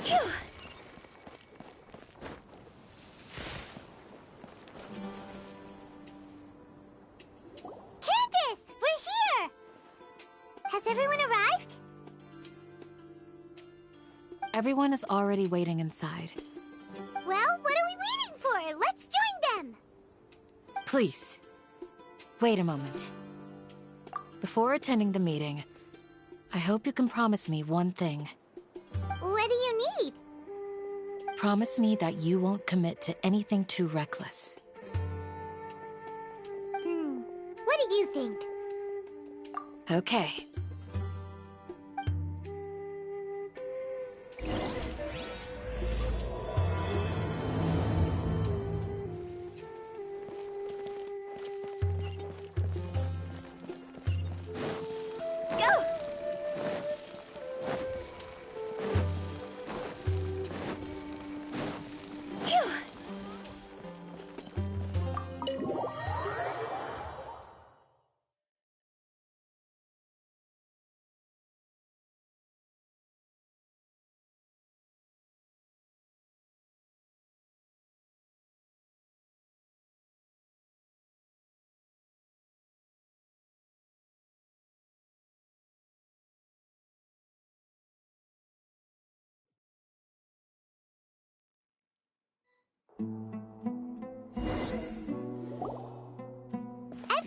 Phew. Candace, we're here! Has everyone arrived? Everyone is already waiting inside. Well, what are we waiting for? Let's join them! Please, wait a moment. Before attending the meeting, I hope you can promise me one thing. What do you need? Promise me that you won't commit to anything too reckless. What do you think? Okay.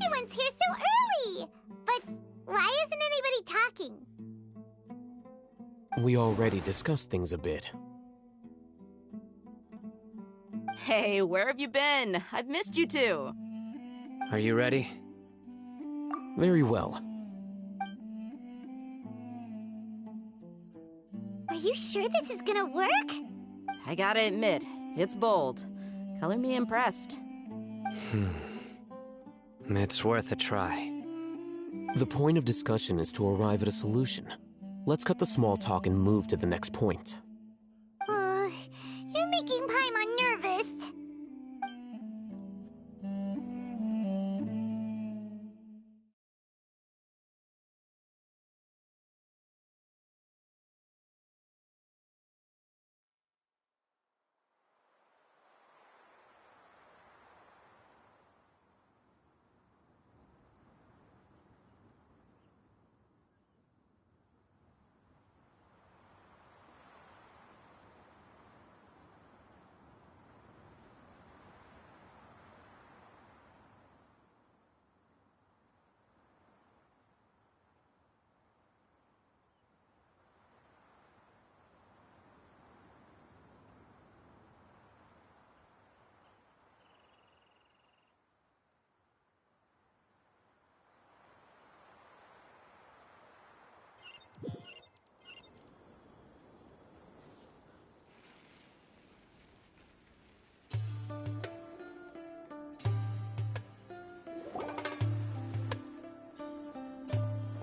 Everyone's here so early! But why isn't anybody talking? We already discussed things a bit. Hey, where have you been? I've missed you too. Are you ready? Very well. Are you sure this is gonna work? I gotta admit, it's bold. Color me impressed. It's worth a try. The point of discussion is to arrive at a solution. Let's cut the small talk and move to the next point. You're making Paimon nervous.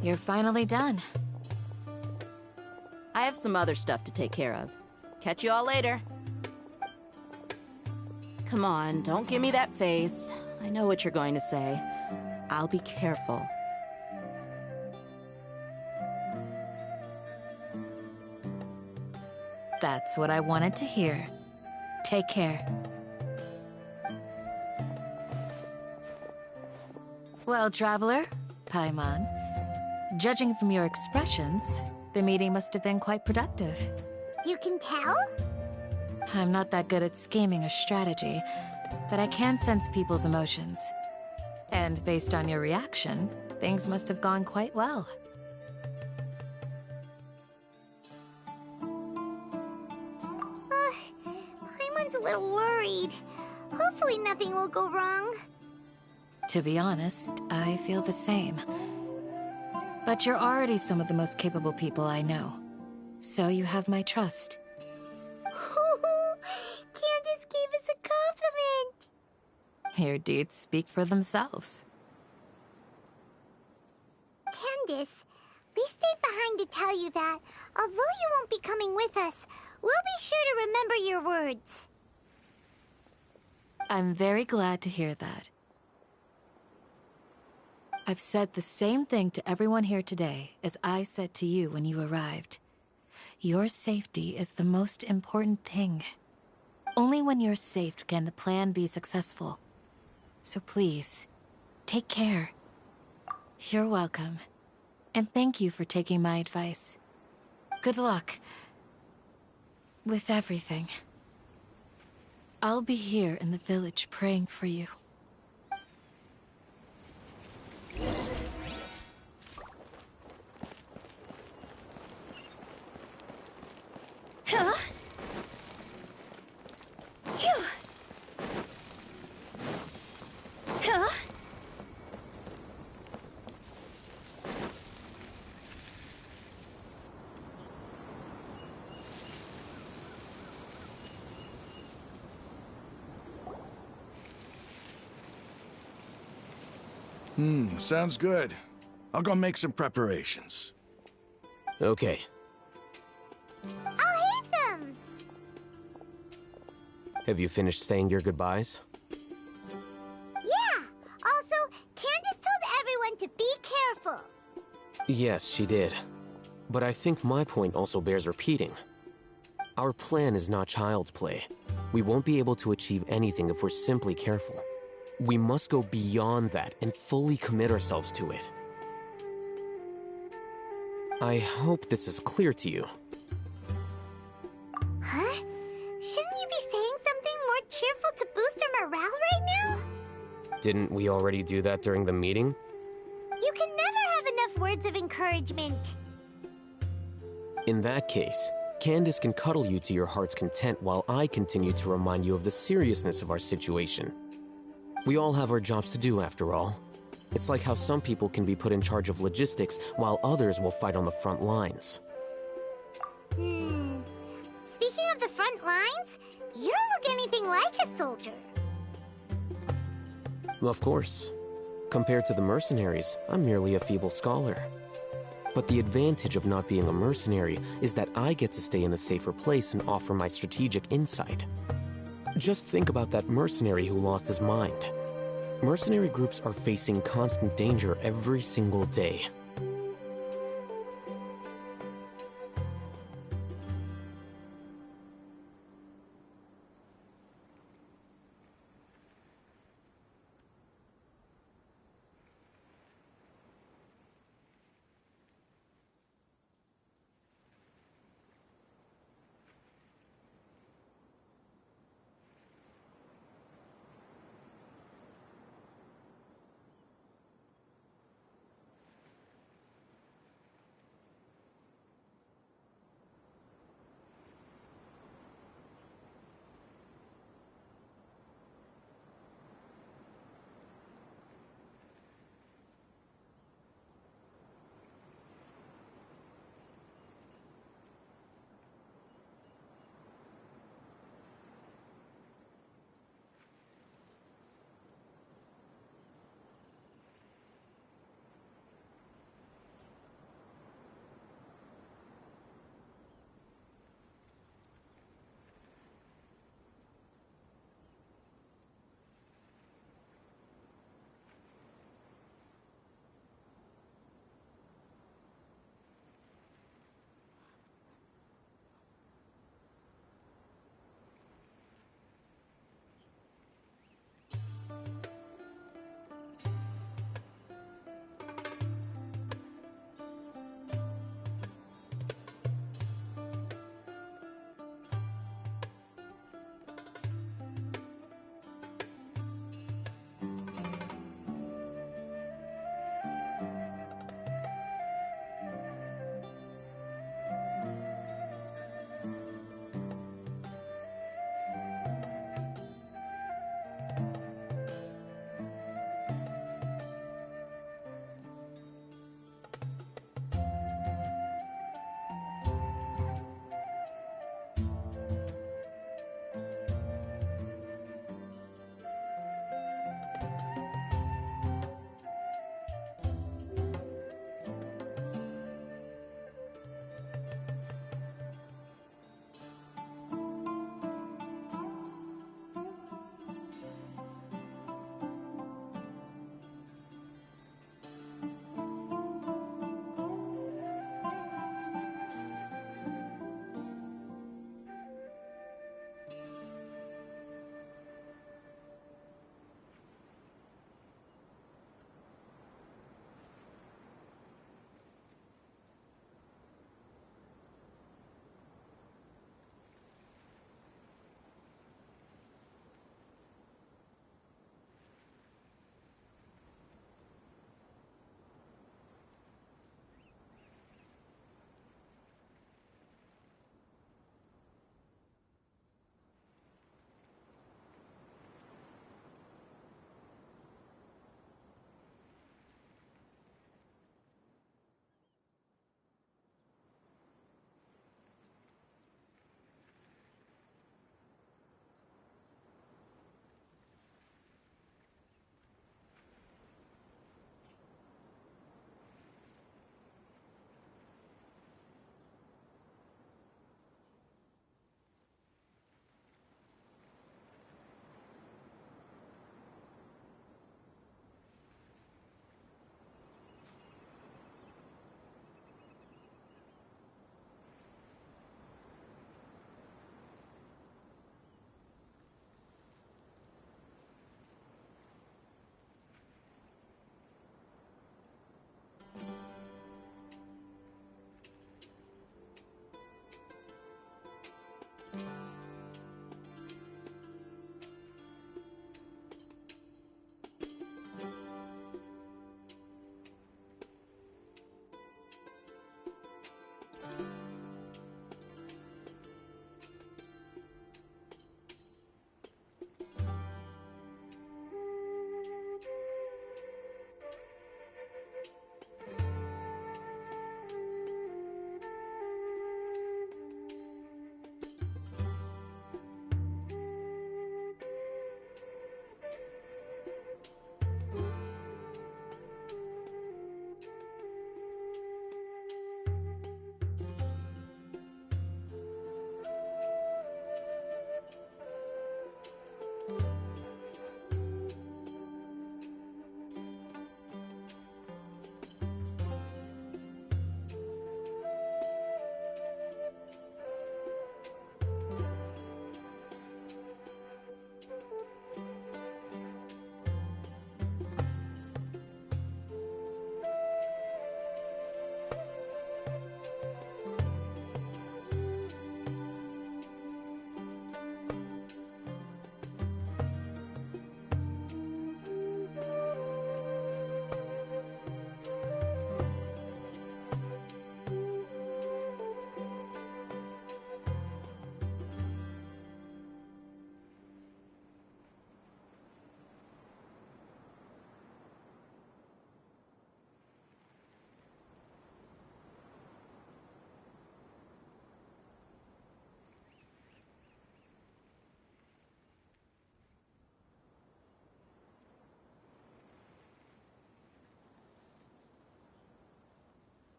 You're finally done. I have some other stuff to take care of. Catch you all later. Come on, don't give me that face. I know what you're going to say. I'll be careful. That's what I wanted to hear. Take care. Well, traveler, Paimon, judging from your expressions, the meeting must have been quite productive. You can tell? I'm not that good at scheming or strategy, but I can sense people's emotions. And based on your reaction, things must have gone quite well. Paimon's a little worried. Hopefully nothing will go wrong. To be honest, I feel the same. But you're already some of the most capable people I know. So you have my trust. Candace gave us a compliment! Your deeds speak for themselves. Candace, we stayed behind to tell you that, although you won't be coming with us, we'll be sure to remember your words. I'm very glad to hear that. I've said the same thing to everyone here today as I said to you when you arrived. Your safety is the most important thing. Only when you're safe can the plan be successful. So please, take care. You're welcome. And thank you for taking my advice. Good luck. With everything. I'll be here in the village praying for you. Huh? Phew. Huh? Sounds good. I'll go make some preparations. Okay. I'll hit them! Have you finished saying your goodbyes? Yeah! Also, Candace told everyone to be careful. Yes, she did. But I think my point also bears repeating. Our plan is not child's play. We won't be able to achieve anything if we're simply careful. We must go beyond that and fully commit ourselves to it. I hope this is clear to you. Huh? Shouldn't you be saying something more cheerful to boost our morale right now? Didn't we already do that during the meeting? You can never have enough words of encouragement. In that case, Candace can cuddle you to your heart's content while I continue to remind you of the seriousness of our situation. We all have our jobs to do, after all. It's like how some people can be put in charge of logistics while others will fight on the front lines. Speaking of the front lines, you don't look anything like a soldier. Of course. Compared to the mercenaries, I'm merely a feeble scholar. But the advantage of not being a mercenary is that I get to stay in a safer place and offer my strategic insight. Just think about that mercenary who lost his mind. Mercenary groups are facing constant danger every single day.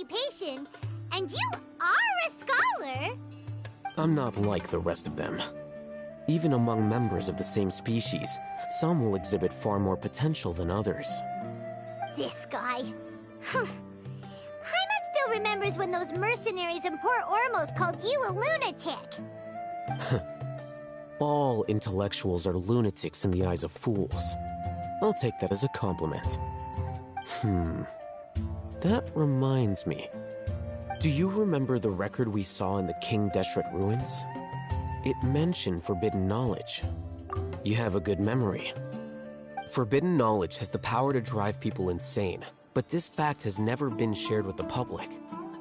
occupation, and you are a scholar. I'm not like the rest of them. Even among members of the same species, some will exhibit far more potential than others. This guy. Paimon still remembers when those mercenaries in Port Ormos called you a lunatic. All intellectuals are lunatics in the eyes of fools. I'll take that as a compliment. That reminds me. Do you remember the record we saw in the King Deshret ruins? It mentioned forbidden knowledge. You have a good memory. Forbidden knowledge has the power to drive people insane, but this fact has never been shared with the public.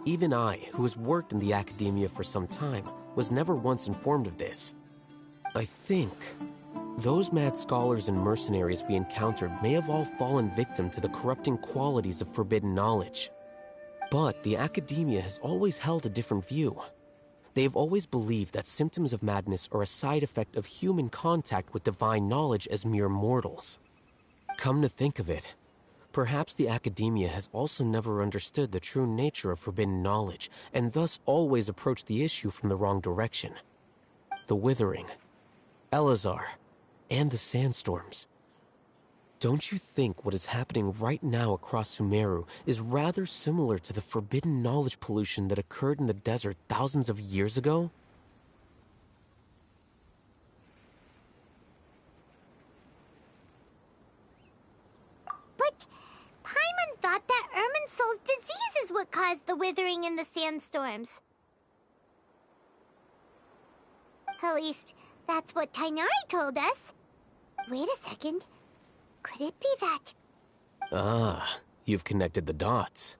Even I, who has worked in the academia for some time, was never once informed of this. I think those mad scholars and mercenaries we encountered may have all fallen victim to the corrupting qualities of forbidden knowledge. But the academia has always held a different view. They have always believed that symptoms of madness are a side effect of human contact with divine knowledge as mere mortals. Come to think of it, perhaps the academia has also never understood the true nature of forbidden knowledge, and thus always approached the issue from the wrong direction. The Withering, Elazar, and the sandstorms. Don't you think what is happening right now across Sumeru is rather similar to the forbidden knowledge pollution that occurred in the desert thousands of years ago? But Paimon thought that Irminsul's disease is what caused the withering in the sandstorms. At least, that's what Tainari told us. Wait a second. Could it be that? Ah, you've connected the dots.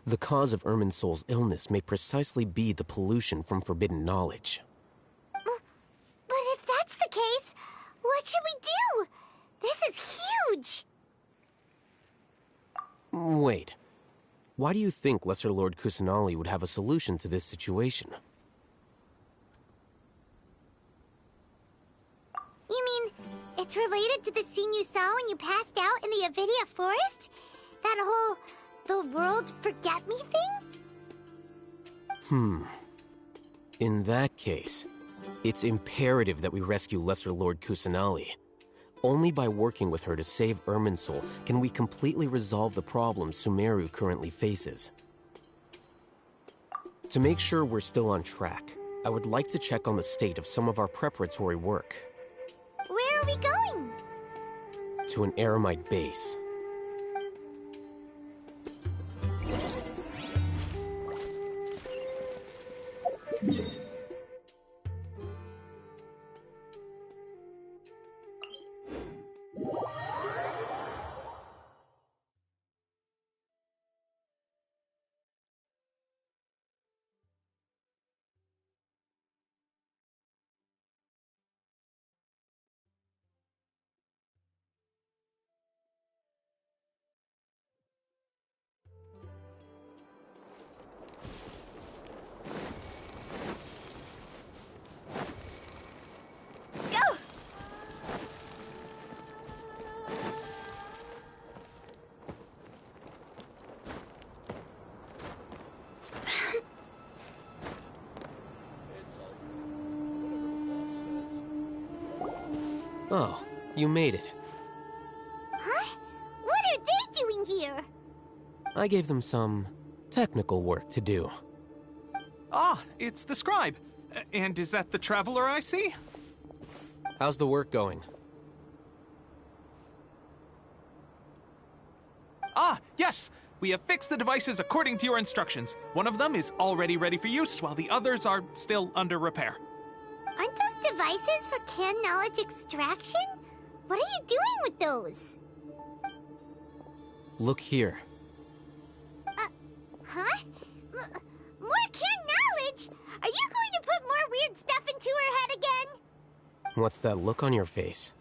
The cause of Irminsul's illness may precisely be the pollution from forbidden knowledge. But if that's the case, what should we do? This is huge! Wait. Why do you think Lesser Lord Kusanali would have a solution to this situation? You mean, it's related to the scene you saw when you passed out in the Avidia forest? That whole, the world forget me thing? In that case, it's imperative that we rescue Lesser Lord Kusanali. Only by working with her to save Irminsul can we completely resolve the problems Sumeru currently faces. To make sure we're still on track, I would like to check on the state of some of our preparatory work. Where are we going? To an Eremite base. Oh, you made it. Huh? What are they doing here? I gave them some technical work to do. Ah, it's the scribe. And is that the traveler I see? How's the work going? Ah, yes! We have fixed the devices according to your instructions. One of them is already ready for use, while the others are still under repair. Aren't those devices for canned knowledge extraction? What are you doing with those? Look here. Huh? More canned knowledge? Are you going to put more weird stuff into her head again? What's that look on your face?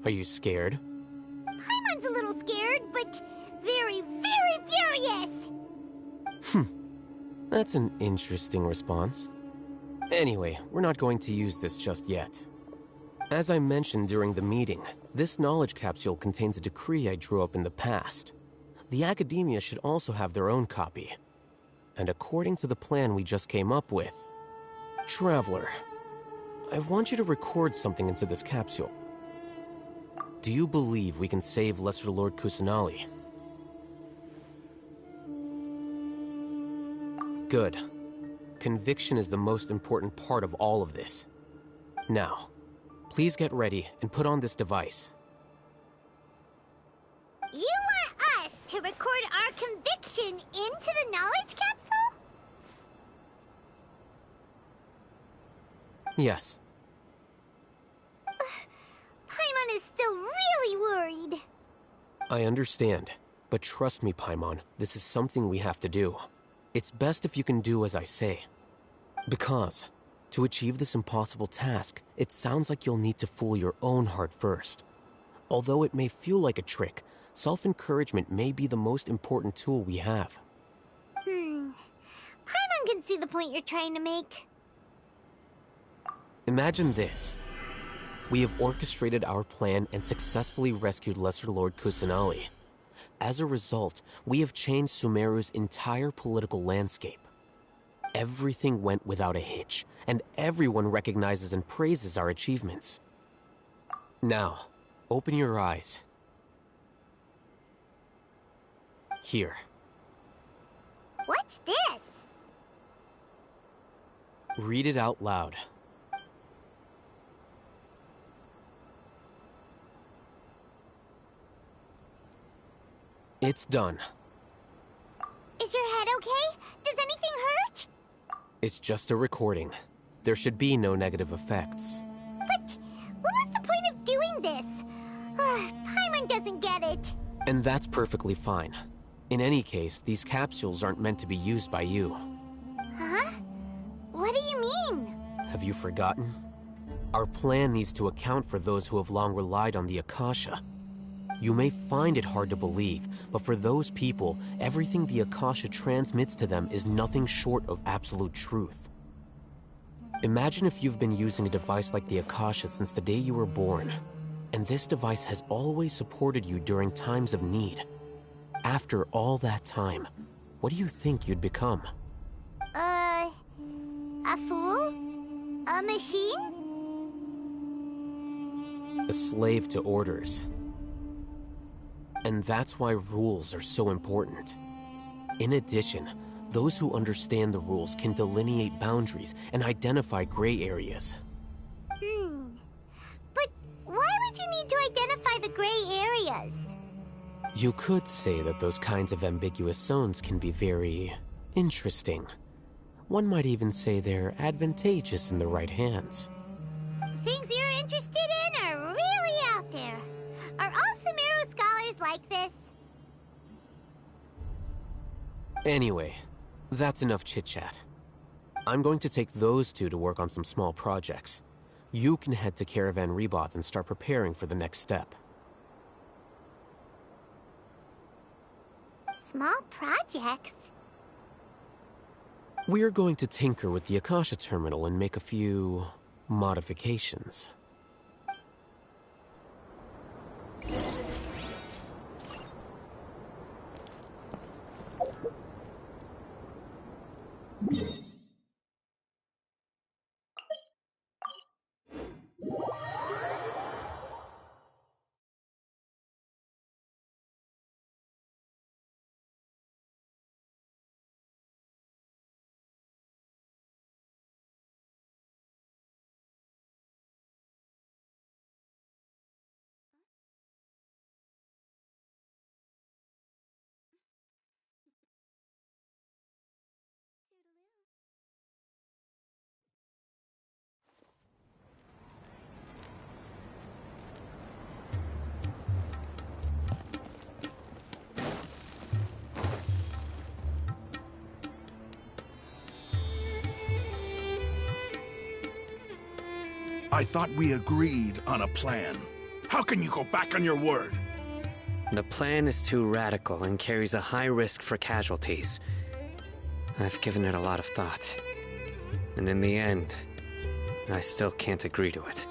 Are you scared? Paimon's a little scared, but very, very furious! That's an interesting response. Anyway, we're not going to use this just yet. As I mentioned during the meeting, this knowledge capsule contains a decree I drew up in the past. The academia should also have their own copy. and according to the plan we just came up with. Traveler, I want you to record something into this capsule. Do you believe we can save Lesser Lord Kusanali? Good. Conviction is the most important part of all of this. Now, please get ready and put on this device. You want us to record our conviction into the knowledge capsule? Yes. Paimon is still really worried. I understand, but trust me, Paimon, this is something we have to do. It's best if you can do as I say. Because, to achieve this impossible task, it sounds like you'll need to fool your own heart first. Although it may feel like a trick, self-encouragement may be the most important tool we have. Paimon can see the point you're trying to make. Imagine this. We have orchestrated our plan and successfully rescued Lesser Lord Kusanali. As a result, we have changed Sumeru's entire political landscape. Everything went without a hitch, and everyone recognizes and praises our achievements. Now, open your eyes. Here. What's this? Read it out loud. It's done. Is your head okay? Does anything hurt? It's just a recording. There should be no negative effects. But what was the point of doing this? Paimon doesn't get it. And that's perfectly fine. In any case, these capsules aren't meant to be used by you. Huh? What do you mean? Have you forgotten? Our plan needs to account for those who have long relied on the Akasha. You may find it hard to believe, but for those people, everything the Akasha transmits to them is nothing short of absolute truth. Imagine if you've been using a device like the Akasha since the day you were born, and this device has always supported you during times of need. After all that time, what do you think you'd become? A fool? A machine? A slave to orders. And that's why rules are so important. In addition, those who understand the rules can delineate boundaries and identify gray areas. But why would you need to identify the gray areas? You could say that those kinds of ambiguous zones can be very interesting. One might even say they're advantageous in the right hands. Things you're interested in are really out there. Are all Sumeru scholars like this? Anyway, that's enough chit-chat. I'm going to take those two to work on some small projects. You can head to Caravan Rebot and start preparing for the next step. Small projects? We're going to tinker with the Akasha terminal and make a few modifications. I thought we agreed on a plan. How can you go back on your word? The plan is too radical and carries a high risk for casualties. I've given it a lot of thought. And in the end, I still can't agree to it.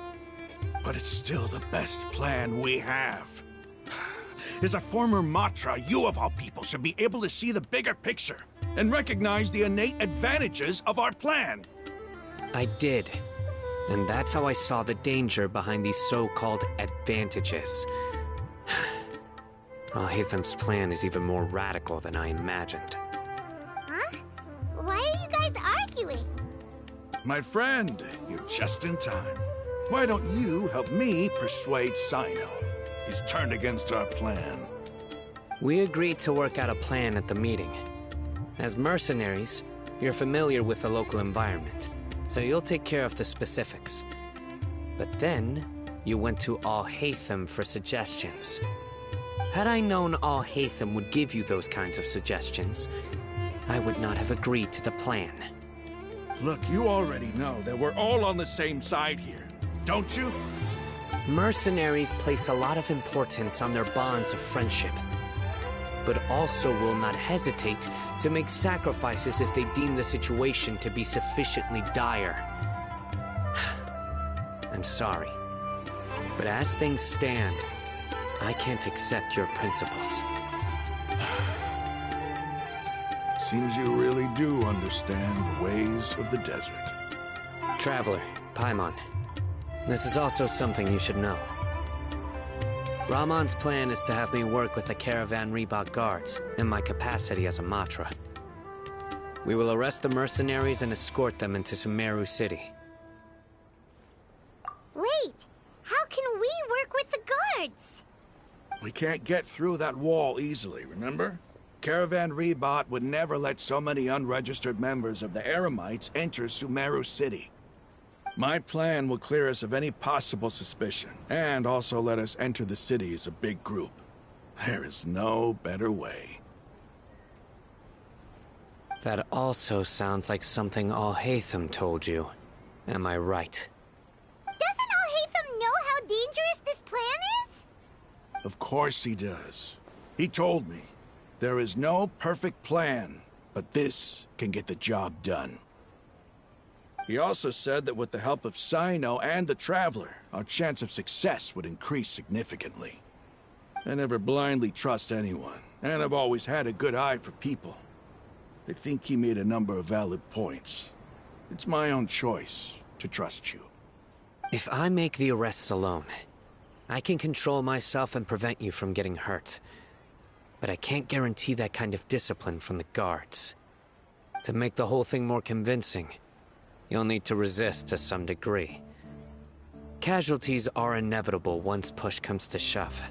But it's still the best plan we have. As a former Matra, you of all people should be able to see the bigger picture. and recognize the innate advantages of our plan. I did. And that's how I saw the danger behind these so-called advantages. Al-Haytham's plan is even more radical than I imagined. Huh? Why are you guys arguing? My friend, you're just in time. Why don't you help me persuade Sino? He's turned against our plan. We agreed to work out a plan at the meeting. As mercenaries, you're familiar with the local environment, so you'll take care of the specifics. But then, you went to Al-Haytham for suggestions. Had I known Al-Haytham would give you those kinds of suggestions, I would not have agreed to the plan. Look, you already know that we're all on the same side here, don't you? Mercenaries place a lot of importance on their bonds of friendship, but also will not hesitate to make sacrifices if they deem the situation to be sufficiently dire. I'm sorry, but as things stand, I can't accept your principles. Seems you really do understand the ways of the desert. Traveler, Paimon, this is also something you should know. Rahman's plan is to have me work with the Caravan Reebok guards in my capacity as a Matra. We will arrest the mercenaries and escort them into Sumeru City. Wait, how can we work with the guards? We can't get through that wall easily, remember? Caravan Reebok would never let so many unregistered members of the Eremites enter Sumeru City. My plan will clear us of any possible suspicion, and also let us enter the city as a big group. There is no better way. That also sounds like something Al-Haytham told you. Am I right? Doesn't Al-Haytham know how dangerous this plan is? Of course he does. He told me, there is no perfect plan, but this can get the job done. He also said that with the help of Sino and the Traveler, our chance of success would increase significantly. I never blindly trust anyone, and I've always had a good eye for people. I think he made a number of valid points. It's my own choice to trust you. If I make the arrests alone, I can control myself and prevent you from getting hurt. But I can't guarantee that kind of discipline from the guards. To make the whole thing more convincing, you'll need to resist to some degree. Casualties are inevitable once push comes to shove.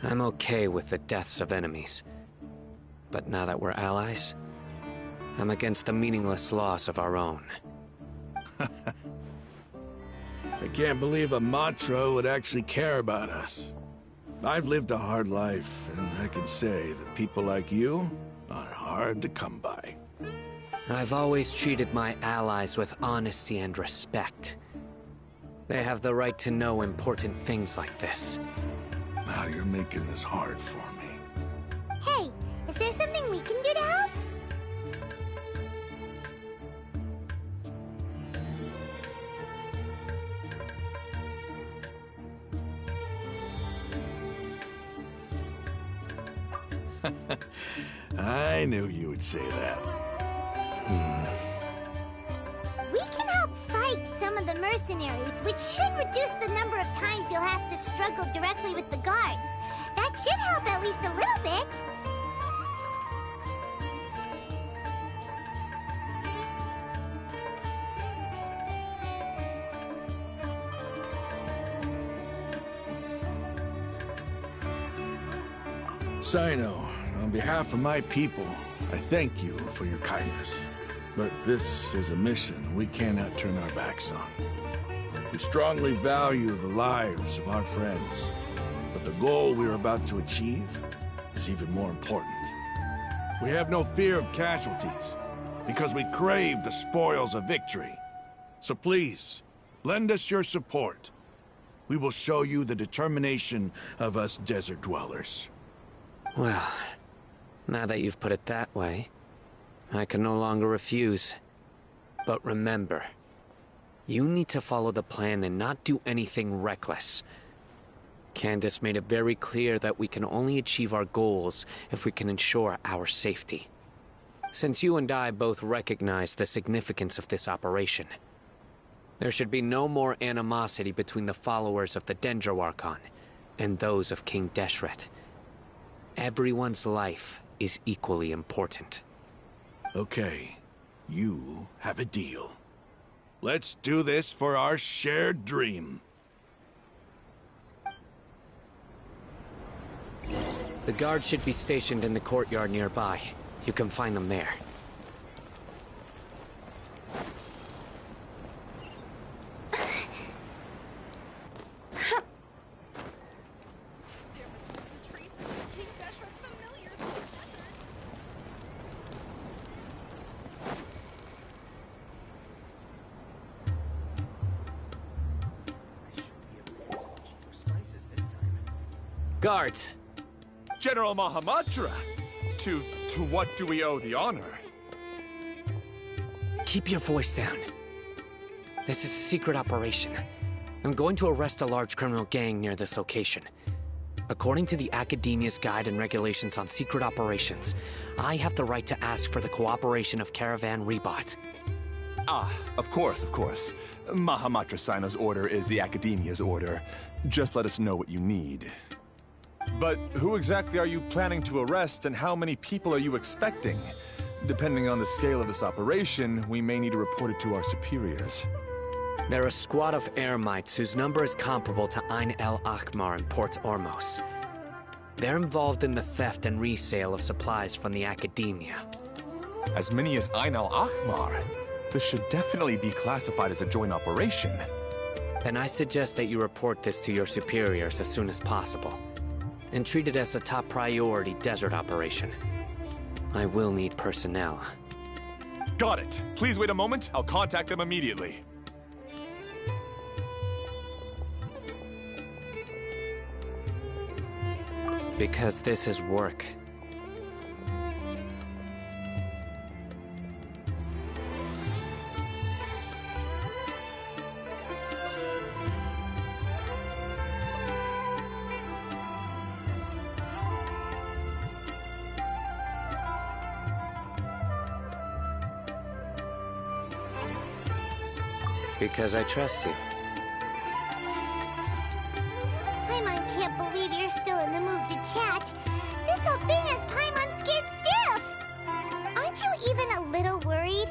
I'm okay with the deaths of enemies. But now that we're allies, I'm against the meaningless loss of our own. I can't believe a Matra would actually care about us. I've lived a hard life, and I can say that people like you are hard to come by. I've always treated my allies with honesty and respect. They have the right to know important things like this. Now you're making this hard for me. Hey, is there something we can do to help? I knew you would say that. We can help fight some of the mercenaries, which should reduce the number of times you'll have to struggle directly with the guards. That should help at least a little bit. Sino, on behalf of my people, I thank you for your kindness. But this is a mission we cannot turn our backs on. We strongly value the lives of our friends, but the goal we are about to achieve is even more important. We have no fear of casualties, because we crave the spoils of victory. So please, lend us your support. We will show you the determination of us desert dwellers. Well, now that you've put it that way, I can no longer refuse. But remember, you need to follow the plan and not do anything reckless. Candace made it very clear that we can only achieve our goals if we can ensure our safety. Since you and I both recognize the significance of this operation, there should be no more animosity between the followers of the Dendro Archon and those of King Deshret. Everyone's life is equally important. Okay, you have a deal. Let's do this for our shared dream. The guards should be stationed in the courtyard nearby. You can find them there. Guards! General Mahamatra! To what do we owe the honor? Keep your voice down. This is a secret operation. I'm going to arrest a large criminal gang near this location. According to the Academia's Guide and Regulations on Secret Operations, I have the right to ask for the cooperation of Caravan Rebot. Ah, of course, of course. Mahamatra Sino's order is the Academia's order. Just let us know what you need. But who exactly are you planning to arrest, and how many people are you expecting? Depending on the scale of this operation, we may need to report it to our superiors. They're a squad of Eremites whose number is comparable to Ain El Akhmar in Port Ormos. They're involved in the theft and resale of supplies from the Academia. As many as Ain El Akhmar? This should definitely be classified as a joint operation. Then I suggest that you report this to your superiors as soon as possible, and treat it as a top priority desert operation. I will need personnel. Got it. Please wait a moment. I'll contact them immediately. Because this is work. Because I trust you. Paimon can't believe you're still in the mood to chat. This whole thing has Paimon scared stiff. Aren't you even a little worried?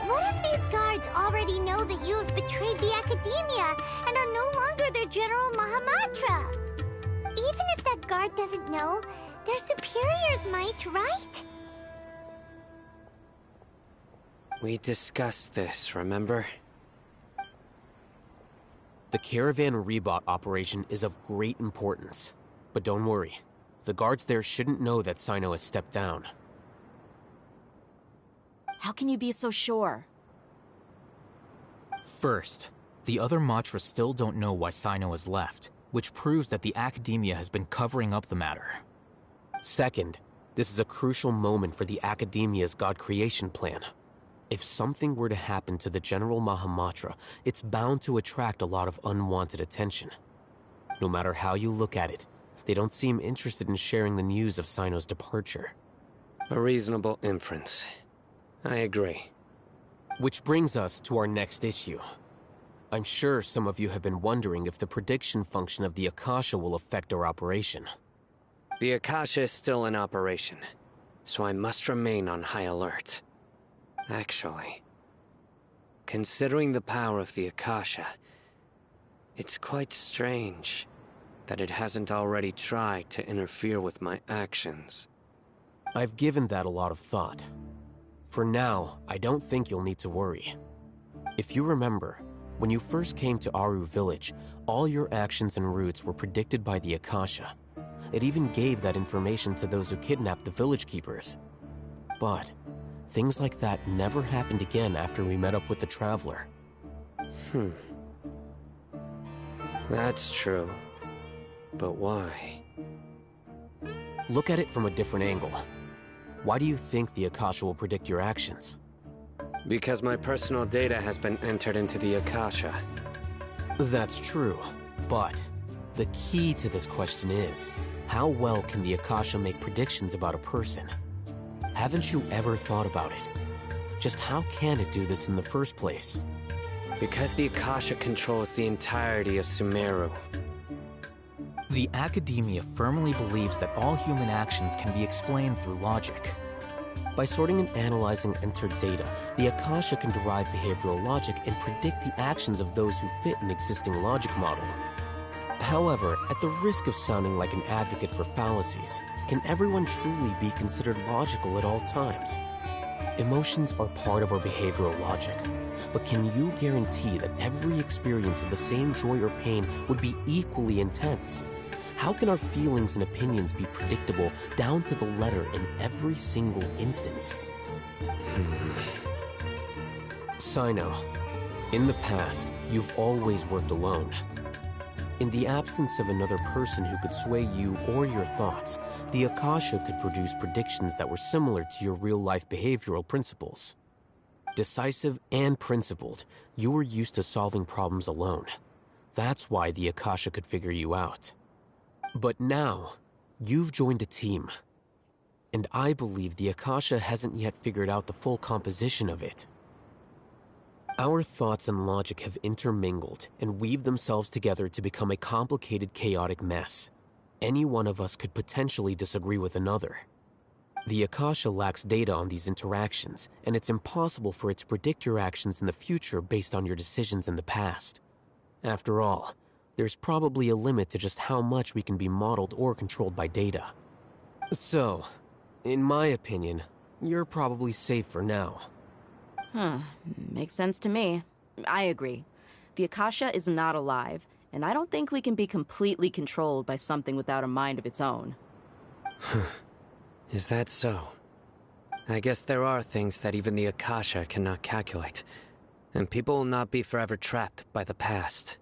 What if these guards already know that you have betrayed the Academia and are no longer their General Mahamatra? Even if that guard doesn't know, their superiors might, right? We discussed this, remember? The Caravan Rebot operation is of great importance. But don't worry, the guards there shouldn't know that Sino has stepped down. How can you be so sure? First, the other Matra still don't know why Sino has left, which proves that the Academia has been covering up the matter. Second, this is a crucial moment for the Academia's God creation plan. If something were to happen to the General Mahamatra, it's bound to attract a lot of unwanted attention. No matter how you look at it, they don't seem interested in sharing the news of Sino's departure. A reasonable inference. I agree. Which brings us to our next issue. I'm sure some of you have been wondering if the prediction function of the Akasha will affect our operation. The Akasha is still in operation, so I must remain on high alert. Actually, considering the power of the Akasha, it's quite strange that it hasn't already tried to interfere with my actions. I've given that a lot of thought. For now, I don't think you'll need to worry. If you remember, when you first came to Aru Village, all your actions and routes were predicted by the Akasha. It even gave that information to those who kidnapped the village keepers. But things like that never happened again after we met up with the Traveler. That's true. But why? Look at it from a different angle. Why do you think the Akasha will predict your actions? Because my personal data has been entered into the Akasha. That's true, but the key to this question is, how well can the Akasha make predictions about a person? Haven't you ever thought about it? Just how can it do this in the first place? Because the Akasha controls the entirety of Sumeru. The Academia firmly believes that all human actions can be explained through logic. By sorting and analyzing entered data, the Akasha can derive behavioral logic and predict the actions of those who fit an existing logic model. However, at the risk of sounding like an advocate for fallacies, can everyone truly be considered logical at all times? Emotions are part of our behavioral logic, but can you guarantee that every experience of the same joy or pain would be equally intense? How can our feelings and opinions be predictable down to the letter in every single instance? Sino, in the past, you've always worked alone. In the absence of another person who could sway you or your thoughts, the Akasha could produce predictions that were similar to your real-life behavioral principles. Decisive and principled, you were used to solving problems alone. That's why the Akasha could figure you out. But now, you've joined a team. And I believe the Akasha hasn't yet figured out the full composition of it. Our thoughts and logic have intermingled and weaved themselves together to become a complicated, chaotic mess. Any one of us could potentially disagree with another. The Akasha lacks data on these interactions, and it's impossible for it to predict your actions in the future based on your decisions in the past. After all, there's probably a limit to just how much we can be modeled or controlled by data. So, in my opinion, you're probably safe for now. Makes sense to me. I agree. The Akasha is not alive, and I don't think we can be completely controlled by something without a mind of its own. Is that so? I guess there are things that even the Akasha cannot calculate, and people will not be forever trapped by the past.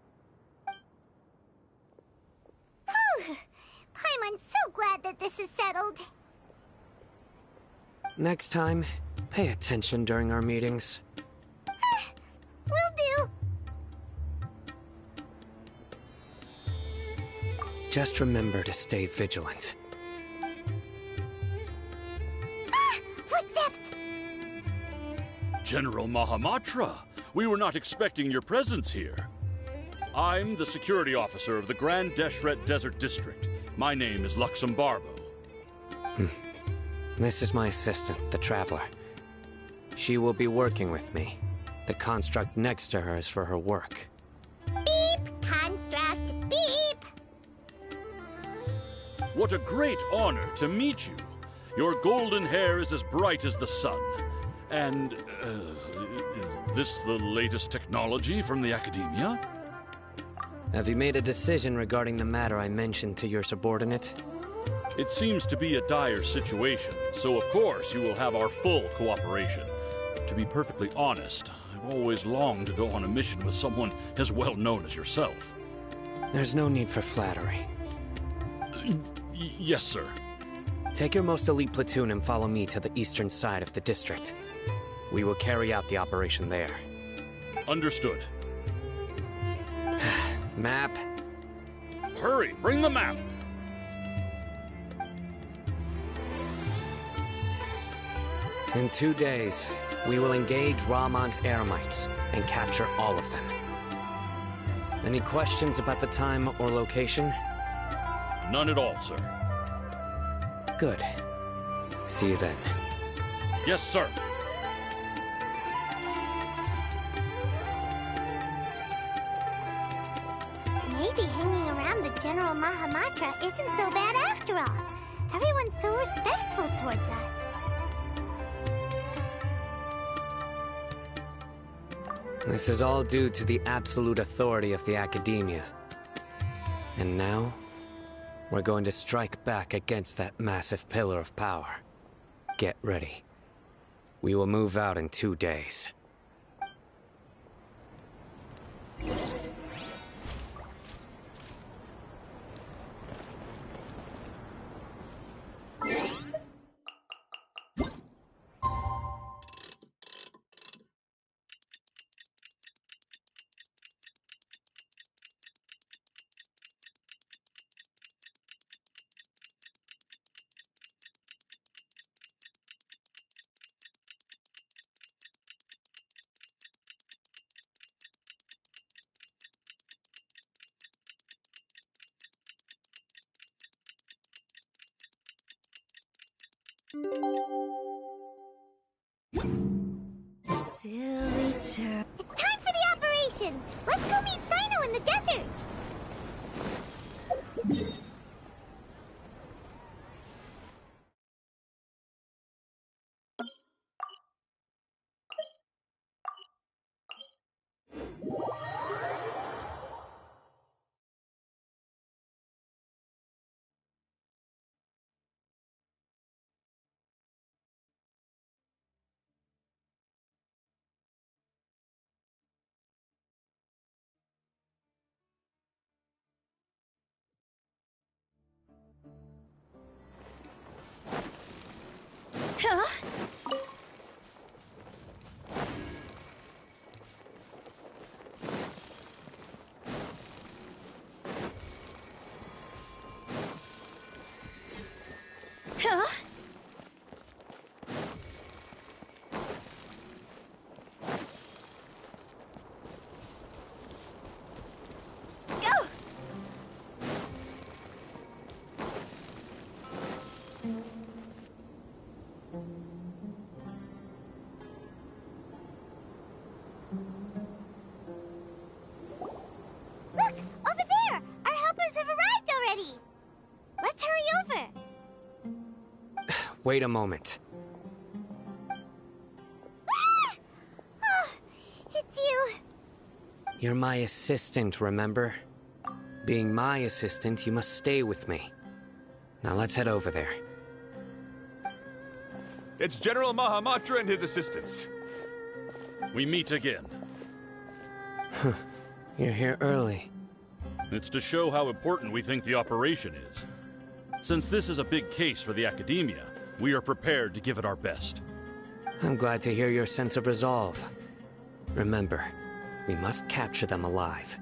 Paimon's so glad that this is settled. Next time, pay attention during our meetings. Will do. Just remember to stay vigilant. Footsteps! General Mahamatra, we were not expecting your presence here. I'm the security officer of the Grand Deshret Desert District. My name is Luxembarbo. This is my assistant, the Traveler. She will be working with me. The construct next to her is for her work. Beep! Construct, beep! What a great honor to meet you. Your golden hair is as bright as the sun. And, is this the latest technology from the Academia? Have you made a decision regarding the matter I mentioned to your subordinate? It seems to be a dire situation, so of course you will have our full cooperation. To be perfectly honest, I've always longed to go on a mission with someone as well known as yourself. There's no need for flattery. Yes, sir. Take your most elite platoon and follow me to the eastern side of the district. We will carry out the operation there. Understood. Map. Hurry, bring the map! In 2 days, we will engage Rahman's Eremites and capture all of them. Any questions about the time or location? None at all, sir. Good. See you then. Yes, sir. Maybe hanging around the General Mahamatra isn't so bad after all. Everyone's so respectful towards us. This is all due to the absolute authority of the Academia. And now, we're going to strike back against that massive pillar of power. Get ready. We will move out in 2 days. Silly chirp. It's time for the operation! Let's go meet Sino in the desert! Huh? Huh? Go! Look! Over there! Our helpers have arrived already! Let's hurry over! Wait a moment. Ah! Oh, it's you! You're my assistant, remember? Being my assistant, you must stay with me. Now let's head over there. It's General Mahamatra and his assistants. We meet again. You're here early. It's to show how important we think the operation is. Since this is a big case for the Academia, we are prepared to give it our best. I'm glad to hear your sense of resolve. Remember, we must capture them alive.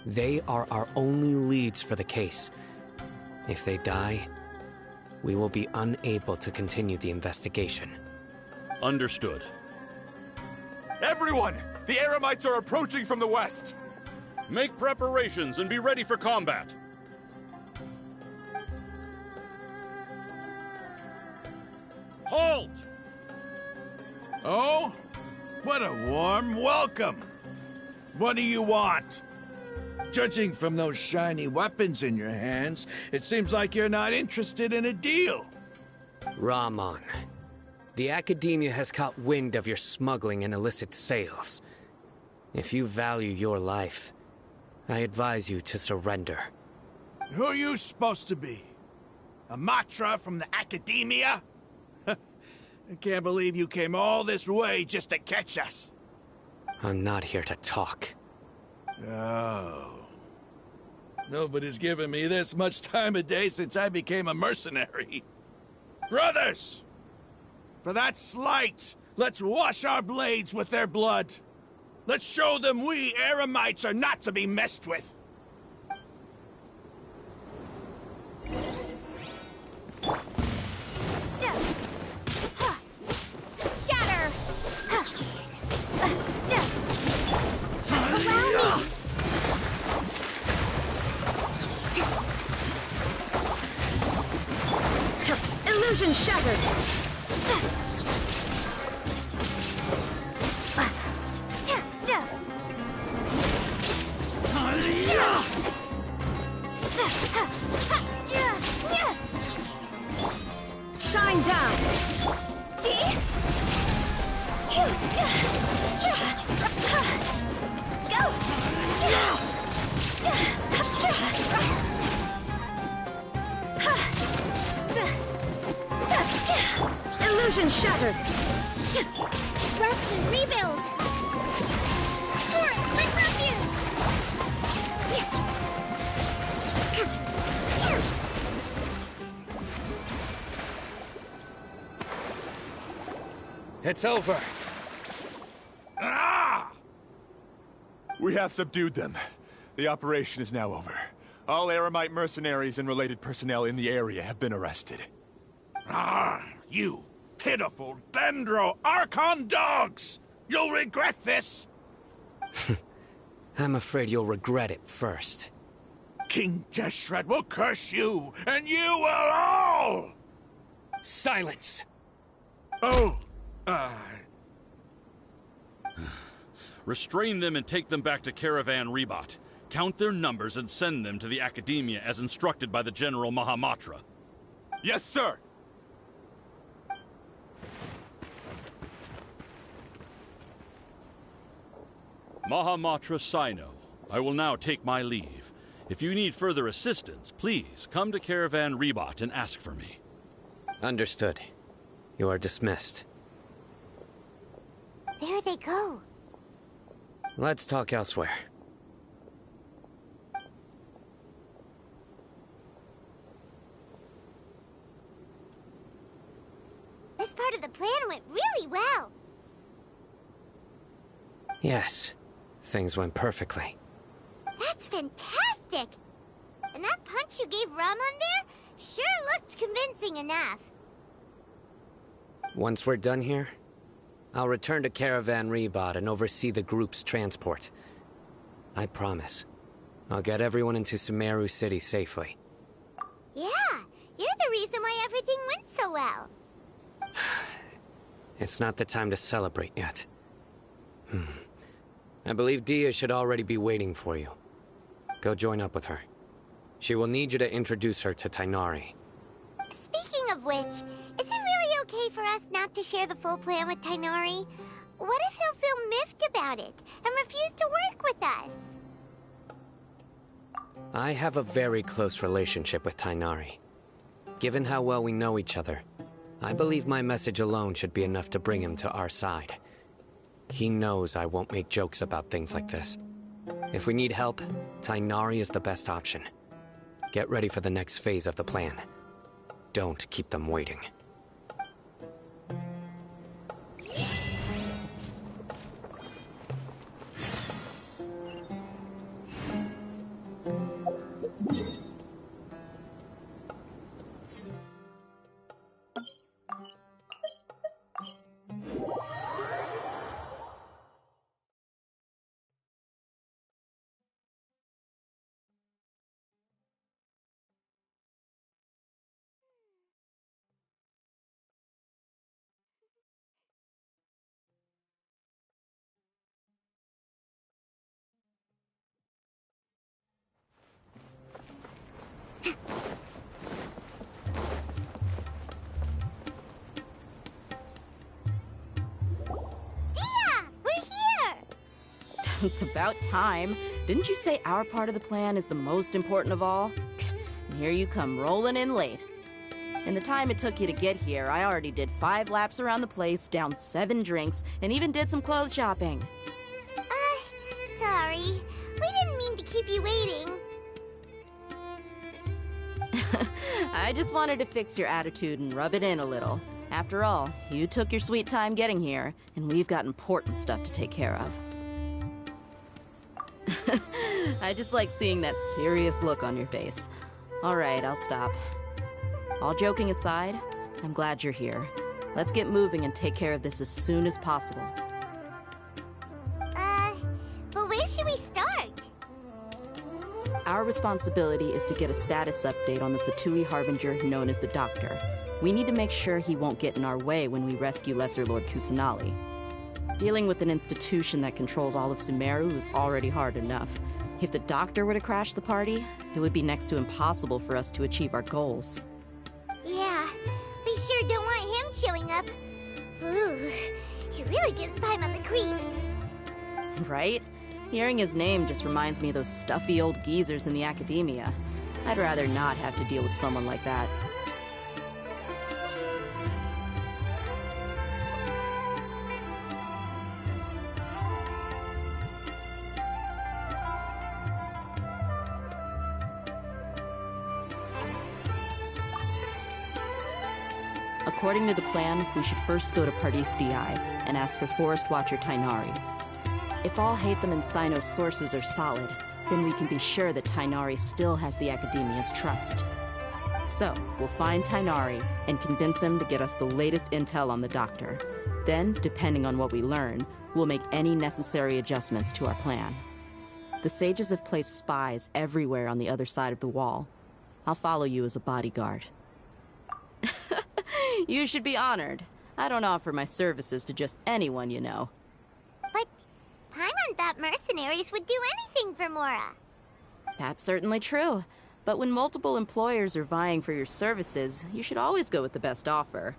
They are our only leads for the case. If they die, we will be unable to continue the investigation. Understood. Everyone! The Eremites are approaching from the west! Make preparations and be ready for combat. Halt! Oh? What a warm welcome! What do you want? Judging from those shiny weapons in your hands, it seems like you're not interested in a deal. Rahman, the Academia has caught wind of your smuggling and illicit sales. If you value your life, I advise you to surrender. Who are you supposed to be? A Matra from the Academia? I can't believe you came all this way just to catch us. I'm not here to talk. Oh. Nobody's given me this much time of day since I became a mercenary. Brothers! For that slight, let's wash our blades with their blood. Let's show them we Eremites are not to be messed with. Scatter! Allow me! Illusion shattered! Shine down! Illusion shattered! Rest and rebuild! Torrent, quick refuge! It's over. Ah! We have subdued them. The operation is now over. All Eremite mercenaries and related personnel in the area have been arrested. Ah, you pitiful Dendro Archon dogs! You'll regret this! I'm afraid you'll regret it first. King Jeshret will curse you, and you will all! Silence! Oh! Restrain them and take them back to Caravan Rebot. Count their numbers and send them to the Academia as instructed by the General Mahamatra. Yes, sir! Mahamatra Sino, I will now take my leave. If you need further assistance, please come to Caravan Rebot and ask for me. Understood. You are dismissed. There they go. Let's talk elsewhere. This part of the plan went really well. Yes, things went perfectly. That's fantastic! And that punch you gave Ramon there sure looked convincing enough. Once we're done here, I'll return to Caravan Rebot and oversee the group's transport. I promise. I'll get everyone into Sumeru City safely. Yeah, you're the reason why everything went so well. It's not the time to celebrate yet. I believe Dia should already be waiting for you. Go join up with her. She will need you to introduce her to Tighnari. Speaking of which, is it really okay for us not to share the full plan with Tighnari? What if he'll feel miffed about it and refuse to work with us? I have a very close relationship with Tighnari. Given how well we know each other, I believe my message alone should be enough to bring him to our side. He knows I won't make jokes about things like this. If we need help, Tighnari is the best option. Get ready for the next phase of the plan. Don't keep them waiting. It's about time. Didn't you say our part of the plan is the most important of all? And here you come rolling in late. In the time it took you to get here, I already did 5 laps around the place, downed 7 drinks, and even did some clothes shopping. Sorry. We didn't mean to keep you waiting. I just wanted to fix your attitude and rub it in a little. After all, you took your sweet time getting here, and we've got important stuff to take care of. I just like seeing that serious look on your face. Alright, I'll stop. All joking aside, I'm glad you're here. Let's get moving and take care of this as soon as possible. But where should we start? Our responsibility is to get a status update on the Fatui Harbinger known as the Doctor. We need to make sure he won't get in our way when we rescue Lesser Lord Kusanali. Dealing with an institution that controls all of Sumeru is already hard enough. If the Doctor were to crash the party, it would be next to impossible for us to achieve our goals. Yeah, we sure don't want him showing up. Ooh, he really gives Paimon the creeps. Right? Hearing his name just reminds me of those stuffy old geezers in the Academia. I'd rather not have to deal with someone like that. According to the plan, we should first go to Pardis Di and ask for Forest Watcher Tighnari. If all Hatham and Sino's sources are solid, then we can be sure that Tighnari still has the Academia's trust. So, we'll find Tighnari and convince him to get us the latest intel on the Doctor. Then, depending on what we learn, we'll make any necessary adjustments to our plan. The sages have placed spies everywhere on the other side of the wall. I'll follow you as a bodyguard. You should be honored. I don't offer my services to just anyone you know. But Paimon thought mercenaries would do anything for Mora. That's certainly true. But when multiple employers are vying for your services, you should always go with the best offer.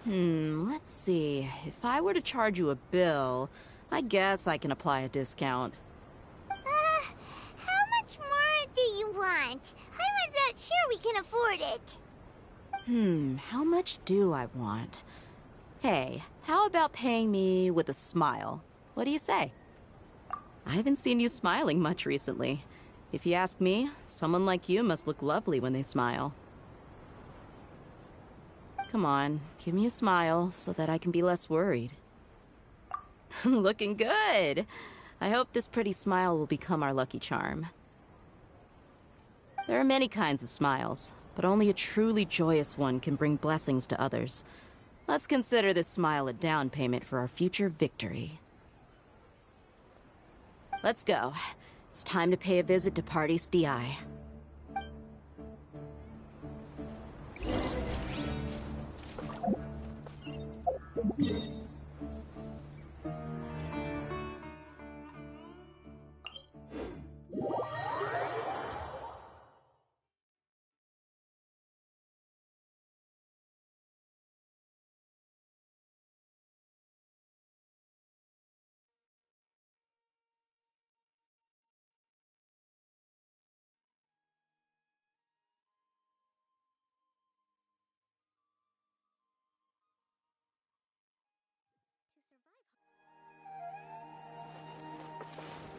Let's see. If I were to charge you a bill, I guess I can apply a discount. How much more do you want? Paimon's not sure we can afford it. How much do I want? Hey, how about paying me with a smile? What do you say? I haven't seen you smiling much recently. If you ask me, someone like you must look lovely when they smile. Come on, give me a smile so that I can be less worried. Looking good! I hope this pretty smile will become our lucky charm. There are many kinds of smiles, but only a truly joyous one can bring blessings to others. Let's consider this smile a down payment for our future victory. Let's go. It's time to pay a visit to Party's DI.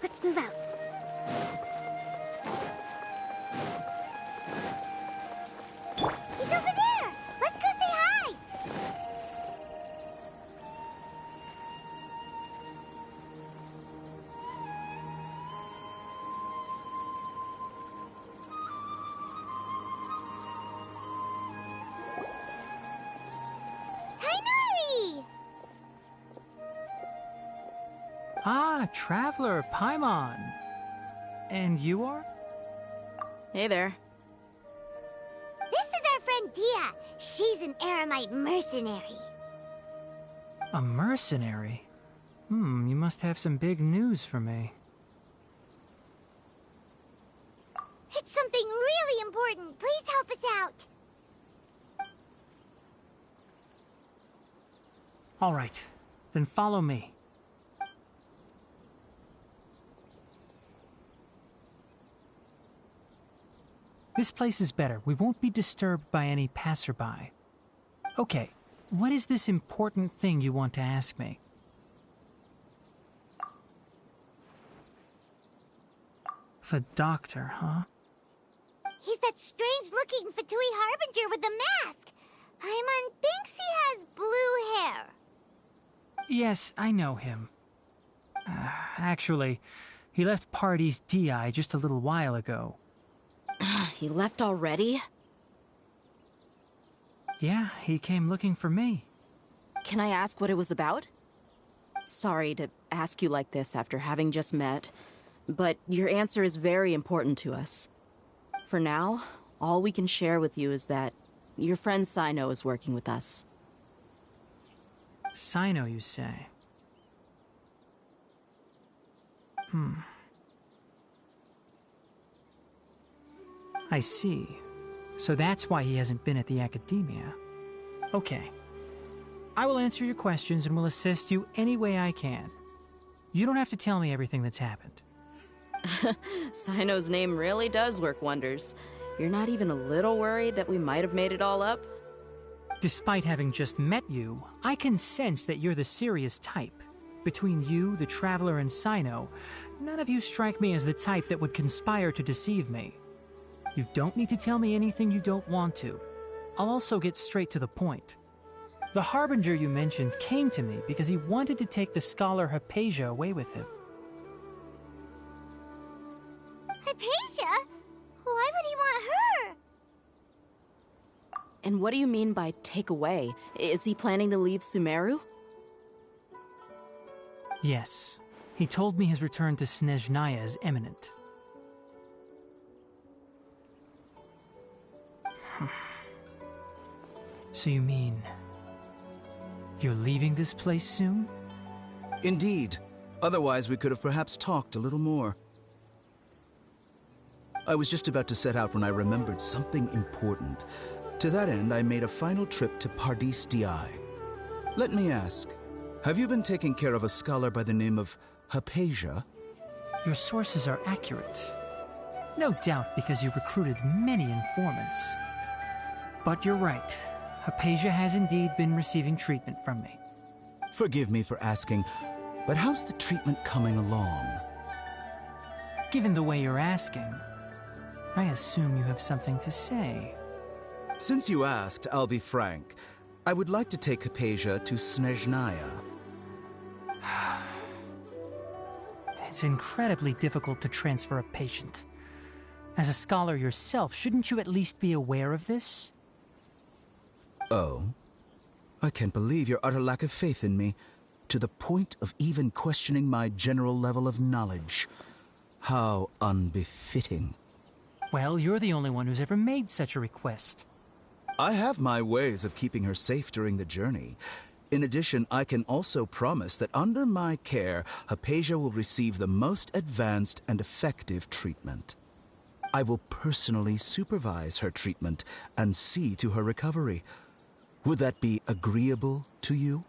Let's move out. He's over there! Let's go say hi! Tainari! Ah, Traveler, Paimon. And you are? Hey there. This is our friend Dia. She's an Aramite mercenary. A mercenary? You must have some big news for me. It's something really important. Please help us out. All right, then follow me. This place is better. We won't be disturbed by any passerby. Okay, what is this important thing you want to ask me? The doctor, huh? He's that strange-looking Fatui Harbinger with the mask. Paimon thinks he has blue hair. Yes, I know him. Actually, he left Party's DI just a little while ago. He left already? Yeah, he came looking for me. Can I ask what it was about? Sorry to ask you like this after having just met, but your answer is very important to us. For now, all we can share with you is that your friend Sino is working with us. Sino, you say? I see. So that's why he hasn't been at the academia. Okay. I will answer your questions and will assist you any way I can. You don't have to tell me everything that's happened. Sino's name really does work wonders. You're not even a little worried that we might have made it all up? Despite having just met you, I can sense that you're the serious type. Between you, the Traveler, and Sino, none of you strike me as the type that would conspire to deceive me. You don't need to tell me anything you don't want to. I'll also get straight to the point. The Harbinger you mentioned came to me because he wanted to take the scholar Hypatia away with him. Hypatia? Why would he want her? And what do you mean by take away? Is he planning to leave Sumeru? Yes. He told me his return to Snezhnaya is imminent. So you mean You're leaving this place soon? Indeed. Otherwise, we could have perhaps talked a little more. I was just about to set out when I remembered something important. To that end, I made a final trip to Paradis Di. Let me ask, have you been taking care of a scholar by the name of Hypatia? Your sources are accurate. No doubt because you recruited many informants. But you're right. Hypatia has indeed been receiving treatment from me. Forgive me for asking, but how's the treatment coming along? Given the way you're asking, I assume you have something to say. Since you asked, I'll be frank. I would like to take Hypatia to Snezhnaya. It's incredibly difficult to transfer a patient. As a scholar yourself, shouldn't you at least be aware of this? Oh? I can't believe your utter lack of faith in me, to the point of even questioning my general level of knowledge. How unbefitting. Well, you're the only one who's ever made such a request. I have my ways of keeping her safe during the journey. In addition, I can also promise that under my care, Hypatia will receive the most advanced and effective treatment. I will personally supervise her treatment and see to her recovery. Would that be agreeable to you?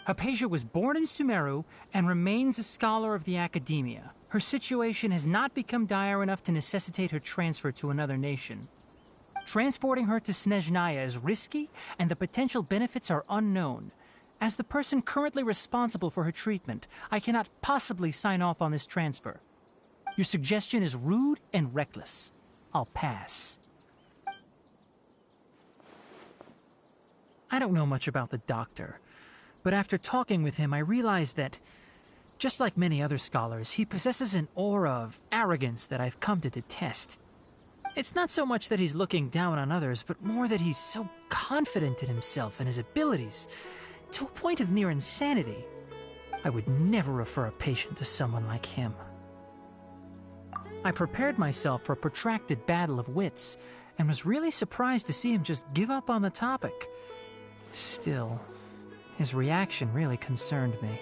Hypatia was born in Sumeru and remains a scholar of the Academia. Her situation has not become dire enough to necessitate her transfer to another nation. Transporting her to Snezhnaya is risky, and the potential benefits are unknown. As the person currently responsible for her treatment, I cannot possibly sign off on this transfer. Your suggestion is rude and reckless. I'll pass. I don't know much about the doctor, but after talking with him, I realized that, just like many other scholars, he possesses an aura of arrogance that I've come to detest. It's not so much that he's looking down on others, but more that he's so confident in himself and his abilities, to a point of near insanity. I would never refer a patient to someone like him. I prepared myself for a protracted battle of wits, and was really surprised to see him just give up on the topic. Still, his reaction really concerned me.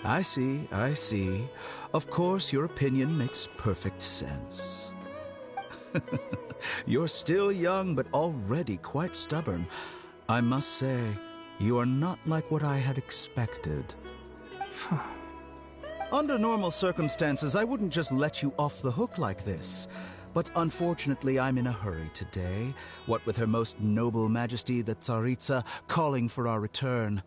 I see. Of course, your opinion makes perfect sense. You're still young, but already quite stubborn. I must say, you are not like what I had expected. Under normal circumstances, I wouldn't just let you off the hook like this. But unfortunately, I'm in a hurry today, what with Her Most Noble Majesty the Tsaritsa calling for our return.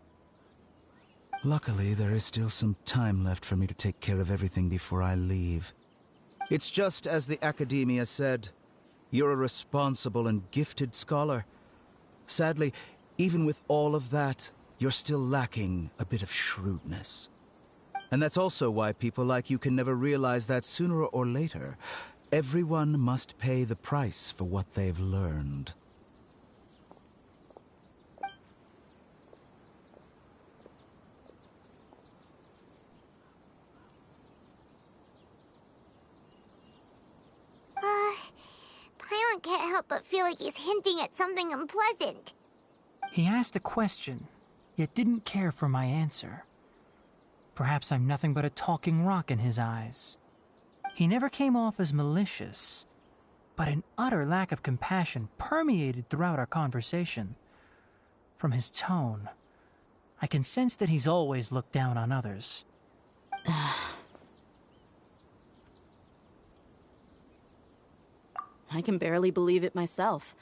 Luckily, there is still some time left for me to take care of everything before I leave. It's just as the Academia said, you're a responsible and gifted scholar. Sadly, even with all of that, you're still lacking a bit of shrewdness. And that's also why people like you can never realize that sooner or later, everyone must pay the price for what they've learned. Paimon can't help but feel like he's hinting at something unpleasant. He asked a question, yet didn't care for my answer. Perhaps I'm nothing but a talking rock in his eyes. He never came off as malicious, but an utter lack of compassion permeated throughout our conversation. From his tone, I can sense that he's always looked down on others. I can barely believe it myself.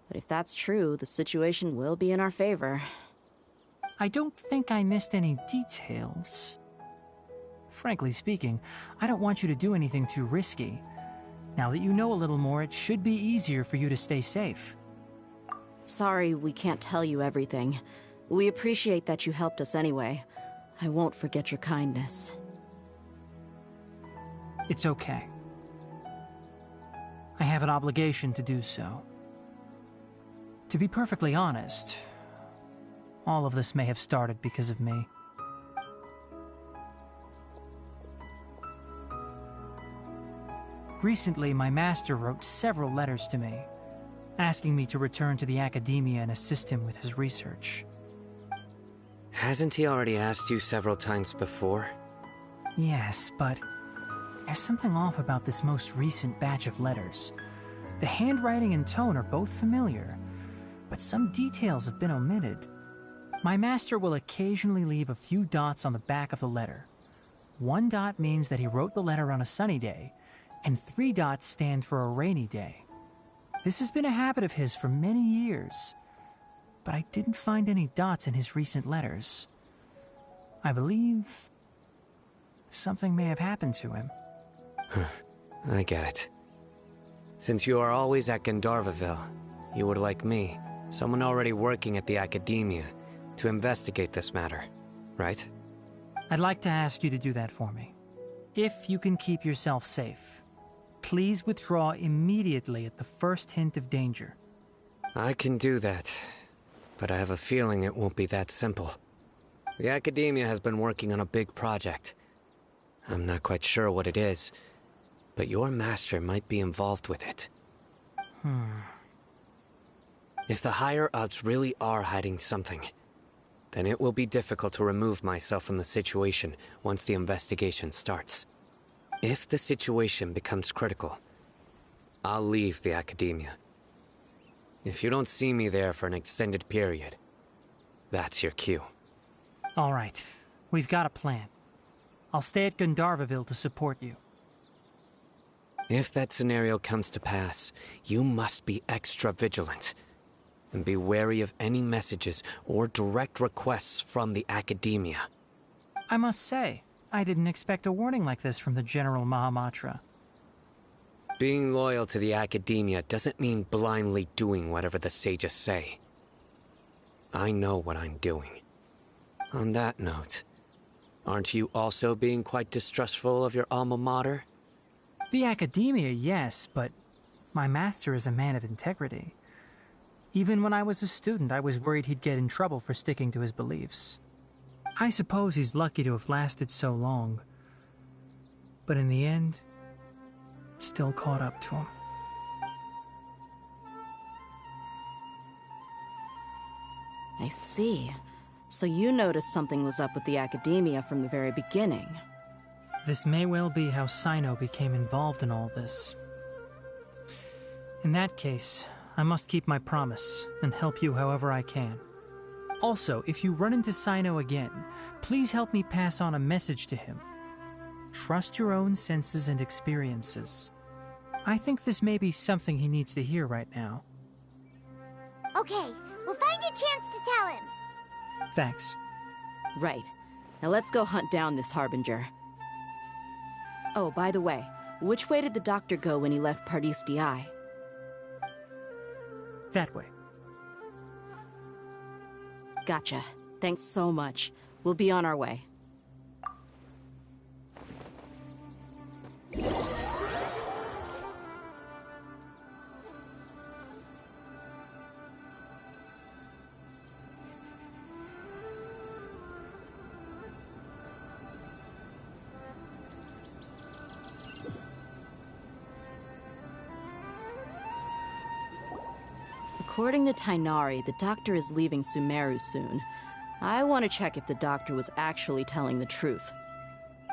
But if that's true, the situation will be in our favor. I don't think I missed any details. Frankly speaking, I don't want you to do anything too risky. Now that you know a little more, it should be easier for you to stay safe. Sorry we can't tell you everything. We appreciate that you helped us anyway. I won't forget your kindness. It's okay. I have an obligation to do so. To be perfectly honest, all of this may have started because of me. Recently, my master wrote several letters to me, asking me to return to the academia and assist him with his research. Hasn't he already asked you several times before? Yes, but there's something off about this most recent batch of letters. The handwriting and tone are both familiar, but some details have been omitted. My master will occasionally leave a few dots on the back of the letter. 1 dot means that he wrote the letter on a sunny day, and 3 dots stand for a rainy day. This has been a habit of his for many years, but I didn't find any dots in his recent letters. I believe something may have happened to him. I get it. Since you are always at Gandharvaville, you would like me, someone already working at the academia, to investigate this matter, right? I'd like to ask you to do that for me. If you can keep yourself safe, please withdraw immediately at the first hint of danger. I can do that, but I have a feeling it won't be that simple. The academia has been working on a big project. I'm not quite sure what it is, but your master might be involved with it. If the higher-ups really are hiding something, then it will be difficult to remove myself from the situation once the investigation starts. If the situation becomes critical, I'll leave the academia. If you don't see me there for an extended period, that's your cue. All right, we've got a plan. I'll stay at Gandharvaville to support you. If that scenario comes to pass, you must be extra vigilant. And be wary of any messages or direct requests from the academia. I must say, I didn't expect a warning like this from the General Mahamatra. Being loyal to the academia doesn't mean blindly doing whatever the sages say. I know what I'm doing. On that note, aren't you also being quite distrustful of your alma mater? The academia, yes, but my master is a man of integrity. Even when I was a student, I was worried he'd get in trouble for sticking to his beliefs. I suppose he's lucky to have lasted so long. But in the end, it still caught up to him. I see. So you noticed something was up with the academia from the very beginning. This may well be how Sino became involved in all this. In that case, I must keep my promise and help you however I can. Also, if you run into Sino again, please help me pass on a message to him. Trust your own senses and experiences. I think this may be something he needs to hear right now. Okay, we'll find a chance to tell him. Thanks. Right. Now let's go hunt down this Harbinger. Oh, by the way, which way did the doctor go when he left Pardis Di? That way. Gotcha. Thanks so much. We'll be on our way. According to Tainari, the doctor is leaving Sumeru soon. I want to check if the doctor was actually telling the truth.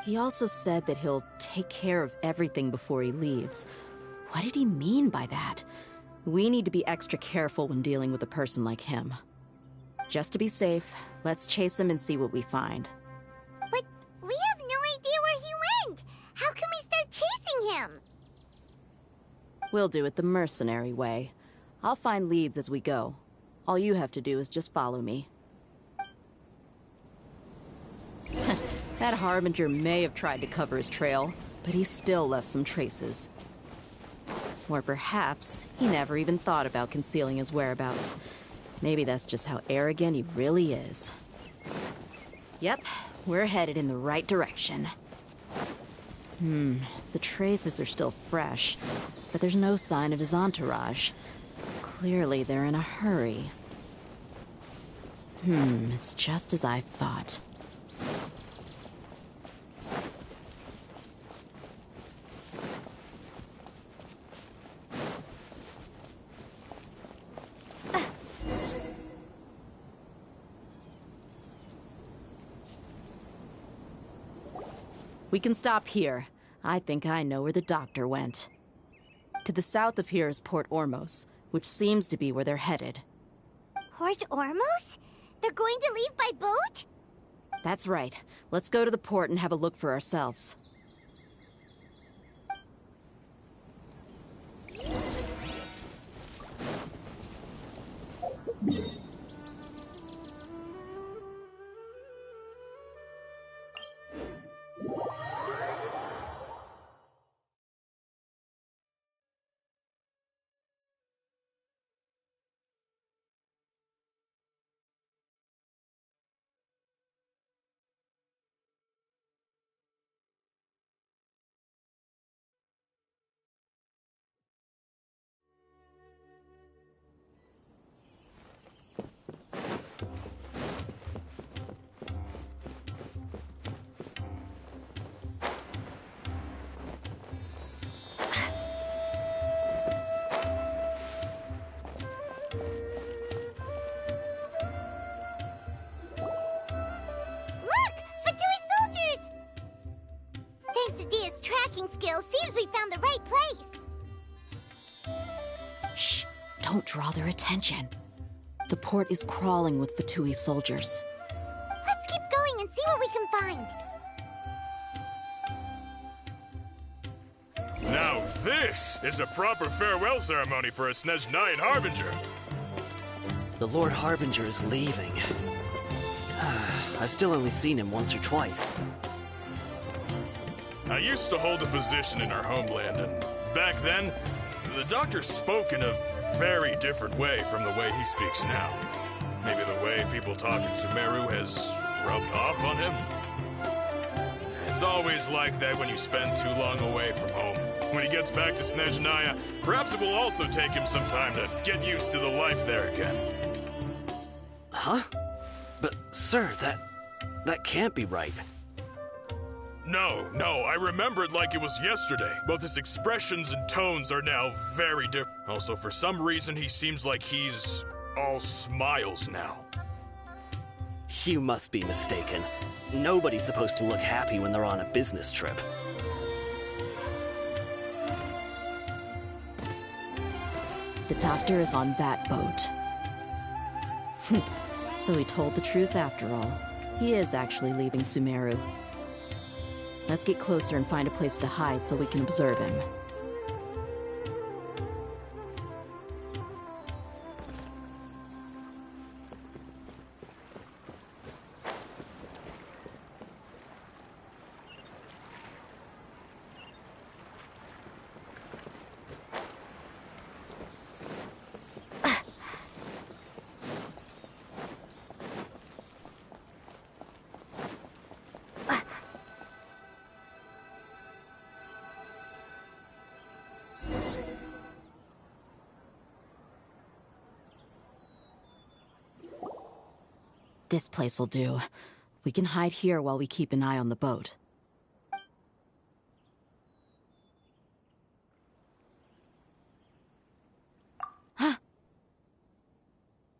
He also said that he'll take care of everything before he leaves. What did he mean by that? We need to be extra careful when dealing with a person like him. Just to be safe, let's chase him and see what we find. But we have no idea where he went! How can we start chasing him? We'll do it the mercenary way. I'll find leads as we go. All you have to do is just follow me. That Harbinger may have tried to cover his trail, but he still left some traces. Or perhaps he never even thought about concealing his whereabouts. Maybe that's just how arrogant he really is. Yep, we're headed in the right direction. The traces are still fresh, but there's no sign of his entourage. Clearly they're in a hurry. It's just as I thought. We can stop here. I think I know where the doctor went. To the south of here is Port Ormos, which seems to be where they're headed. Port Ormos? They're going to leave by boat? That's right. Let's go to the port and have a look for ourselves. Skills, seems we found the right place. Shh! Don't draw their attention. The port is crawling with Fatui soldiers. Let's keep going and see what we can find. Now this is a proper farewell ceremony for a Snezhnayan Harbinger. The Lord Harbinger is leaving. I've still only seen him once or twice. I used to hold a position in our homeland, and back then, the doctor spoke in a very different way from the way he speaks now. Maybe the way people talk in Sumeru has rubbed off on him? It's always like that when you spend too long away from home. When he gets back to Snezhnaya, perhaps it will also take him some time to get used to the life there again. Huh? But, sir, that can't be right. No, I remember it like it was yesterday. Both his expressions and tones are now very different. Also, for some reason, he seems like he's all smiles now. You must be mistaken. Nobody's supposed to look happy when they're on a business trip. The doctor is on that boat. So he told the truth after all. He is actually leaving Sumeru. Let's get closer and find a place to hide so we can observe him. This place will do. We can hide here while we keep an eye on the boat. Huh?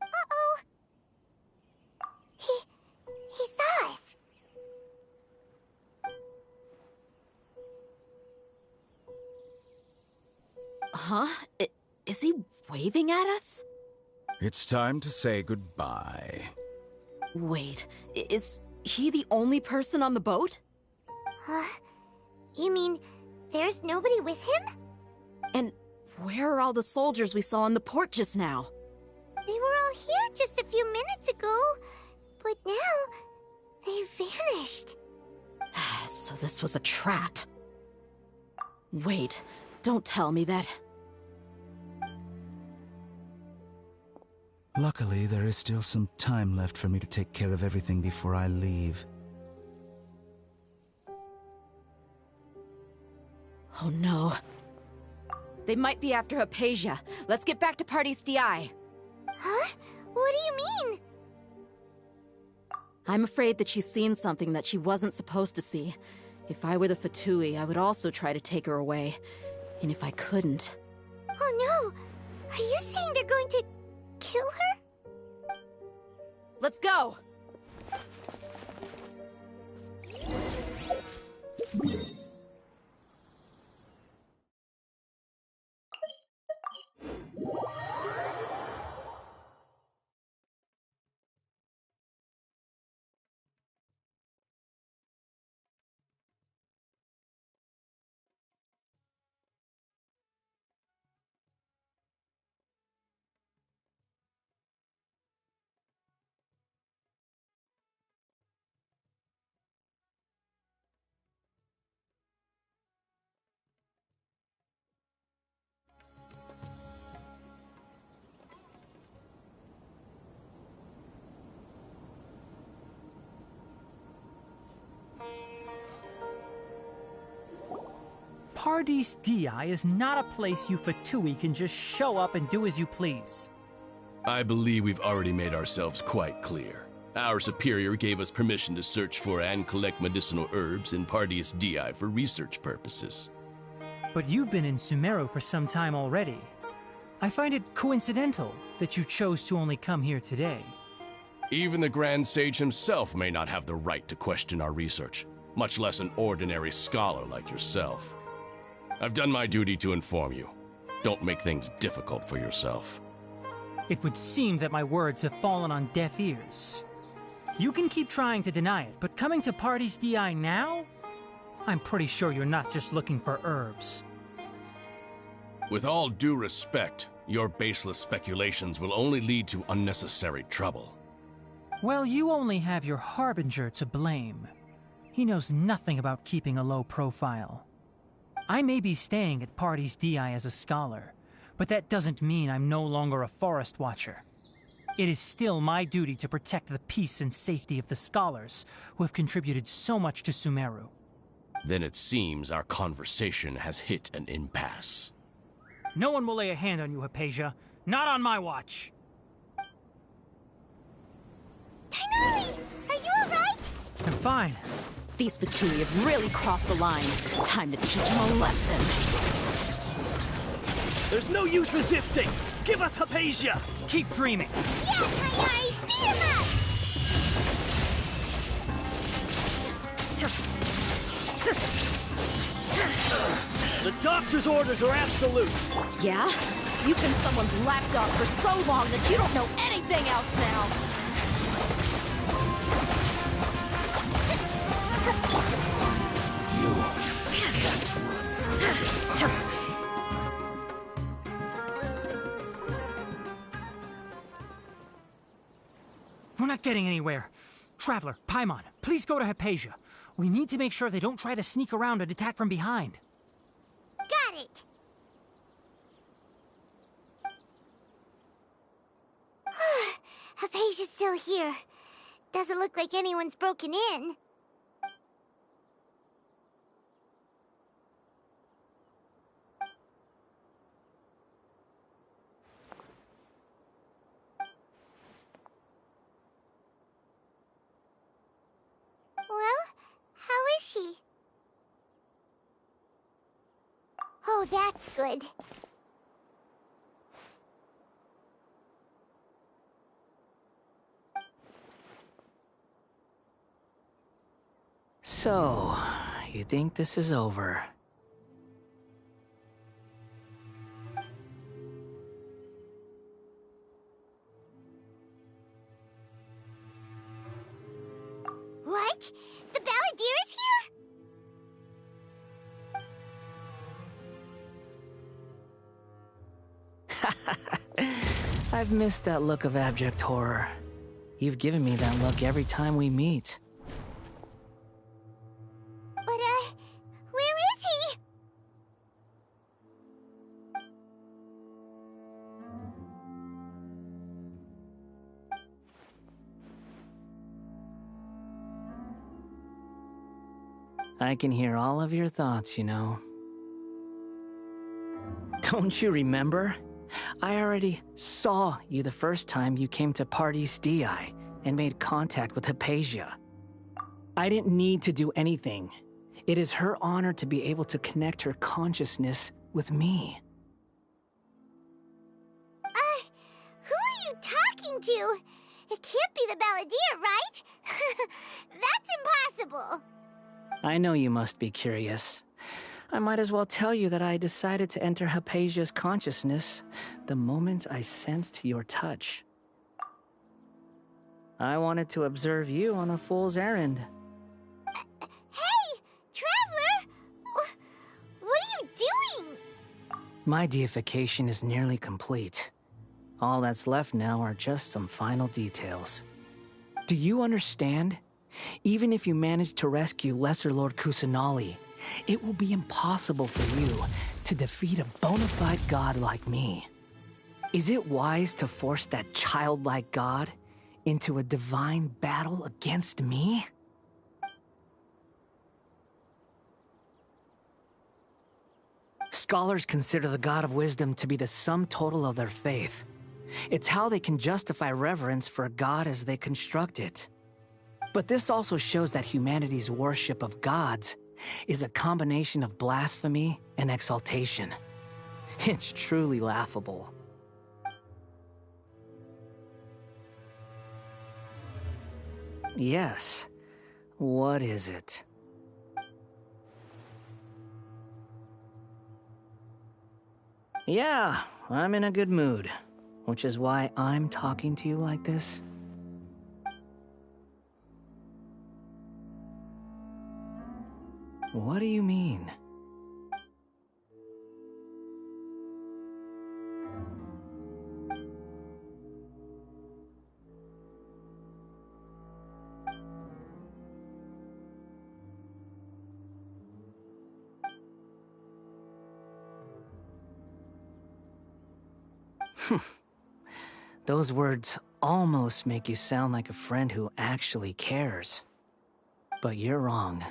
Uh-oh. He saw us. Huh? Is he waving at us? It's time to say goodbye. Wait, is he the only person on the boat? You mean there's nobody with him? And where are all the soldiers we saw in the port just now? They were all here just a few minutes ago, but now they vanished. So this was a trap. Wait, don't tell me that. Luckily, there is still some time left for me to take care of everything before I leave. Oh no. They might be after Hypatia. Let's get back to Party's DI. Huh? What do you mean? I'm afraid that she's seen something that she wasn't supposed to see. If I were the Fatui, I would also try to take her away. And if I couldn't... Oh no! Are you saying they're going to kill her? Let's go! Paradis Di is not a place you Fatui can just show up and do as you please. I believe we've already made ourselves quite clear. Our superior gave us permission to search for and collect medicinal herbs in Paradis Di for research purposes. But you've been in Sumeru for some time already. I find it coincidental that you chose to only come here today. Even the Grand Sage himself may not have the right to question our research, much less an ordinary scholar like yourself. I've done my duty to inform you. Don't make things difficult for yourself. It would seem that my words have fallen on deaf ears. You can keep trying to deny it, but coming to Paradis Di now? I'm pretty sure you're not just looking for herbs. With all due respect, your baseless speculations will only lead to unnecessary trouble. Well, you only have your Harbinger to blame. He knows nothing about keeping a low profile. I may be staying at Paradis Di as a scholar, but that doesn't mean I'm no longer a forest watcher. It is still my duty to protect the peace and safety of the scholars who have contributed so much to Sumeru. Then it seems our conversation has hit an impasse. No one will lay a hand on you, Hypatia. Not on my watch. Tighnari, are you alright? I'm fine. These Fatui have really crossed the line. Time to teach them a lesson. There's no use resisting! Give us Hypatia! Keep dreaming! Yeah, Tighnari, beat him up! The doctor's orders are absolute! Yeah? You've been someone's lapdog for so long that you don't know anything else now! We're not getting anywhere. Traveler, Paimon, please go to Hypatia. We need to make sure they don't try to sneak around and attack from behind. Got it! Hypatia's still here. Doesn't look like anyone's broken in. Well, how is she? Oh, that's good. So, you think this is over? What? The Balladeer is here? I've missed that look of abject horror. You've given me that look every time we meet. But, where is he? I can hear all of your thoughts, you know. Don't you remember? I already saw you the first time you came to Paradis Di and made contact with Hypatia. I didn't need to do anything. It is her honor to be able to connect her consciousness with me. Who are you talking to? It can't be the Balladeer, right? That's impossible. I know you must be curious. I might as well tell you that I decided to enter Hypatia's consciousness the moment I sensed your touch. I wanted to observe you on a fool's errand. Hey, Traveler! What are you doing? My deification is nearly complete. All that's left now are just some final details. Do you understand? Even if you manage to rescue Lesser Lord Kusanali, it will be impossible for you to defeat a bona fide god like me. Is it wise to force that childlike god into a divine battle against me? Scholars consider the God of Wisdom to be the sum total of their faith. It's how they can justify reverence for a God as they construct it. But this also shows that humanity's worship of gods is a combination of blasphemy and exaltation. It's truly laughable. Yes. What is it? Yeah, I'm in a good mood, which is why I'm talking to you like this. What do you mean? Those words almost make you sound like a friend who actually cares. But you're wrong.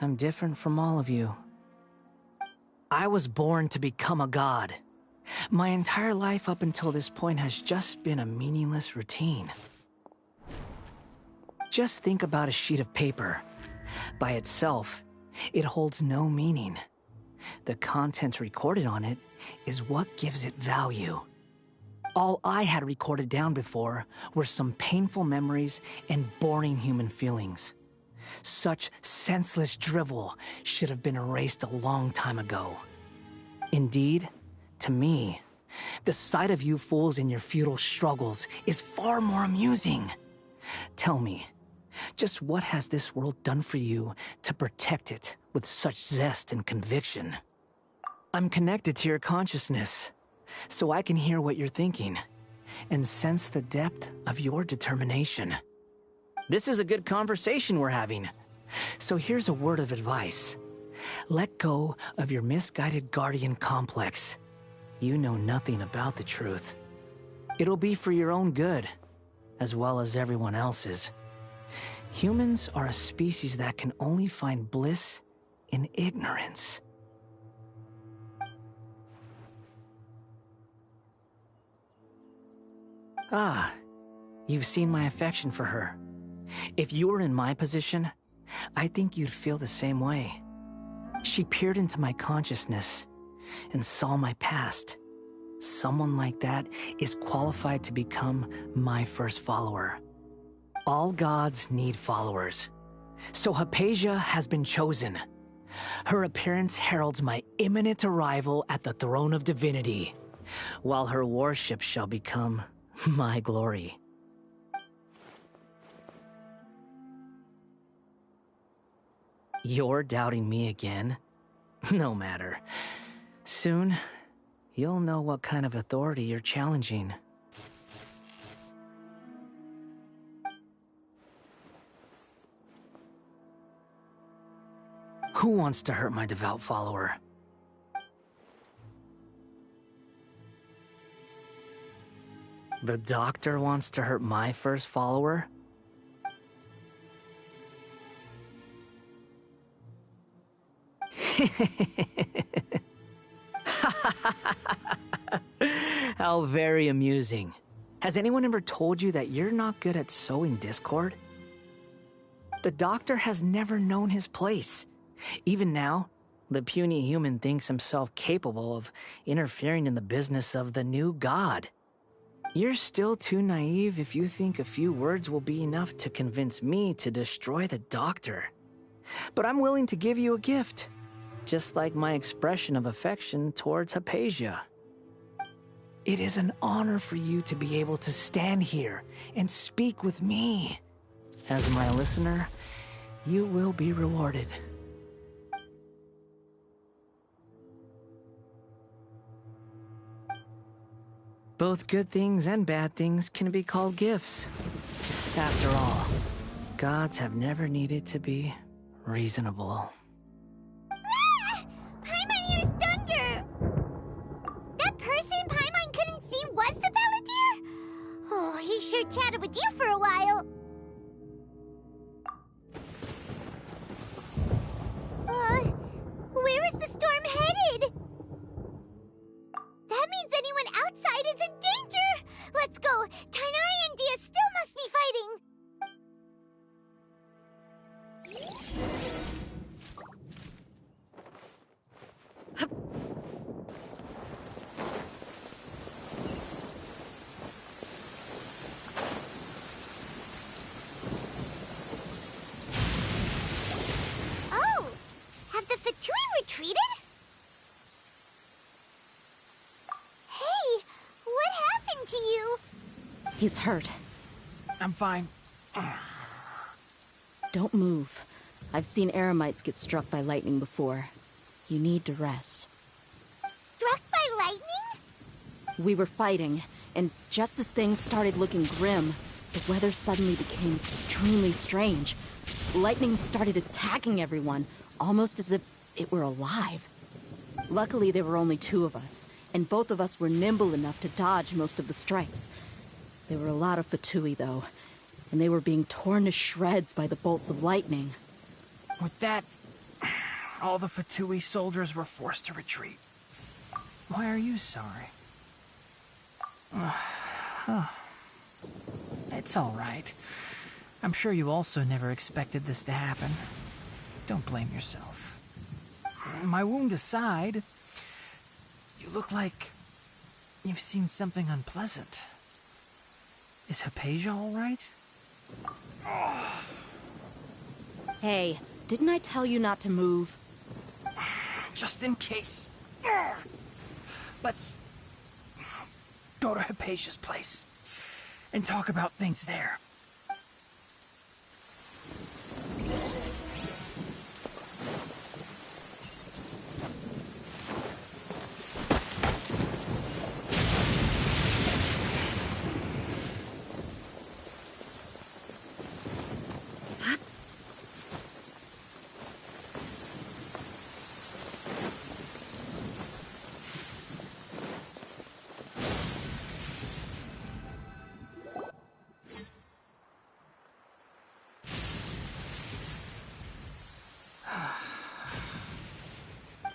I'm different from all of you. I was born to become a god. My entire life up until this point has just been a meaningless routine. Just think about a sheet of paper. By itself, it holds no meaning. The content recorded on it is what gives it value. All I had recorded down before were some painful memories and boring human feelings. Such senseless drivel should have been erased a long time ago. Indeed, to me, the sight of you fools in your futile struggles is far more amusing. Tell me, just what has this world done for you to protect it with such zest and conviction? I'm connected to your consciousness, so I can hear what you're thinking and sense the depth of your determination. This is a good conversation we're having. So here's a word of advice. Let go of your misguided guardian complex. You know nothing about the truth. It'll be for your own good, as well as everyone else's. Humans are a species that can only find bliss in ignorance. Ah, you've seen my affection for her. If you were in my position, I think you'd feel the same way. She peered into my consciousness and saw my past. Someone like that is qualified to become my first follower. All gods need followers. So Hypatia has been chosen. Her appearance heralds my imminent arrival at the throne of divinity, while her worship shall become my glory. You're doubting me again? No matter. Soon, you'll know what kind of authority you're challenging. Who wants to hurt my devout follower? The doctor wants to hurt my first follower? How very amusing. Has anyone ever told you that you're not good at sowing discord? The doctor has never known his place. Even now, the puny human thinks himself capable of interfering in the business of the new god. You're still too naive if you think a few words will be enough to convince me to destroy the doctor. But I'm willing to give you a gift, just like my expression of affection towards Hypatia. It is an honor for you to be able to stand here and speak with me. As my listener, you will be rewarded. Both good things and bad things can be called gifts. After all, gods have never needed to be reasonable. Ah! Paimon hears thunder! That person Paimon couldn't see was the Palantir? Oh, he sure chatted with you for a while. Where is the storm headed? retreated? Hey, what happened to you? He's hurt. I'm fine. Don't move. I've seen eremites get struck by lightning before. You need to rest. Struck by lightning? We were fighting, and just as things started looking grim, the weather suddenly became extremely strange. Lightning started attacking everyone, almost as if it were alive. Luckily, there were only two of us, and both of us were nimble enough to dodge most of the strikes. There were a lot of Fatui, though, and they were being torn to shreds by the bolts of lightning. With that, all the Fatui soldiers were forced to retreat. Why are you sorry? It's all right. I'm sure you also never expected this to happen. Don't blame yourself. My wound aside, you look like you've seen something unpleasant. Is Hypatia all right? Hey, didn't I tell you not to move? Just in case. Let's go to Hypatia's place and talk about things there.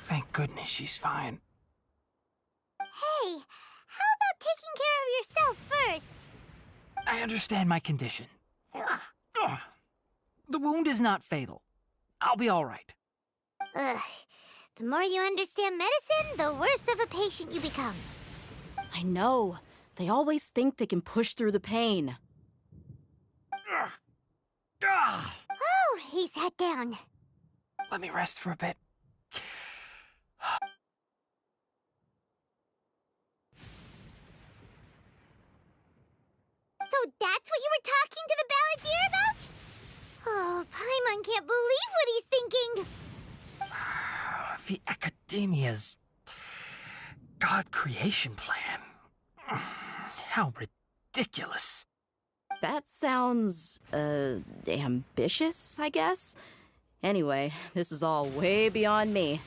Thank goodness she's fine. Hey, how about taking care of yourself first? I understand my condition. The wound is not fatal. I'll be all right. Ugh. The more you understand medicine, the worse of a patient you become. I know. They always think they can push through the pain. Oh, he sat down. Let me rest for a bit. So that's what you were talking to the balladeer about? Oh, Paimon can't believe what he's thinking. The Academia's God creation plan. How ridiculous. That sounds, ambitious, I guess? Anyway, this is all way beyond me.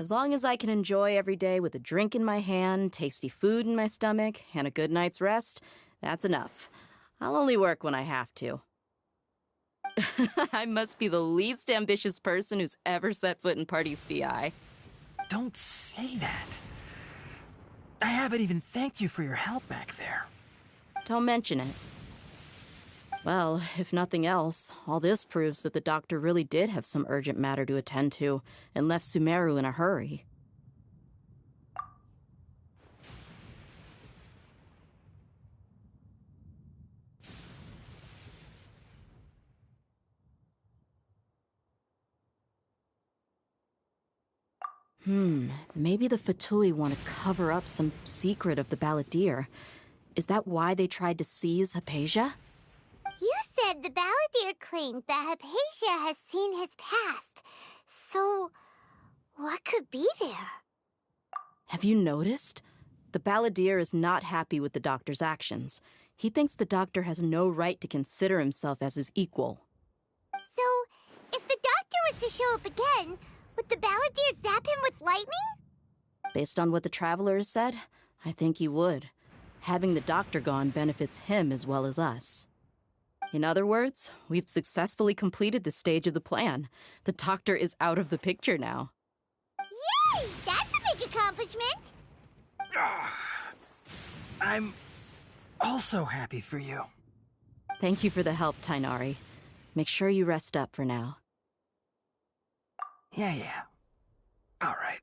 As long as I can enjoy every day with a drink in my hand, tasty food in my stomach, and a good night's rest, that's enough. I'll only work when I have to. I must be the least ambitious person who's ever set foot in Party's DI. Don't say that. I haven't even thanked you for your help back there. Don't mention it. Well, if nothing else, all this proves that the doctor really did have some urgent matter to attend to and left Sumeru in a hurry. Maybe the Fatui want to cover up some secret of the Balladeer. Is that why they tried to seize Hypatia? You said the Balladeer claimed that Hypatia has seen his past. So, what could be there? Have you noticed? The Balladeer is not happy with the doctor's actions. He thinks the doctor has no right to consider himself as his equal. So, if the doctor was to show up again, would the Balladeer zap him with lightning? Based on what the Traveler has said, I think he would. Having the doctor gone benefits him as well as us. In other words, we've successfully completed this stage of the plan. The doctor is out of the picture now. Yay! That's a big accomplishment! I'm also happy for you. Thank you for the help, Tainari. Make sure you rest up for now. Yeah. All right.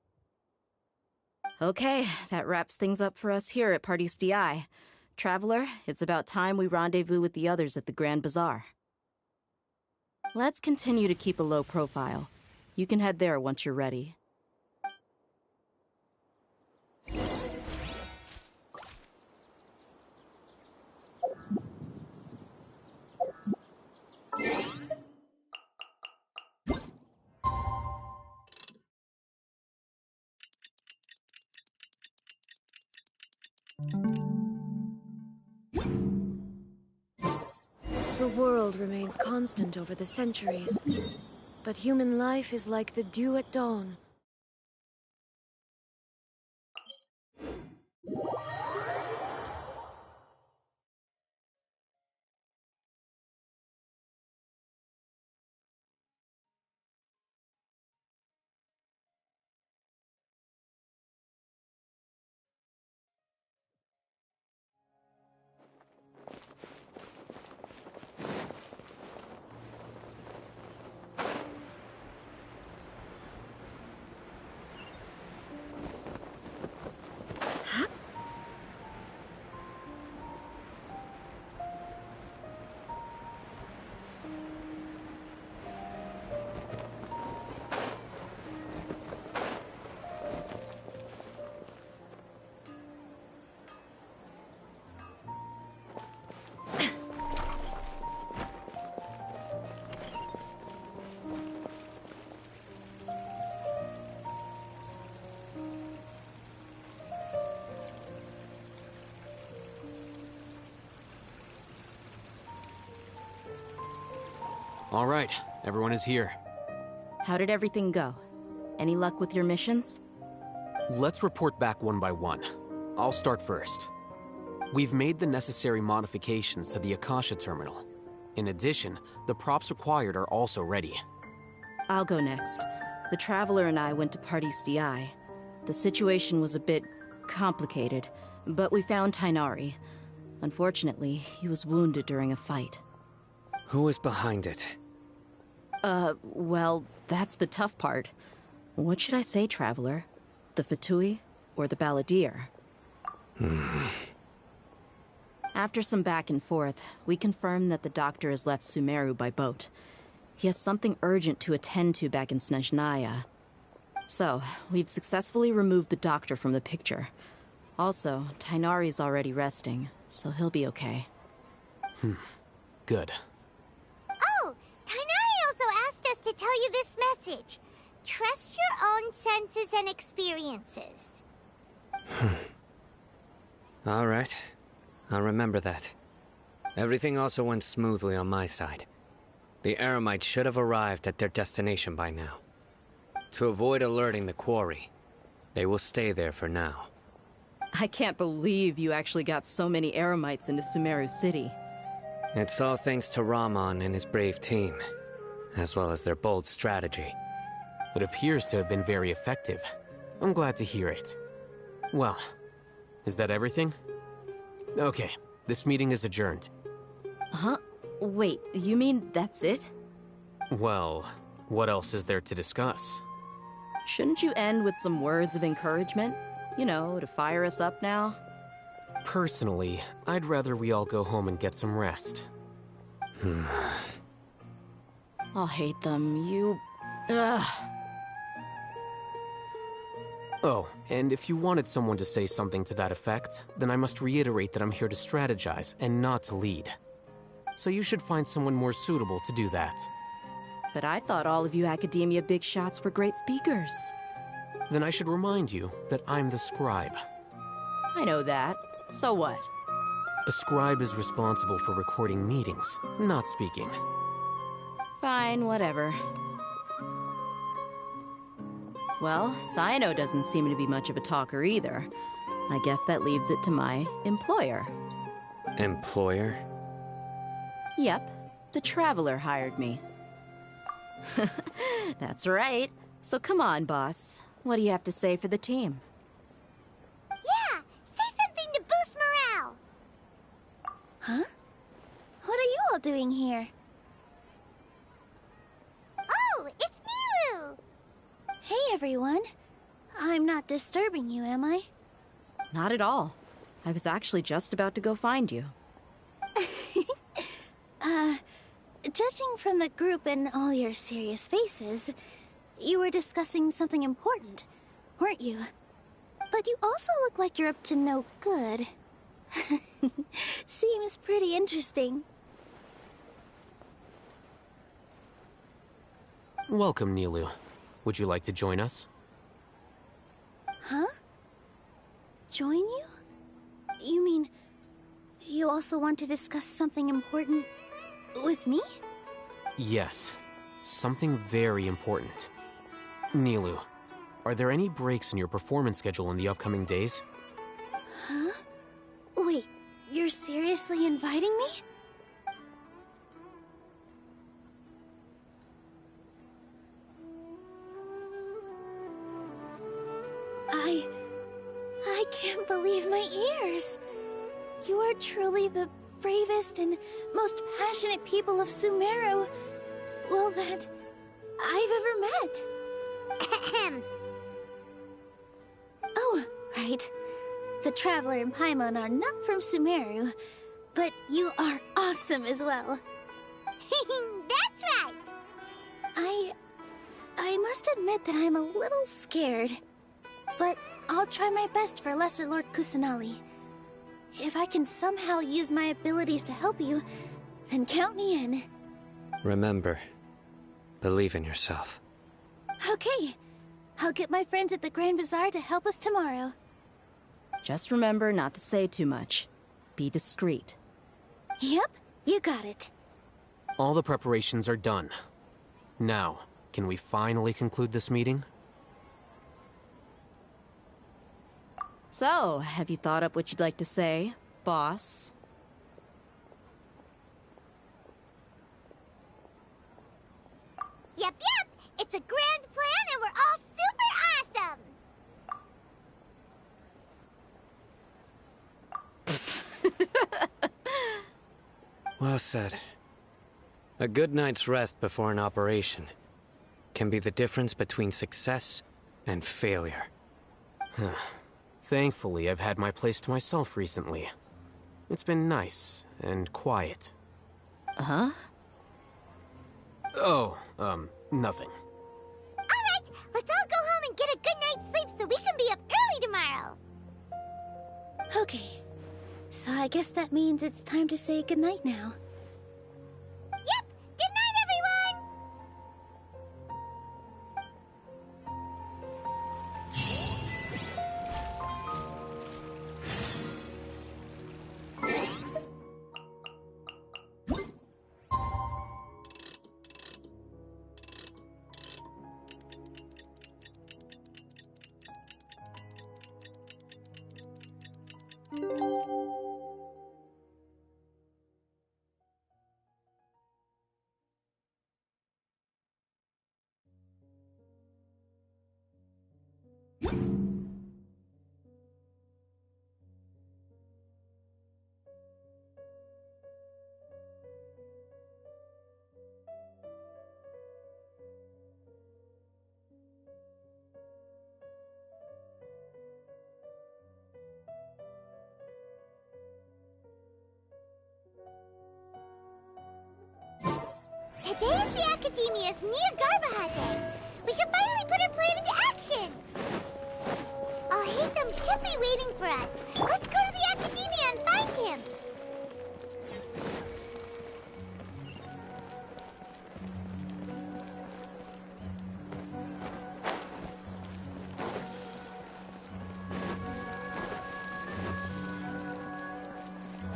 Okay, that wraps things up for us here at Party's DI. Traveler, it's about time we rendezvous with the others at the Grand Bazaar. Let's continue to keep a low profile. You can head there once you're ready. The world remains constant over the centuries, but human life is like the dew at dawn. All right, everyone is here. How did everything go? Any luck with your missions? Let's report back one by one. I'll start first. We've made the necessary modifications to the Akasha terminal. In addition, the props required are also ready. I'll go next. The Traveler and I went to Party's DI. The situation was a bit complicated, but we found Tainari. Unfortunately, he was wounded during a fight. Who was behind it? Well, that's the tough part. What should I say, Traveler? The Fatui or the Balladeer? After some back and forth, we confirmed that the doctor has left Sumeru by boat. He has something urgent to attend to back in Snezhnaya. So, we've successfully removed the doctor from the picture. Also, Tainari's already resting, so he'll be okay. Good. Oh, Tainari also asked us to tell you this message. Trust your own senses and experiences. All right. I'll remember that. Everything also went smoothly on my side. The Eremites should have arrived at their destination by now. To avoid alerting the quarry, they will stay there for now. I can't believe you actually got so many Eremites into Sumeru City. It's all thanks to Rahman and his brave team, as well as their bold strategy. It appears to have been very effective. I'm glad to hear it. Well, is that everything? Okay, this meeting is adjourned. Huh? Wait, you mean that's it? Well, what else is there to discuss? Shouldn't you end with some words of encouragement? You know, to fire us up now? Personally, I'd rather we all go home and get some rest. I'll hate them, you... Ugh. Oh, and if you wanted someone to say something to that effect, then I must reiterate that I'm here to strategize and not to lead. So you should find someone more suitable to do that. But I thought all of you Academia big shots were great speakers. Then I should remind you that I'm the scribe. I know that. So what? A scribe is responsible for recording meetings, not speaking. Fine, whatever. Well, Sino doesn't seem to be much of a talker either. I guess that leaves it to my employer. Employer? Yep, the Traveler hired me. That's right. So come on, boss. What do you have to say for the team? Yeah! Say something to boost morale! Huh? What are you all doing here? Oh, it's Niru! Hey, everyone. I'm not disturbing you, am I? Not at all. I was actually just about to go find you. Judging from the group and all your serious faces, you were discussing something important, weren't you? But you also look like you're up to no good. Seems pretty interesting. Welcome, Nilu. Would you like to join us? Huh? Join you? You mean, you also want to discuss something important with me? Yes. Something very important. Nilu, are there any breaks in your performance schedule in the upcoming days? Huh? Wait, you're seriously inviting me? I can't believe my ears. You are truly the bravest and most passionate people of Sumeru, well, that I've ever met. Oh, right. The Traveler and Paimon are not from Sumeru, but you are awesome as well. That's right! I must admit that I'm a little scared, but I'll try my best for Lesser Lord Kusanali. If I can somehow use my abilities to help you, then count me in. Remember, believe in yourself. Okay. I'll get my friends at the Grand Bazaar to help us tomorrow. Just remember not to say too much. Be discreet. Yep, you got it. All the preparations are done. Now, can we finally conclude this meeting? So, have you thought up what you'd like to say, boss? Yep. It's a grand plan and we're all super awesome! Well said. A good night's rest before an operation can be the difference between success and failure. Thankfully, I've had my place to myself recently. It's been nice and quiet. Huh? Oh, nothing. Alright, let's all go home and get a good night's sleep so we can be up early tomorrow! Okay, so I guess that means it's time to say goodnight now. Yep! Good night, everyone! Today is the Academia's Niagarbaha Day. We can finally put our plan into action. Alhaitham should be waiting for us. Let's go to the Academia and find him.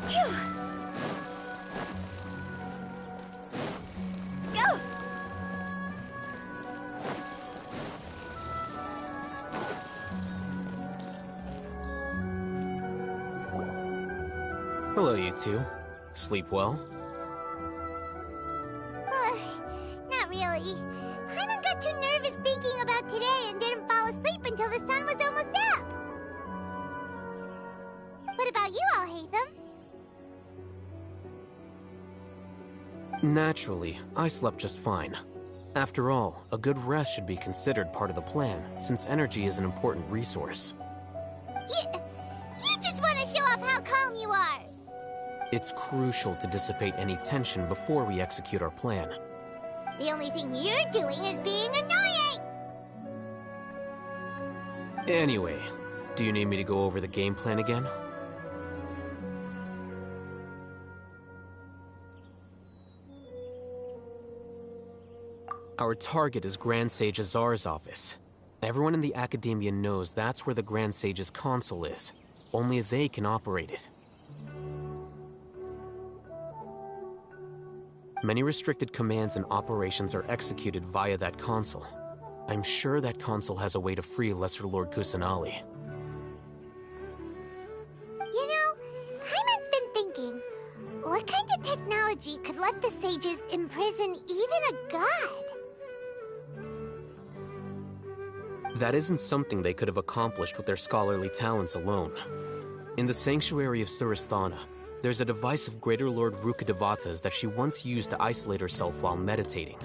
Phew. Go! Hello, you two. Sleep well? Not really. Paimon got too nervous thinking about today and didn't fall asleep until the sun was almost up. What about you, Alhaitham? Naturally, I slept just fine. After all, a good rest should be considered part of the plan, since energy is an important resource. You just want to show off how calm you are. It's crucial to dissipate any tension before we execute our plan. The only thing you're doing is being annoying! Anyway, do you need me to go over the game plan again? Our target is Grand Sage Azar's office. Everyone in the Academia knows that's where the Grand Sage's console is. Only they can operate it. Many restricted commands and operations are executed via that console. I'm sure that console has a way to free Lesser Lord Kusanali. You know, Paimon's been thinking, what kind of technology could let the sages imprison even a god? That isn't something they could have accomplished with their scholarly talents alone. In the Sanctuary of Surasthana, there's a device of Greater Lord Rukkhadevata's that she once used to isolate herself while meditating.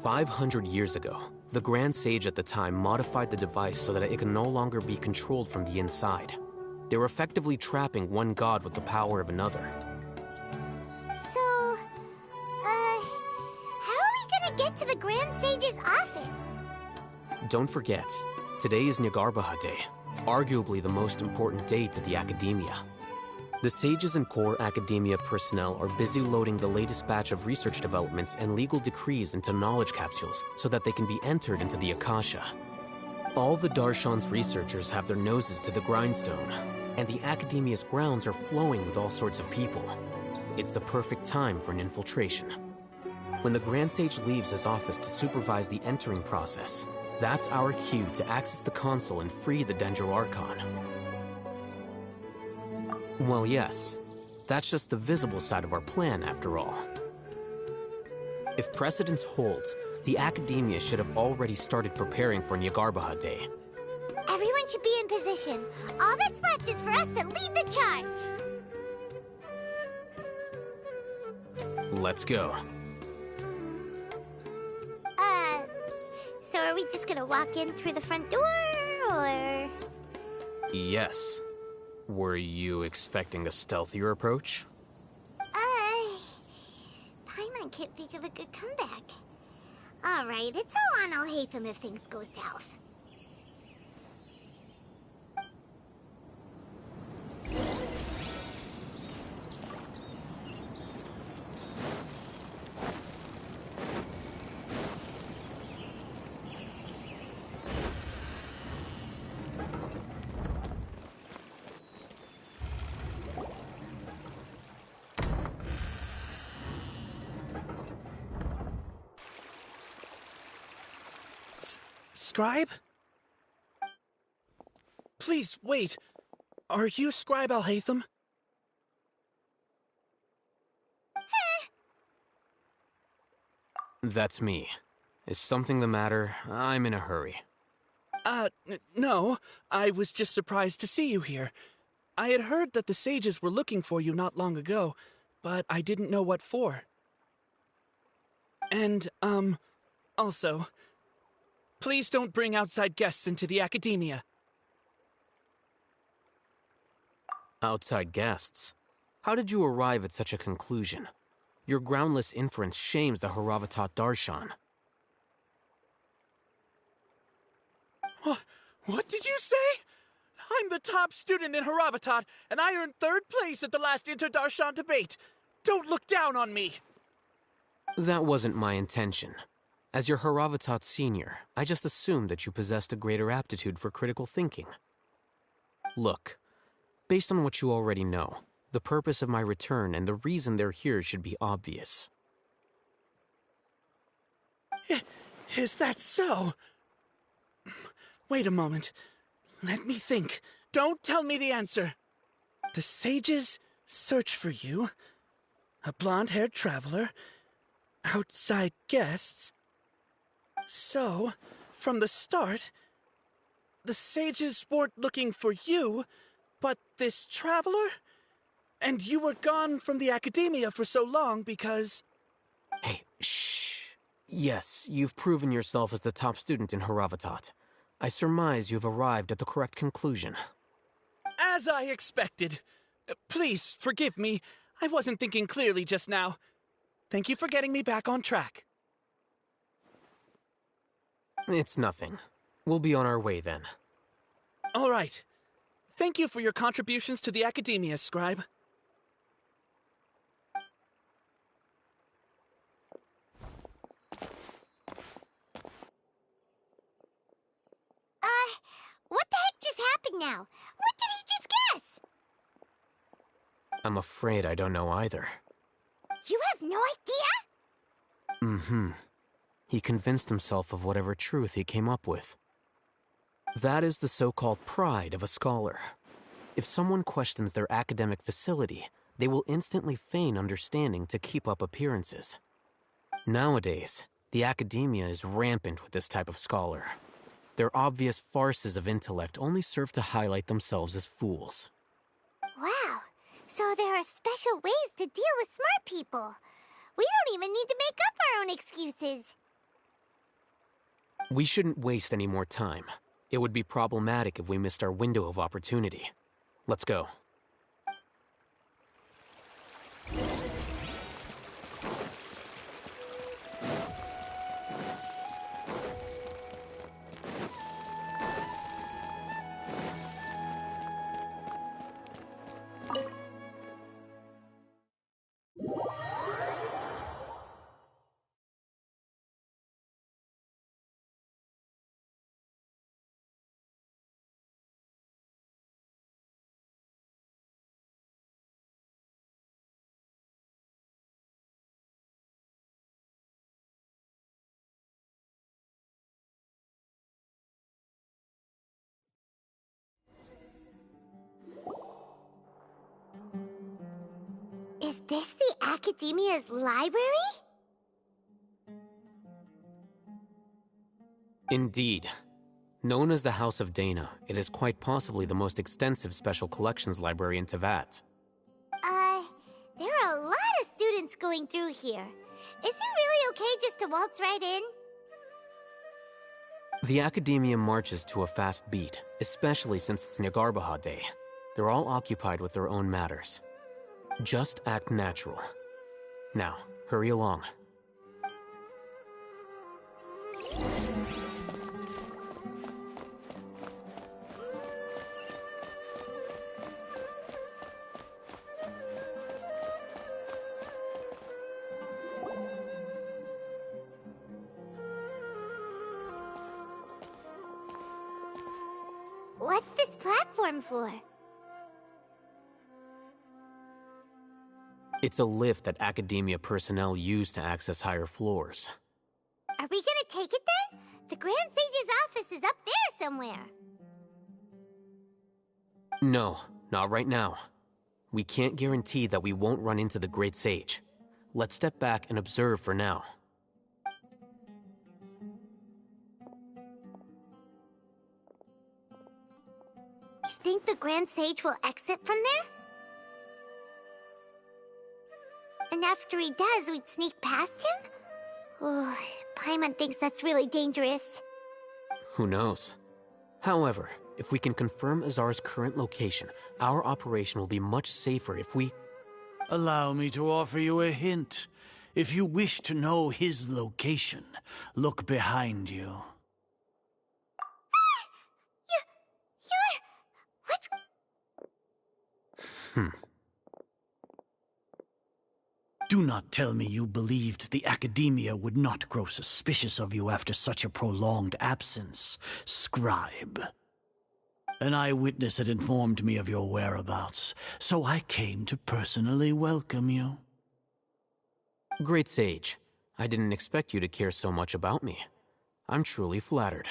500 years ago, the Grand Sage at the time modified the device so that it could no longer be controlled from the inside. They were effectively trapping one god with the power of another. So, how are we gonna get to the Grand Sage's office? Don't forget, today is Niagarbaha Day, arguably the most important day to the Academia. The sages and core Academia personnel are busy loading the latest batch of research developments and legal decrees into knowledge capsules so that they can be entered into the Akasha. All the Darshan's researchers have their noses to the grindstone, and the Academia's grounds are flowing with all sorts of people. It's the perfect time for an infiltration. When the Grand Sage leaves his office to supervise the entering process, that's our cue to access the console and free the Dendro Archon. Well, yes. That's just the visible side of our plan, after all. If precedence holds, the Academia should have already started preparing for Niagarbaha Day. Everyone should be in position. All that's left is for us to lead the charge. Let's go. So are we just gonna walk in through the front door, or...? Yes. Were you expecting a stealthier approach? Paimon can't think of a good comeback. Alright, it's all on Alhaitham if things go south. Scribe? Please, wait. Are you Scribe Alhaitham? That's me. Is something the matter? I'm in a hurry. No. I was just surprised to see you here. I had heard that the sages were looking for you not long ago, but I didn't know what for. And, also, please don't bring outside guests into the academia. Outside guests? How did you arrive at such a conclusion? Your groundless inference shames the Haravatat Darshan. What did you say? I'm the top student in Haravatat, and I earned 3rd place at the last Inter-Darshan debate. Don't look down on me! That wasn't my intention. As your Haravatat senior, I just assumed that you possessed a greater aptitude for critical thinking. Look, based on what you already know, the purpose of my return and the reason they're here should be obvious. Is that so? Wait a moment. Let me think. Don't tell me the answer. The sages search for you. A blonde-haired traveler. Outside guests. So, from the start, the sages weren't looking for you, but this traveler? And you were gone from the academia for so long because... Hey, shh. Yes, you've proven yourself as the top student in Haravatat. I surmise you've arrived at the correct conclusion. As I expected. Please, forgive me. I wasn't thinking clearly just now. Thank you for getting me back on track. It's nothing. We'll be on our way then. All right. Thank you for your contributions to the academia, Scribe. What the heck just happened now? What did he just guess? I'm afraid I don't know either. You have no idea? Mm-hmm. He convinced himself of whatever truth he came up with. That is the so-called pride of a scholar. If someone questions their academic facility, they will instantly feign understanding to keep up appearances. Nowadays, the academia is rampant with this type of scholar. Their obvious farces of intellect only serve to highlight themselves as fools. Wow, so there are special ways to deal with smart people. We don't even need to make up our own excuses. We shouldn't waste any more time. It would be problematic if we missed our window of opportunity. Let's go. Is this the Academia's library? Indeed. Known as the House of Dana, it is quite possibly the most extensive special collections library in Teyvat. There are a lot of students going through here. Is it really okay just to waltz right in? The Academia marches to a fast beat, especially since it's Nagarbaha Day. They're all occupied with their own matters. Just act natural. Now, hurry along. What's this platform for? It's a lift that Academia personnel use to access higher floors. Are we gonna take it then? The Grand Sage's office is up there somewhere. No, Not right now. We can't guarantee that we won't run into the Great Sage. Let's step back and observe for now. You think the Grand Sage will exit from there? And after he does, we'd sneak past him? Oh, Paimon thinks that's really dangerous. Who knows? However, if we can confirm Azar's current location, our operation will be much safer if we... Allow me to offer you a hint. If you wish to know his location, look behind you. You're... Do not tell me you believed the Academia would not grow suspicious of you after such a prolonged absence, scribe. An eyewitness had informed me of your whereabouts, so I came to personally welcome you. Great Sage, I didn't expect you to care so much about me. I'm truly flattered.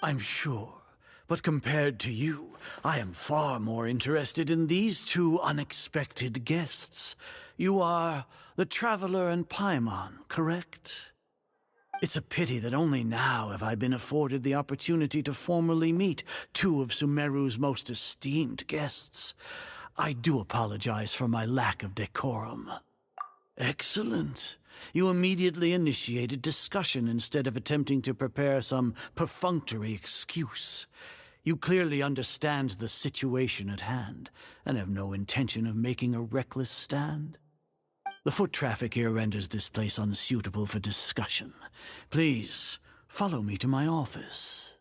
I'm sure, but compared to you, I am far more interested in these two unexpected guests. You are the Traveler and Paimon, correct? It's a pity that only now have I been afforded the opportunity to formally meet two of Sumeru's most esteemed guests. I do apologize for my lack of decorum. Excellent. You immediately initiated discussion instead of attempting to prepare some perfunctory excuse. You clearly understand the situation at hand, and have no intention of making a reckless stand. The foot traffic here renders this place unsuitable for discussion. Please, follow me to my office.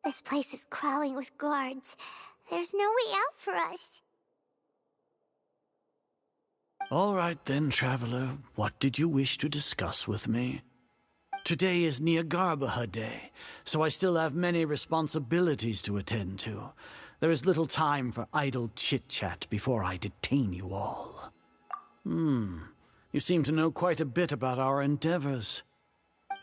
This place is crawling with guards. There's no way out for us. All right then, Traveler. What did you wish to discuss with me? Today is Niagarbaha Day, so I still have many responsibilities to attend to. There is little time for idle chit-chat before I detain you all. You seem to know quite a bit about our endeavors.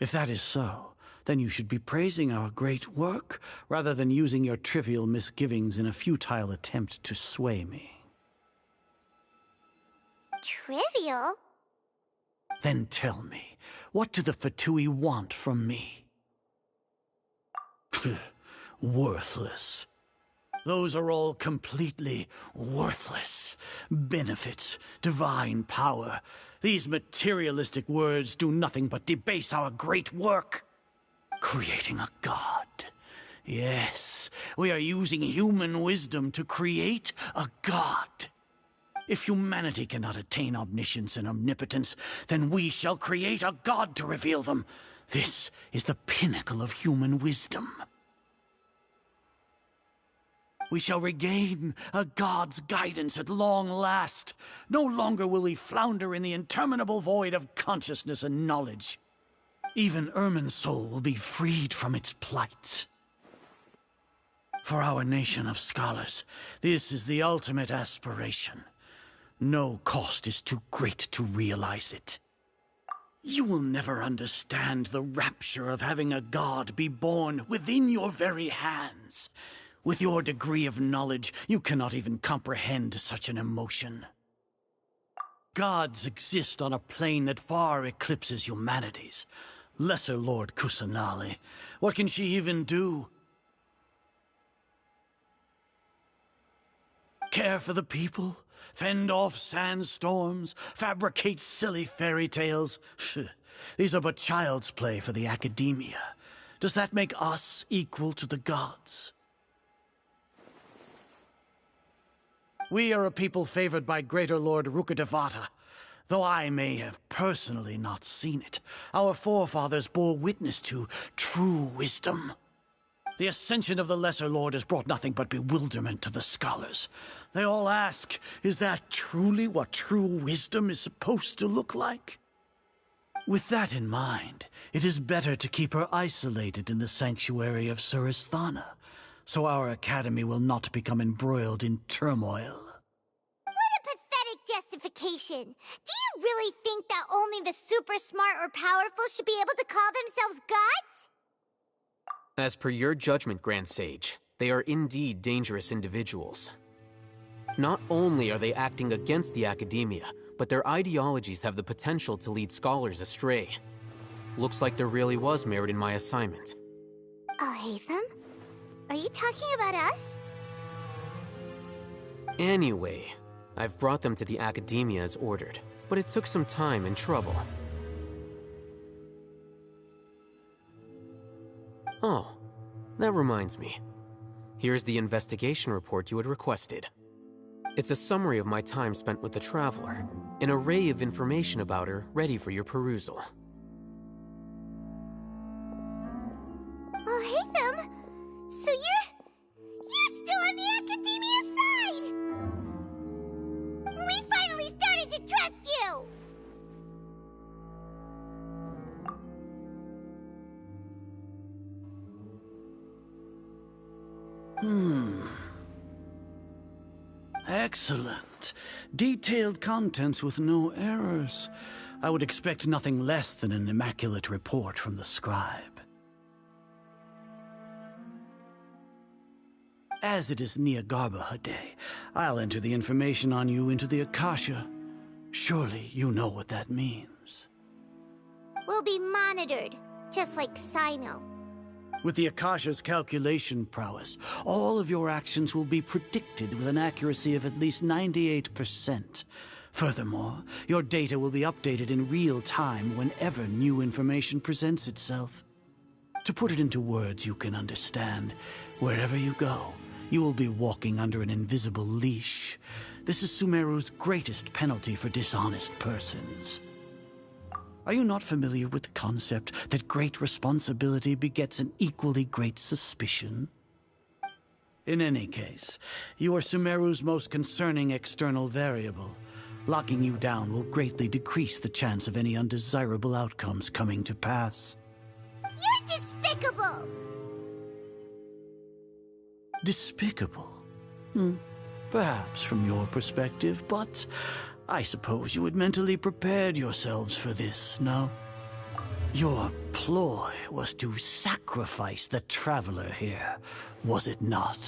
If that is so, then you should be praising our great work, rather than using your trivial misgivings in a futile attempt to sway me. Trivial? Then tell me, what do the Fatui want from me? Worthless. Those are all completely worthless. Benefits, divine power. These materialistic words do nothing but debase our great work. Creating a god. Yes, we are using human wisdom to create a god. If humanity cannot attain omniscience and omnipotence, then we shall create a god to reveal them. This is the pinnacle of human wisdom. We shall regain a god's guidance at long last. No longer will we flounder in the interminable void of consciousness and knowledge. Even Ermin's soul will be freed from its plight. For our nation of scholars, this is the ultimate aspiration. No cost is too great to realize it. You will never understand the rapture of having a god be born within your very hands. With your degree of knowledge, you cannot even comprehend such an emotion. Gods exist on a plane that far eclipses humanity's. Lesser Lord Kusanali, what can she even do? Care for the people? Fend off sandstorms? Fabricate silly fairy tales? These are but child's play for the Academia. Does that make us equal to the gods? We are a people favored by Greater Lord Rukkhadevata. Though I may have personally not seen it, our forefathers bore witness to true wisdom. The ascension of the Lesser Lord has brought nothing but bewilderment to the scholars. They all ask, is that truly what true wisdom is supposed to look like? With that in mind, it is better to keep her isolated in the sanctuary of Suristhana, so our academy will not become embroiled in turmoil. What a pathetic justification! Do you really think that only the super smart or powerful should be able to call themselves gods? As per your judgment, Grand Sage, they are indeed dangerous individuals. Not only are they acting against the academia, but their ideologies have the potential to lead scholars astray. Looks like there really was merit in my assignment. Alhaitham? Are you talking about us? Anyway, I've brought them to the academia as ordered, but it took some time and trouble. Oh, that reminds me. Here's the investigation report you had requested. It's a summary of my time spent with the Traveler, an array of information about her ready for your perusal. Alhaitham? So you're still on the academia side! We finally started to trust you! Excellent. Detailed contents with no errors. I would expect nothing less than an immaculate report from the scribe. As it is Niagarbaha Day, I'll enter the information on you into the Akasha. Surely you know what that means. We'll be monitored, just like Sino. With the Akasha's calculation prowess, all of your actions will be predicted with an accuracy of at least 98%. Furthermore, your data will be updated in real time whenever new information presents itself. To put it into words you can understand, wherever you go, you will be walking under an invisible leash. This is Sumeru's greatest penalty for dishonest persons. Are you not familiar with the concept that great responsibility begets an equally great suspicion? In any case, you are Sumeru's most concerning external variable. Locking you down will greatly decrease the chance of any undesirable outcomes coming to pass. You're despicable! Despicable? Perhaps from your perspective, but I suppose you had mentally prepared yourselves for this, no? Your ploy was to sacrifice the Traveler here, was it not?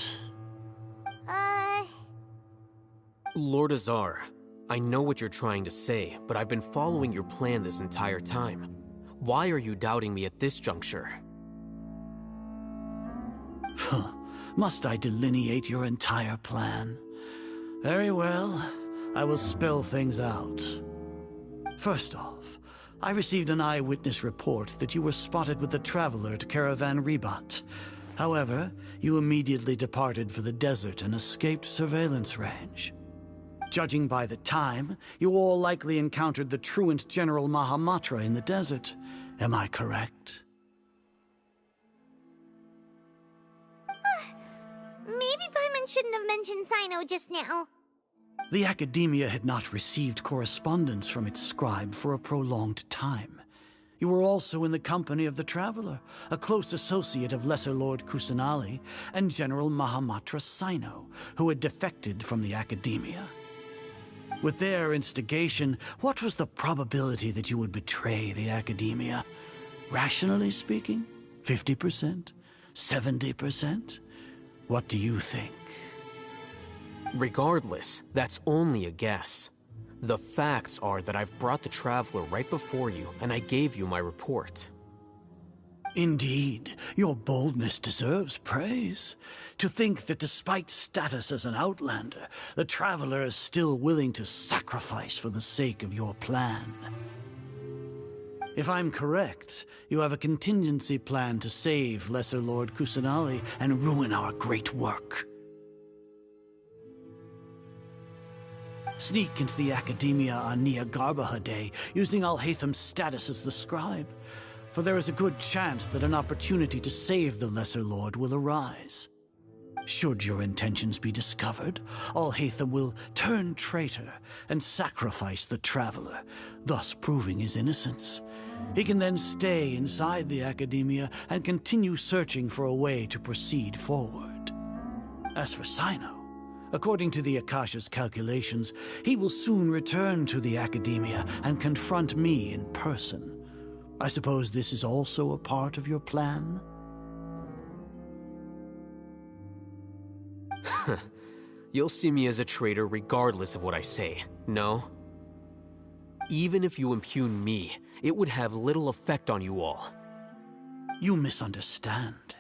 Lord Azar, I know what you're trying to say, but I've been following your plan this entire time. Why are you doubting me at this juncture? Must I delineate your entire plan? Very well. I will spell things out. First off, I received an eyewitness report that you were spotted with the Traveler at Caravan Ribat. However, you immediately departed for the desert and escaped surveillance range. Judging by the time, you all likely encountered the truant General Mahamatra in the desert. Am I correct? Maybe Paimon shouldn't have mentioned Sino just now. The Academia had not received correspondence from its scribe for a prolonged time. You were also in the company of the Traveler, a close associate of Lesser Lord Kusanali and General Mahamatra Sino, who had defected from the Academia. With their instigation, what was the probability that you would betray the Academia? Rationally speaking, 50%? 70%? What do you think? Regardless, that's only a guess. The facts are that I've brought the Traveler right before you, and I gave you my report. Indeed, your boldness deserves praise. To think that despite status as an outlander, the Traveler is still willing to sacrifice for the sake of your plan. If I'm correct, you have a contingency plan to save Lesser Lord Kusanali and ruin our great work. Sneak into the Academia on Niagarbaha Day, using Alhaitham's status as the scribe, for there is a good chance that an opportunity to save the Lesser Lord will arise. Should your intentions be discovered, Alhaitham will turn traitor and sacrifice the Traveler, thus proving his innocence. He can then stay inside the Academia and continue searching for a way to proceed forward. As for Sino, according to the Akasha's calculations, he will soon return to the Academia and confront me in person. I suppose this is also a part of your plan? You'll see me as a traitor regardless of what I say, no? Even if you impugn me, it would have little effect on you all. You misunderstand.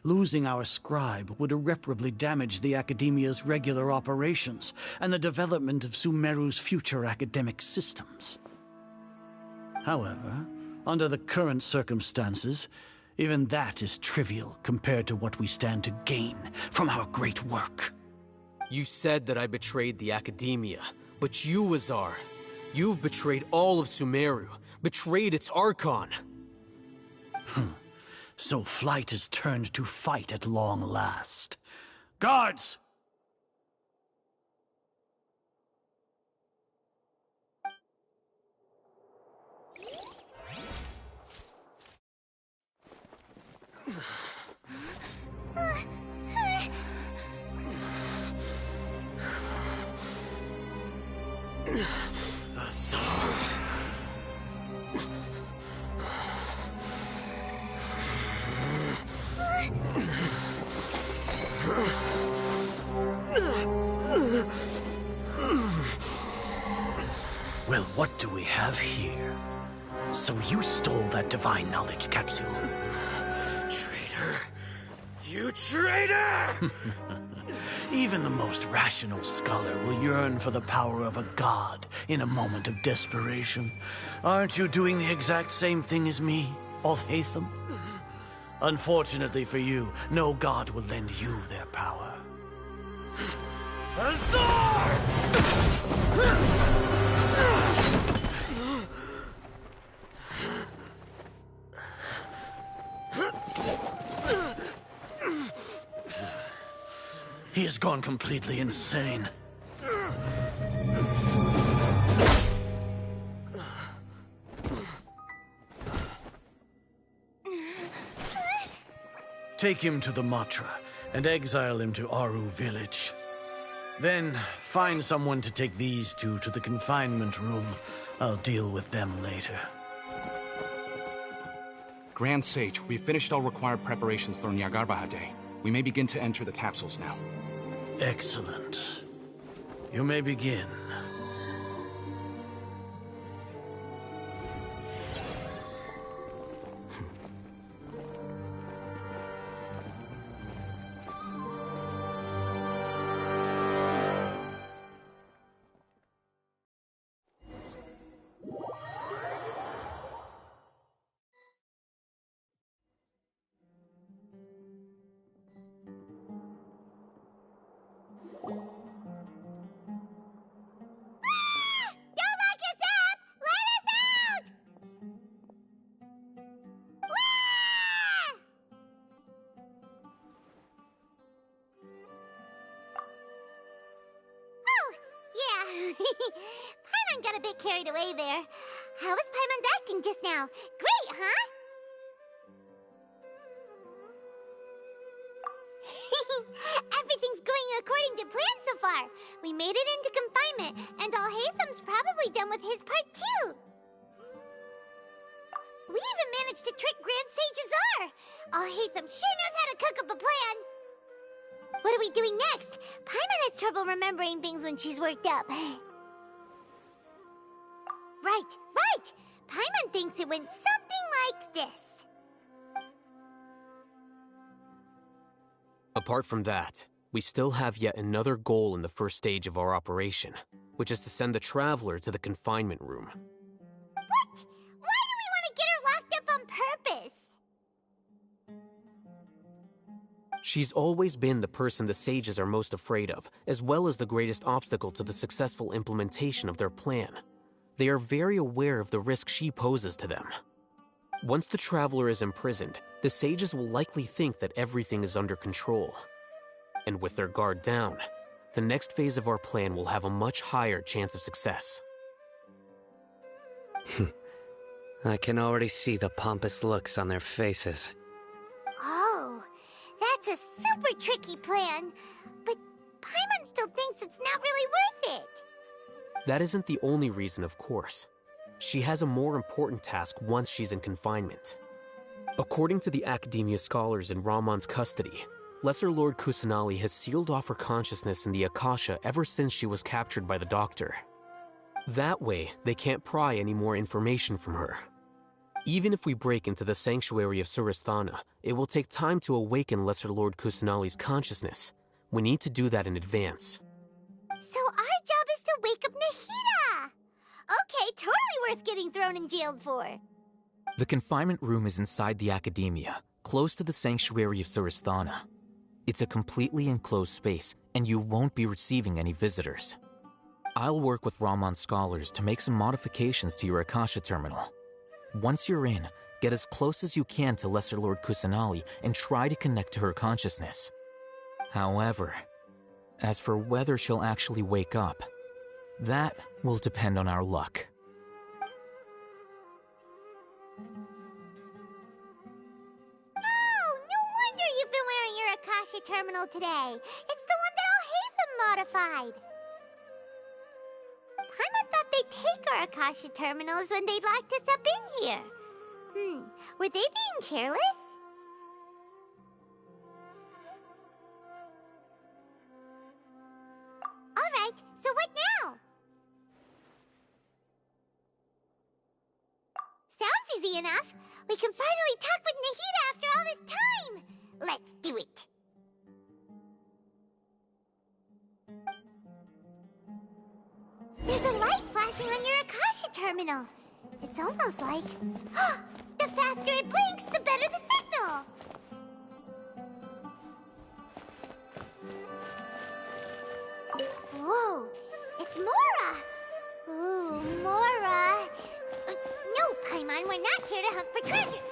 Losing our scribe would irreparably damage the Academia's regular operations and the development of Sumeru's future academic systems. However, under the current circumstances, even that is trivial compared to what we stand to gain from our great work. You said that I betrayed the Academia, but you, Azar, you've betrayed all of Sumeru, betrayed its Archon. So flight has turned to fight at long last. Guards! Well, what do we have here? So you stole that divine knowledge capsule. Traitor! You traitor! Even the most rational scholar will yearn for the power of a god in a moment of desperation. Aren't you doing the exact same thing as me, Alhaitham? Unfortunately for you, no god will lend you their power. Azar! He has gone completely insane. Take him to the Matra and exile him to Aru village. Then find someone to take these two to the confinement room. I'll deal with them later. Grand Sage, we've finished all required preparations for Nyargarbaha Day. We may begin to enter the capsules now. Excellent. You may begin. Paimon got a bit carried away there. How was Paimon acting just now? Great, huh? Everything's going according to plan so far. We made it into confinement, and Alhaitham's probably done with his part too. We even managed to trick Grand Sage Azar. Alhaitham sure knows how to cook up a plan. What are we doing next? Paimon has trouble remembering things when she's worked up. Right! Paimon thinks it went something like this. Apart from that, we still have yet another goal in the first stage of our operation, which is to send the Traveler to the confinement room. What? Why do we want to get her locked up on purpose? She's always been the person the sages are most afraid of, as well as the greatest obstacle to the successful implementation of their plan. They are very aware of the risk she poses to them. Once the Traveler is imprisoned, the sages will likely think that everything is under control. And with their guard down, the next phase of our plan will have a much higher chance of success. I can already see the pompous looks on their faces. Oh, that's a super tricky plan. But Paimon still thinks it's not really worth it. That isn't the only reason, of course. She has a more important task once she's in confinement. According to the Academia scholars in Ramon's custody, Lesser Lord Kusanali has sealed off her consciousness in the Akasha ever since she was captured by the Doctor. That way, they can't pry any more information from her. Even if we break into the sanctuary of Surasthana, it will take time to awaken Lesser Lord Kusanali's consciousness. We need to do that in advance. So our job is to wake up Nahida! Okay, totally worth getting thrown in jail for. The confinement room is inside the Academia, close to the sanctuary of Surasthana. It's a completely enclosed space, and you won't be receiving any visitors. I'll work with Ramon's scholars to make some modifications to your Akasha terminal. Once you're in, get as close as you can to Lesser Lord Kusanali and try to connect to her consciousness. However, as for whether she'll actually wake up, that will depend on our luck. Oh, no wonder you've been wearing your Akasha terminal today. It's the one that Al-Haytham modified. Paimon thought they'd take our Akasha terminals when they locked us up in here. Were they being careless? Alright, so what now? Sounds easy enough. We can finally talk with Nahida after all this time. Let's do it. There's a light flashing on your Akasha terminal. It's almost like... the faster it blinks, the better the signal. Whoa, it's Mora. Ooh, Mora. No, Paimon, we're not here to hunt for treasure.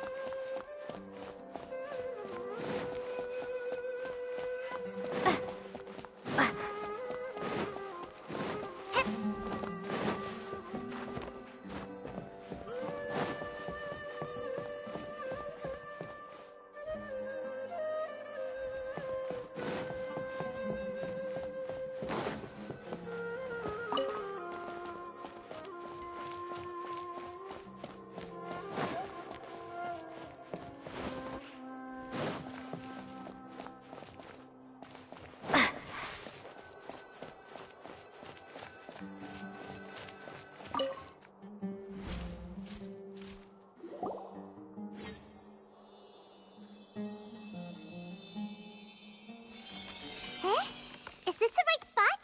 Is this the right spot?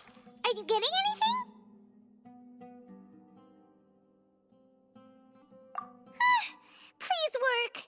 Are you getting anything? Please work.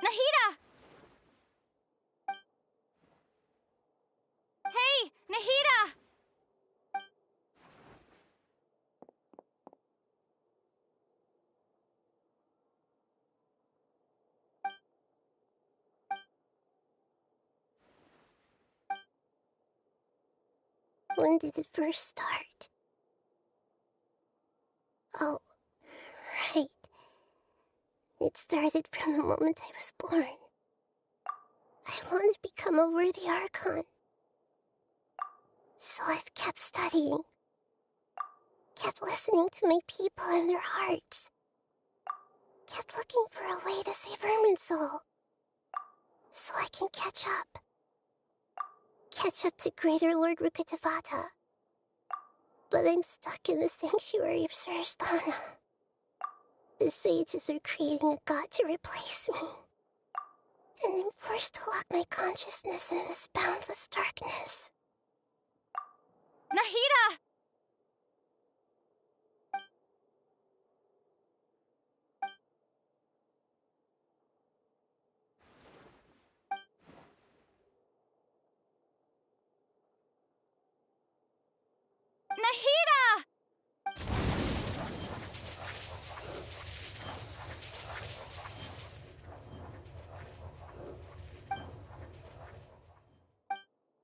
Nahida! Hey, Nahida! When did it first start? Oh, right. It started from the moment I was born. I wanted to become a worthy Archon. So I've kept studying. Kept listening to my people and their hearts. Kept looking for a way to save Irmin's soul. So I can catch up. catch up to Greater Lord Rukkhadevata. But I'm stuck in the sanctuary of Surasthana. The sages are creating a god to replace me. And I'm forced to lock my consciousness in this boundless darkness. Nahida! Nahida!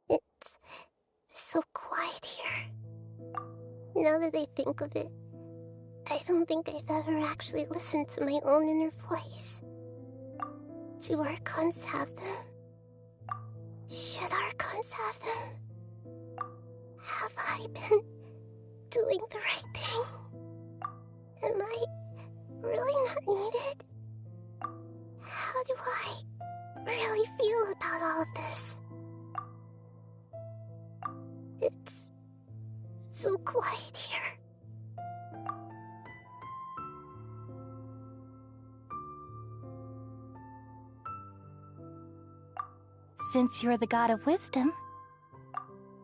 It's so quiet here. Now that I think of it, I don't think I've ever actually listened to my own inner voice. Do Archons have them? Should Archons have them? Have I been doing the right thing? Am I really not needed? How do I really feel about all of this? It's so quiet here. Since you're the god of wisdom,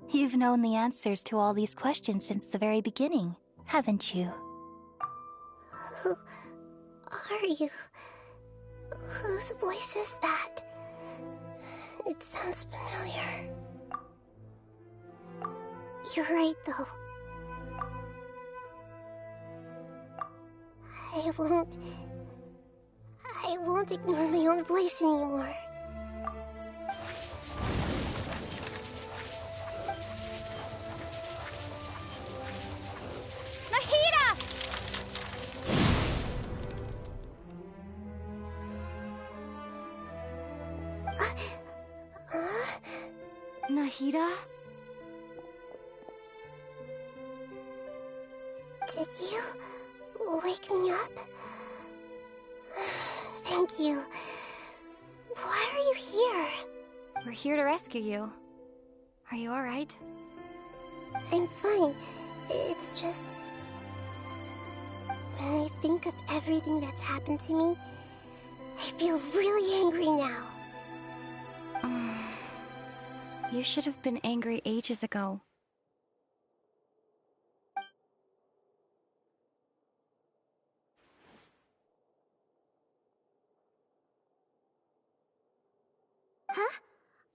you've known the answers to all these questions since the very beginning, haven't you? Who are you? Whose voice is that? It sounds familiar. You're right, though. I won't ignore my own voice anymore. Nahida? Did you wake me up? Thank you. Why are you here? We're here to rescue you. Are you alright? I'm fine. It's just... when I think of everything that's happened to me, I feel really angry now. You should have been angry ages ago. Huh?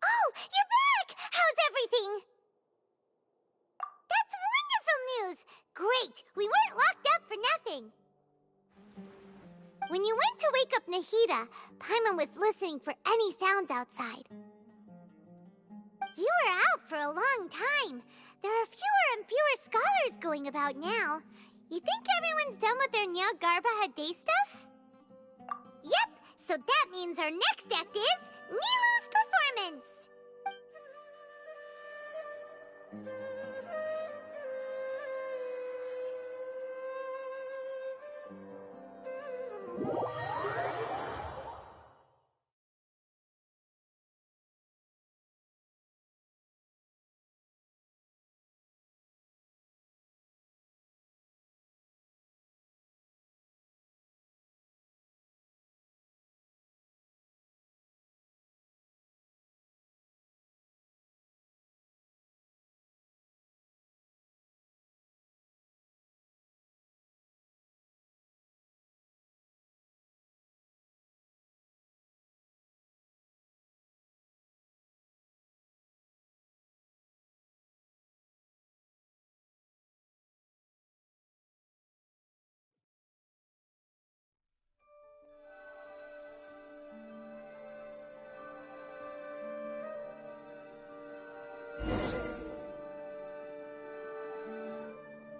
Oh, you're back! How's everything? That's wonderful news! Great! We weren't locked up for nothing! When you went to wake up Nahida, Paimon was listening for any sounds outside. You were out for a long time. There are fewer and fewer scholars going about now. You think everyone's done with their Nyargarbaha Day stuff? Yep, so that means our next act is Nilou's performance!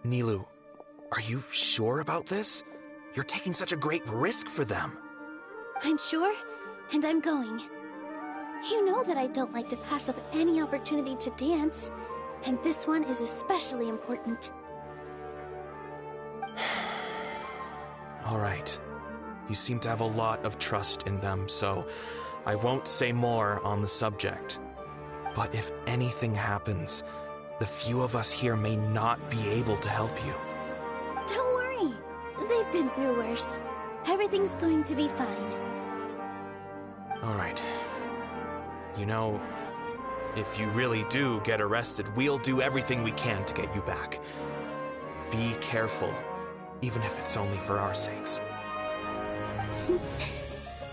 Nilou, are you sure about this? You're taking such a great risk for them. I'm sure, and I'm going. You know that I don't like to pass up any opportunity to dance, and this one is especially important. All right. You seem to have a lot of trust in them, so I won't say more on the subject. But if anything happens, the few of us here may not be able to help you. Don't worry. They've been through worse. Everything's going to be fine. All right. You know, if you really do get arrested, we'll do everything we can to get you back. Be careful, even if it's only for our sakes.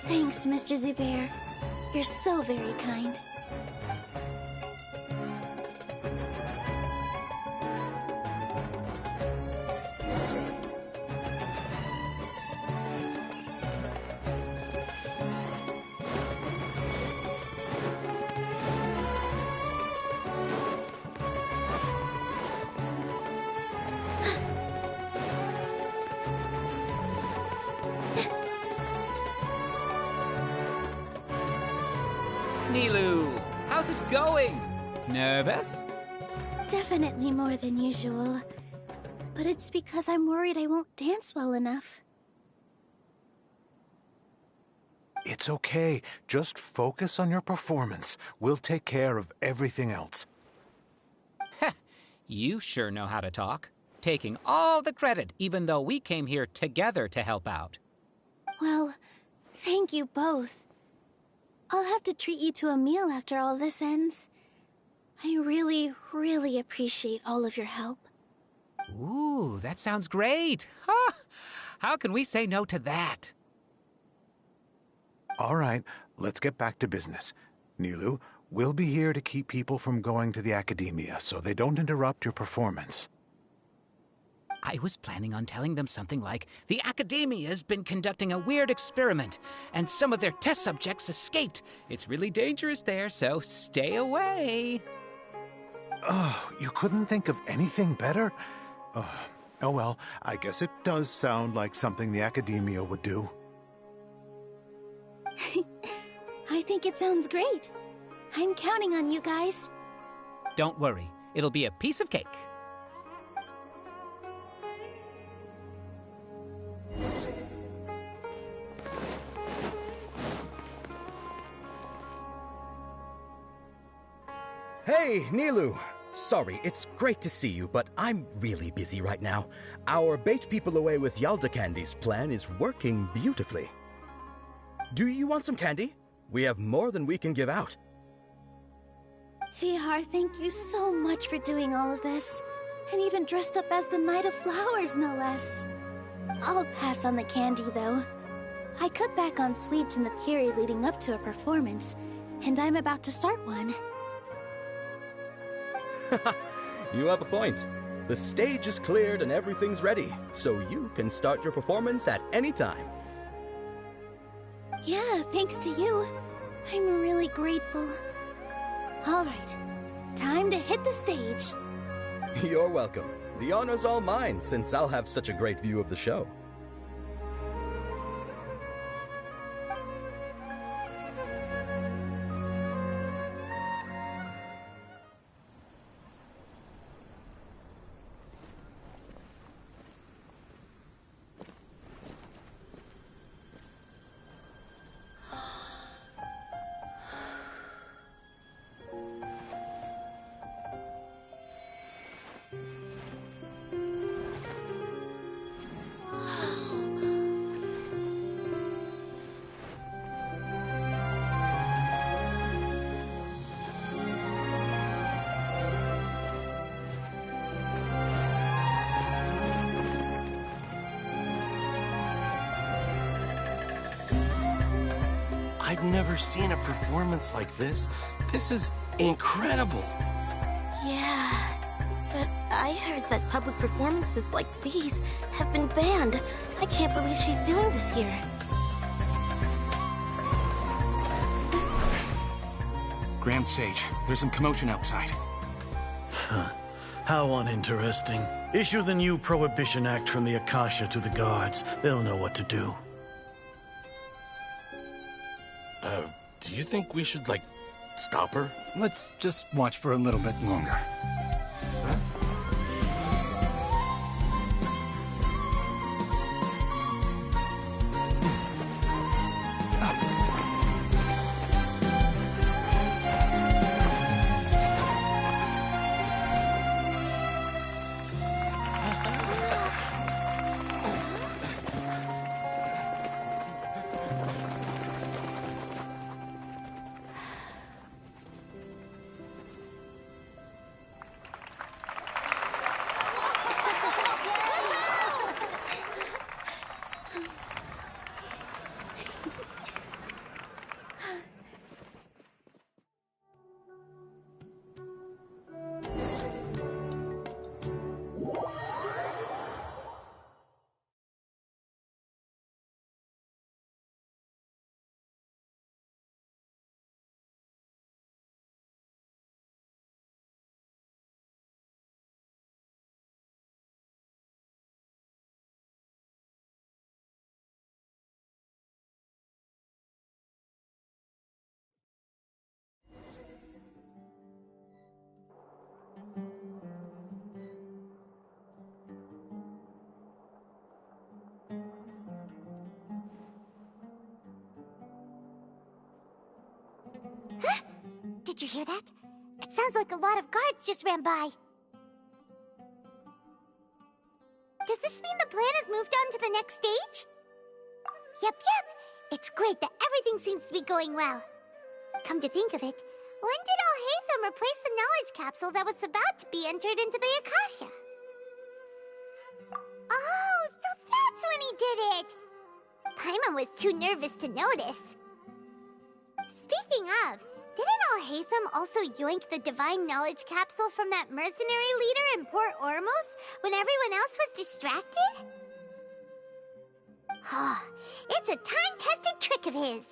Thanks, Mr. Zubair. You're so very kind. Nilou, how's it going? Nervous? Definitely more than usual. But it's because I'm worried I won't dance well enough. It's okay. Just focus on your performance. We'll take care of everything else. You sure know how to talk. Taking all the credit, even though we came here together to help out. Well, thank you both. I'll have to treat you to a meal after all this ends. I really, really appreciate all of your help. Ooh, that sounds great. Huh? How can we say no to that? All right, let's get back to business. Nilou, we'll be here to keep people from going to the academia so they don't interrupt your performance. I was planning on telling them something like, the Academia's been conducting a weird experiment, and some of their test subjects escaped. It's really dangerous there, so stay away. Oh, you couldn't think of anything better? Oh well, I guess it does sound like something the Academia would do. I think it sounds great. I'm counting on you guys. Don't worry, it'll be a piece of cake. Hey, Nilou! Sorry, it's great to see you, but I'm really busy right now. Our Bait People Away with Yalda Candies plan is working beautifully. Do you want some candy? We have more than we can give out. Vihar, thank you so much for doing all of this. And even dressed up as the Knight of Flowers, no less. I'll pass on the candy, though. I cut back on sweets in the period leading up to a performance, and I'm about to start one. You have a point. The stage is cleared and everything's ready, so you can start your performance at any time. Yeah, thanks to you. I'm really grateful. All right, time to hit the stage. You're welcome. The honor's all mine, since I'll have such a great view of the show. I've never seen a performance like this. This is incredible. Yeah, but I heard that public performances like these have been banned. I can't believe she's doing this here. Grand Sage, there's some commotion outside. How uninteresting. Issue the new Prohibition Act from the Akasha to the guards. They'll know what to do. Do you think we should, like, stop her? Let's just watch for a little bit longer. Did you hear that? It sounds like a lot of guards just ran by. Does this mean the plan has moved on to the next stage? Yep. It's great that everything seems to be going well. Come to think of it, when did Alhaitham replace the knowledge capsule that was about to be entered into the Akasha? Oh, so that's when he did it! Paimon was too nervous to notice. Speaking of, didn't Alhaitham also yoink the divine knowledge capsule from that mercenary leader in Port Ormos when everyone else was distracted? It's a time-tested trick of his.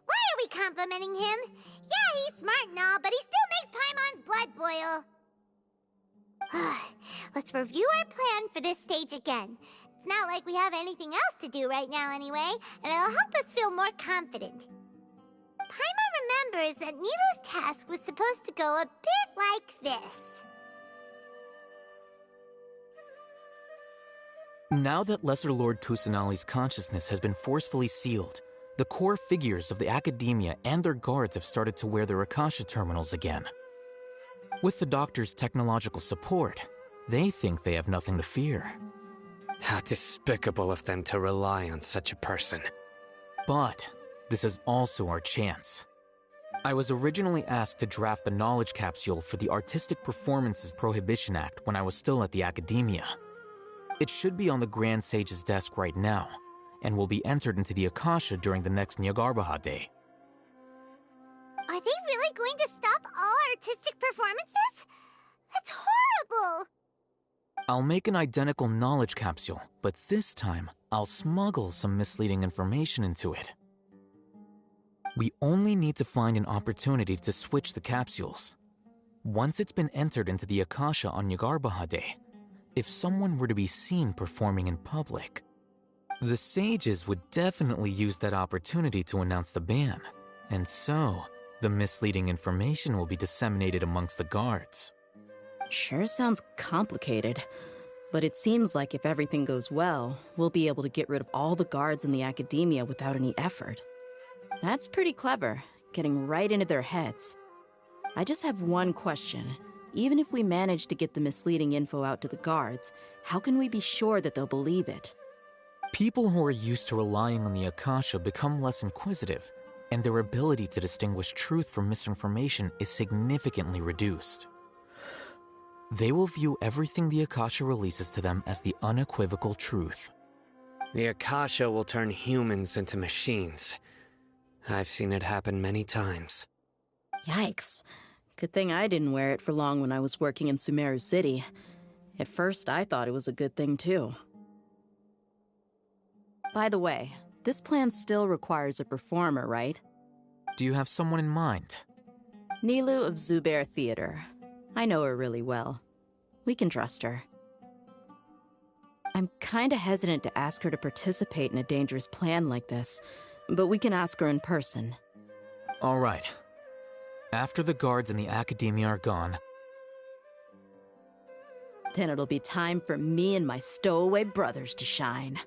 Why are we complimenting him? Yeah, he's smart and all, but he still makes Paimon's blood boil. Let's review our plan for this stage again. It's not like we have anything else to do right now anyway, and it'll help us feel more confident. Paimon remembers that Nilou's task was supposed to go a bit like this. Now that Lesser Lord Kusanali's consciousness has been forcefully sealed, the core figures of the Academia and their guards have started to wear their Akasha terminals again. With the Doctor's technological support, they think they have nothing to fear. How despicable of them to rely on such a person. But this is also our chance. I was originally asked to draft the knowledge capsule for the Artistic Performances Prohibition Act when I was still at the Academia. It should be on the Grand Sage's desk right now, and will be entered into the Akasha during the next Nyargarbaha Day. Are they really going to stop all artistic performances? That's horrible! I'll make an identical knowledge capsule, but this time, I'll smuggle some misleading information into it. We only need to find an opportunity to switch the capsules. Once it's been entered into the Akasha on Nyargarbaha Day, if someone were to be seen performing in public, the sages would definitely use that opportunity to announce the ban, and so the misleading information will be disseminated amongst the guards. Sure sounds complicated. But it seems like if everything goes well, we'll be able to get rid of all the guards in the academia without any effort. That's pretty clever, getting right into their heads. I just have one question. Even if we manage to get the misleading info out to the guards, how can we be sure that they'll believe it? People who are used to relying on the Akasha become less inquisitive, and their ability to distinguish truth from misinformation is significantly reduced. They will view everything the Akasha releases to them as the unequivocal truth. The Akasha will turn humans into machines. I've seen it happen many times. Yikes. Good thing I didn't wear it for long when I was working in Sumeru City. At first, I thought it was a good thing, too. By the way, this plan still requires a performer, right? Do you have someone in mind? Nilu of Zubair Theater. I know her really well. We can trust her. I'm kinda hesitant to ask her to participate in a dangerous plan like this, but we can ask her in person. All right. After the guards in the academia are gone, then it'll be time for me and my stowaway brothers to shine.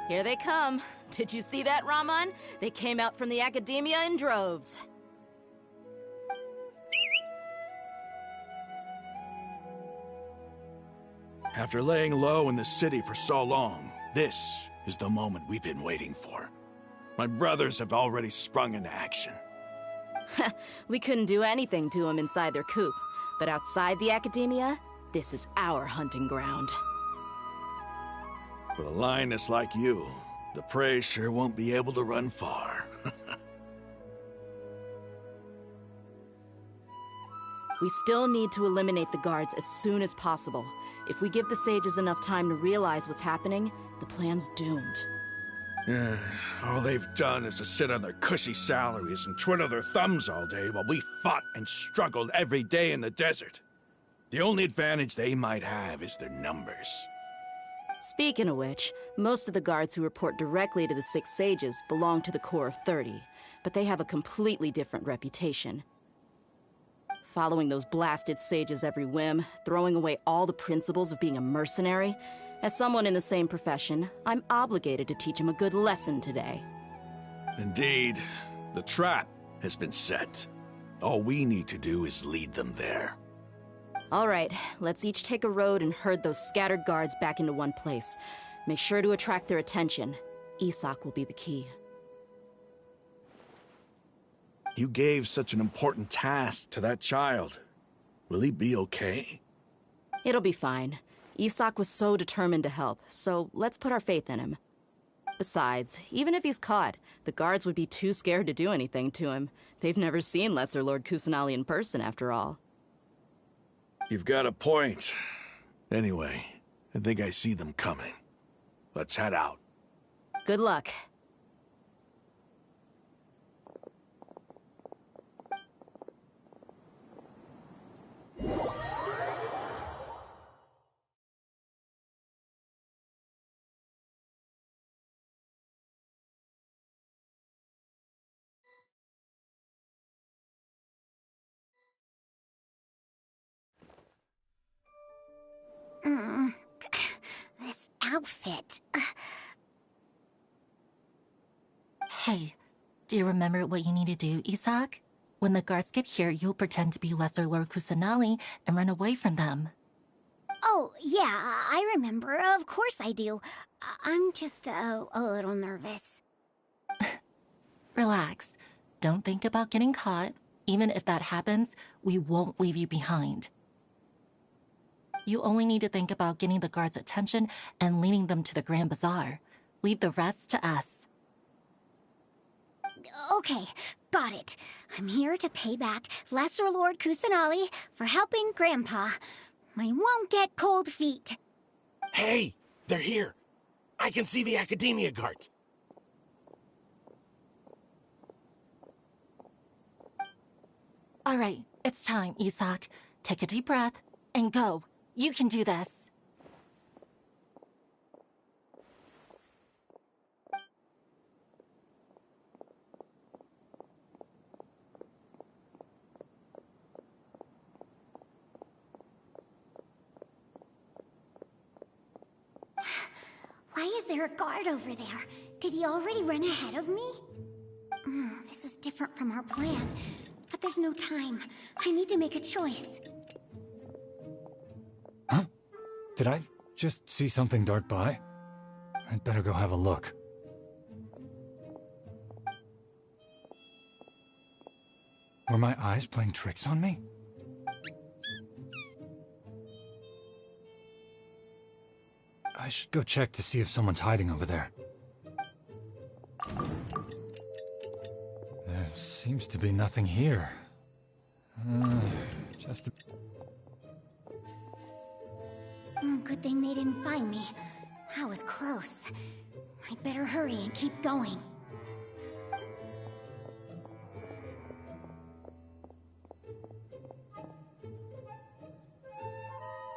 Here they come. Did you see that, Raman? They came out from the academia in droves. After laying low in the city for so long, this is the moment we've been waiting for. My brothers have already sprung into action. We couldn't do anything to them inside their coop, but outside the academia, this is our hunting ground. With a lioness like you, the prey sure won't be able to run far. We still need to eliminate the guards as soon as possible. If we give the sages enough time to realize what's happening, the plan's doomed. All they've done is to sit on their cushy salaries and twiddle their thumbs all day while we fought and struggled every day in the desert. The only advantage they might have is their numbers. Speaking of which, most of the guards who report directly to the Six Sages belong to the Corps of 30, but they have a completely different reputation. Following those blasted sages every whim, throwing away all the principles of being a mercenary. As someone in the same profession, I'm obligated to teach them a good lesson today. Indeed, the trap has been set. All we need to do is lead them there. All right, let's each take a road and herd those scattered guards back into one place. Make sure to attract their attention. Isak will be the key. You gave such an important task to that child. Will he be okay? It'll be fine. Isak was so determined to help, so let's put our faith in him. Besides, even if he's caught, the guards would be too scared to do anything to him. They've never seen Lesser Lord Kusanali in person, after all. You've got a point. Anyway, I think I see them coming. Let's head out. Good luck. This outfit. Hey, do you remember what you need to do, Isak? When the guards get here, you'll pretend to be Lesser Lord Kusanali and run away from them. Oh, yeah, I remember. Of course I do. I'm just a little nervous. Relax. Don't think about getting caught. Even if that happens, we won't leave you behind. You only need to think about getting the guards' attention and leading them to the Grand Bazaar. Leave the rest to us. Okay, got it. I'm here to pay back Lesser Lord Kusanali for helping Grandpa. I won't get cold feet. Hey, they're here. I can see the Academia guards. All right, it's time, Isak. Take a deep breath and go. You can do this. Why is there a guard over there? Did he already run ahead of me? This is different from our plan. But there's no time. I need to make a choice. Huh? Did I just see something dart by? I'd better go have a look. Were my eyes playing tricks on me? I should go check to see if someone's hiding over there. There seems to be nothing here. Just a... Good thing they didn't find me. I was close. I'd better hurry and keep going.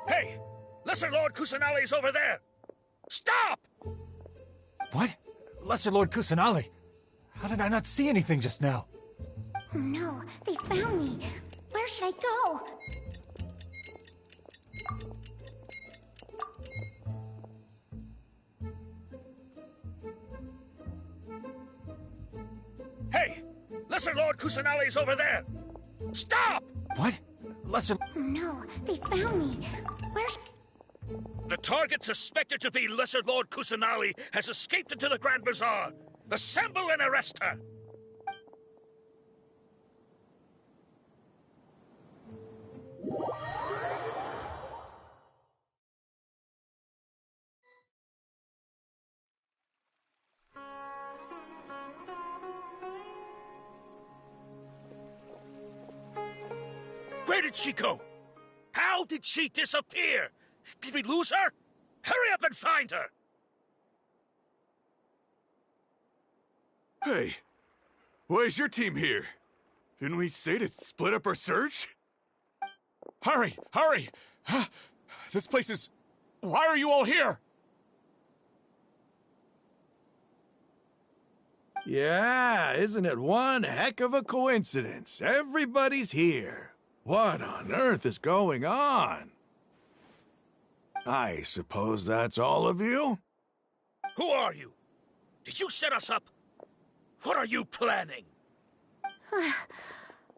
Hey! Lesser Lord Kusanali's over there! Stop! What? Lesser Lord Kusanali? How did I not see anything just now? Oh no, they found me. Where should I go? Hey! Lesser Lord Kusanali's over there! Stop! What? Lesser... Oh no, they found me. Where's... The target suspected to be Lesser Lord Kusanali has escaped into the Grand Bazaar. Assemble and arrest her! Where did she go? How did she disappear? Did we lose her? Hurry up and find her! Hey, why is your team here? Didn't we say to split up our search? Hurry! Hurry! This place is... Why are you all here? Yeah, isn't it one heck of a coincidence? Everybody's here. What on earth is going on? I suppose that's all of you? Who are you? Did you set us up? What are you planning?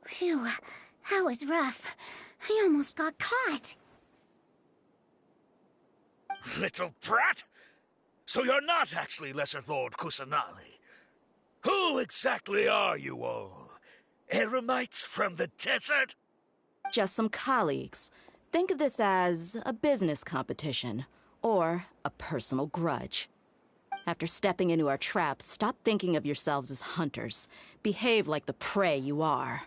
Phew, that was rough. I almost got caught. Little brat! So you're not actually Lesser Lord Kusanali. Who exactly are you all? Eremites from the desert? Just some colleagues. Think of this as a business competition, or a personal grudge. After stepping into our traps, stop thinking of yourselves as hunters. Behave like the prey you are.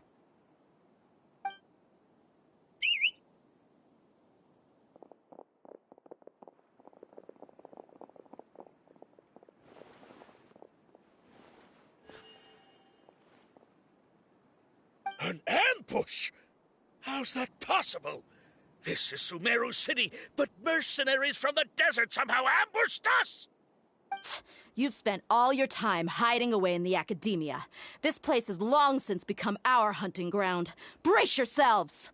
An ambush? How's that possible? This is Sumeru City, but mercenaries from the desert somehow ambushed us! You've spent all your time hiding away in the Academia. This place has long since become our hunting ground. Brace yourselves!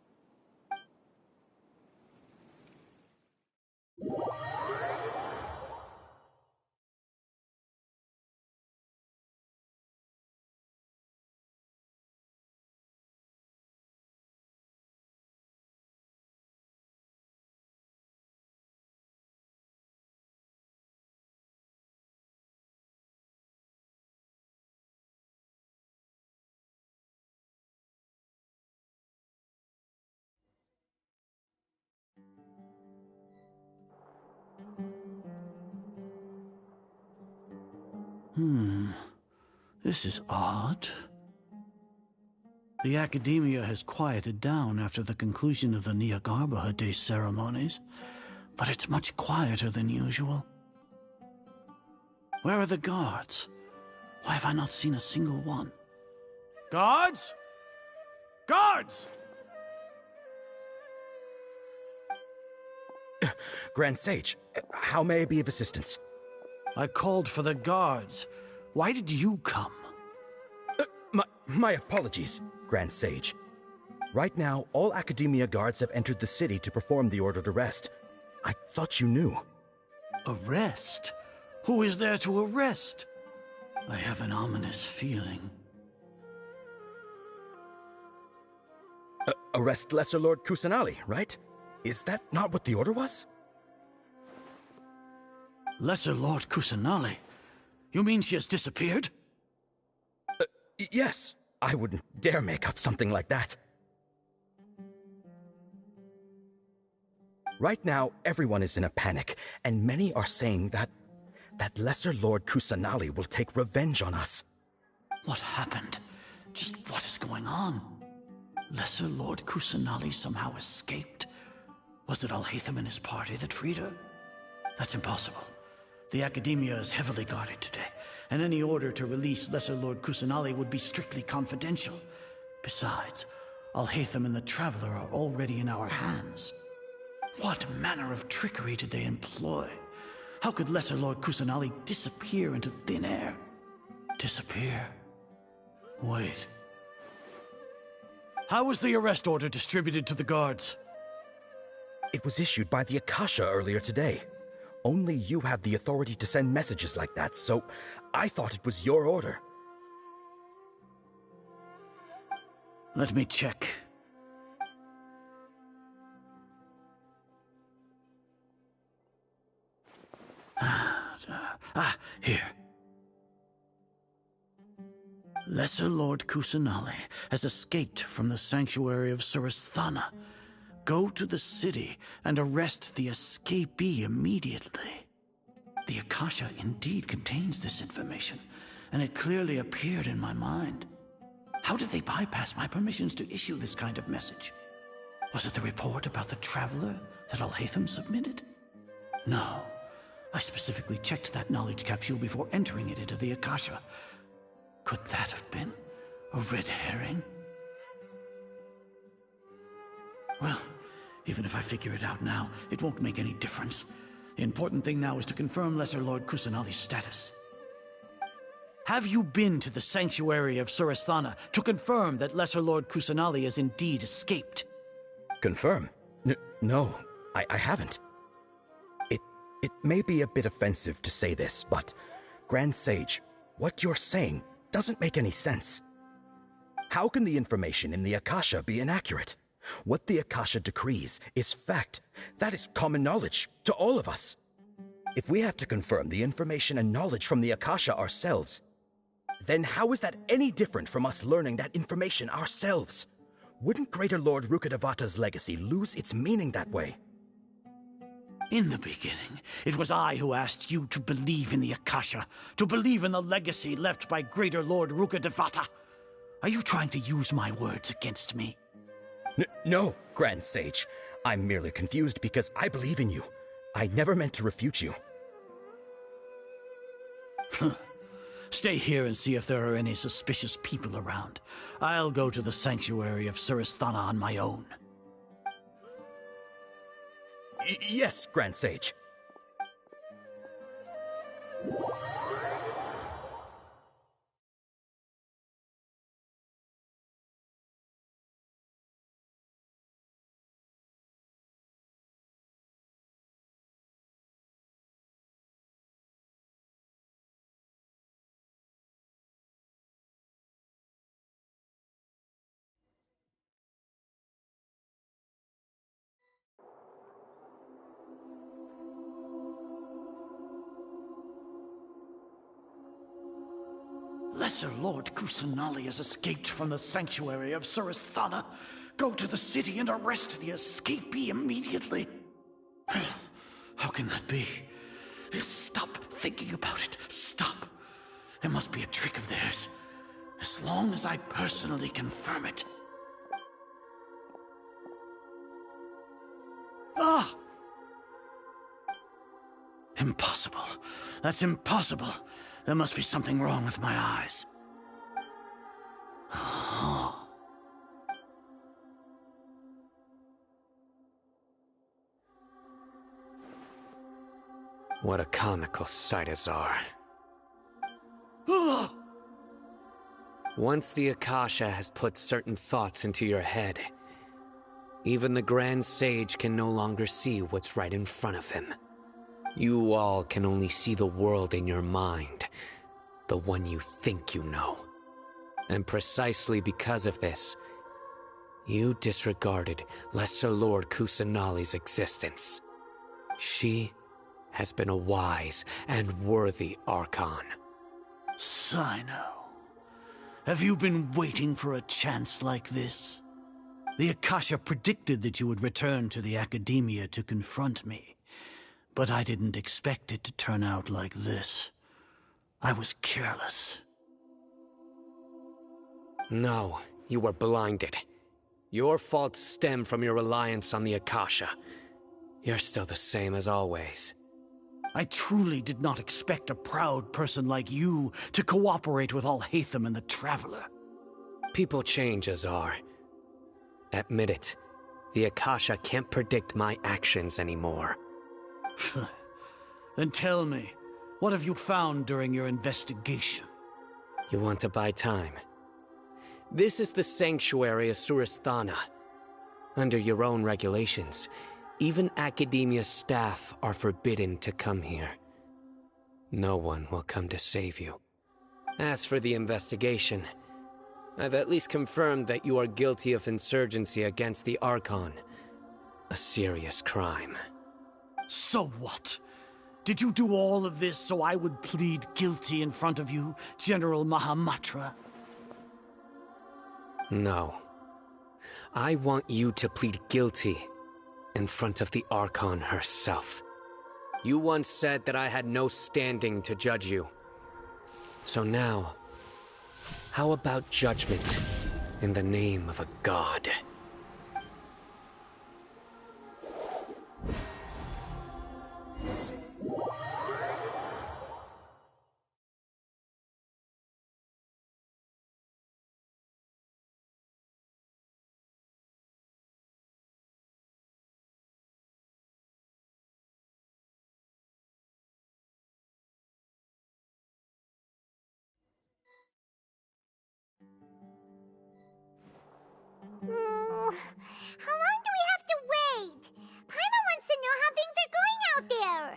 This is odd. The Academia has quieted down after the conclusion of the Nyargarbaha Day ceremonies, but it's much quieter than usual. Where are the guards? Why have I not seen a single one? Guards? Guards! Grand Sage, how may I be of assistance? I called for the guards. Why did you come? My apologies, Grand Sage. Right now, all Academia guards have entered the city to perform the ordered arrest. I thought you knew. Arrest? Who is there to arrest? I have an ominous feeling. Arrest Lesser Lord Kusanali, right? Is that not what the order was? Lesser Lord Kusanali? You mean she has disappeared? Yes. I wouldn't dare make up something like that. Right now, everyone is in a panic, and many are saying that Lesser Lord Kusanali will take revenge on us. What happened? Just what is going on? Lesser Lord Kusanali somehow escaped? Was it Alhaitham and his party that freed her? That's impossible. The Academia is heavily guarded today, and any order to release Lesser Lord Kusanali would be strictly confidential. Besides, Alhaitham and the Traveler are already in our hands. What manner of trickery did they employ? How could Lesser Lord Kusanali disappear into thin air? Disappear? Wait. How was the arrest order distributed to the guards? It was issued by the Akasha earlier today. Only you have the authority to send messages like that, so I thought it was your order. Let me check. Here. Lesser Lord Kusanali has escaped from the sanctuary of Surasthana. Go to the city and arrest the escapee immediately. The Akasha indeed contains this information, and it clearly appeared in my mind. How did they bypass my permissions to issue this kind of message? Was it the report about the Traveler that Alhaitham submitted? No. I specifically checked that knowledge capsule before entering it into the Akasha. Could that have been a red herring? Well, even if I figure it out now, it won't make any difference. The important thing now is to confirm Lesser Lord Kusanali's status. Have you been to the sanctuary of Surasthana to confirm that Lesser Lord Kusanali has indeed escaped? Confirm? No, I haven't. It may be a bit offensive to say this, but Grand Sage, what you're saying doesn't make any sense. How can the information in the Akasha be inaccurate? What the Akasha decrees is fact. That is common knowledge to all of us. If we have to confirm the information and knowledge from the Akasha ourselves, then how is that any different from us learning that information ourselves? Wouldn't Greater Lord Rukkhadevata's legacy lose its meaning that way? In the beginning, it was I who asked you to believe in the Akasha, to believe in the legacy left by Greater Lord Rukkhadevata. Are you trying to use my words against me? No, Grand Sage. I'm merely confused because I believe in you. I never meant to refute you. Stay here and see if there are any suspicious people around. I'll go to the sanctuary of Surasthana on my own. Yes, Grand Sage. Lesser Lord Kusanali has escaped from the sanctuary of Surasthana. Go to the city and arrest the escapee immediately. How can that be? Stop thinking about it. Stop. There must be a trick of theirs. As long as I personally confirm it. Ah! Impossible. That's impossible. There must be something wrong with my eyes. What a comical sight, Azar. Once the Akasha has put certain thoughts into your head, even the Grand Sage can no longer see what's right in front of him. You all can only see the world in your mind, the one you think you know. And precisely because of this, you disregarded Lesser Lord Kusanali's existence. She has been a wise and worthy Archon. Sino, have you been waiting for a chance like this? The Akasha predicted that you would return to the Academia to confront me, but I didn't expect it to turn out like this. I was careless. No, you were blinded. Your faults stem from your reliance on the Akasha. You're still the same as always. I truly did not expect a proud person like you to cooperate with Alhaitham and the Traveler. People change, Azar. Admit it. The Akasha can't predict my actions anymore. Then tell me, what have you found during your investigation? You want to buy time? This is the sanctuary of Surasthana. Under your own regulations, even Academia staff are forbidden to come here. No one will come to save you. As for the investigation, I've at least confirmed that you are guilty of insurgency against the Archon. A serious crime. So what? Did you do all of this so I would plead guilty in front of you, General Mahamatra? No. I want you to plead guilty in front of the Archon herself. You once said that I had no standing to judge you. So now, how about judgment in the name of a god? How long do we have to wait? Paimon wants to know how things are going out there.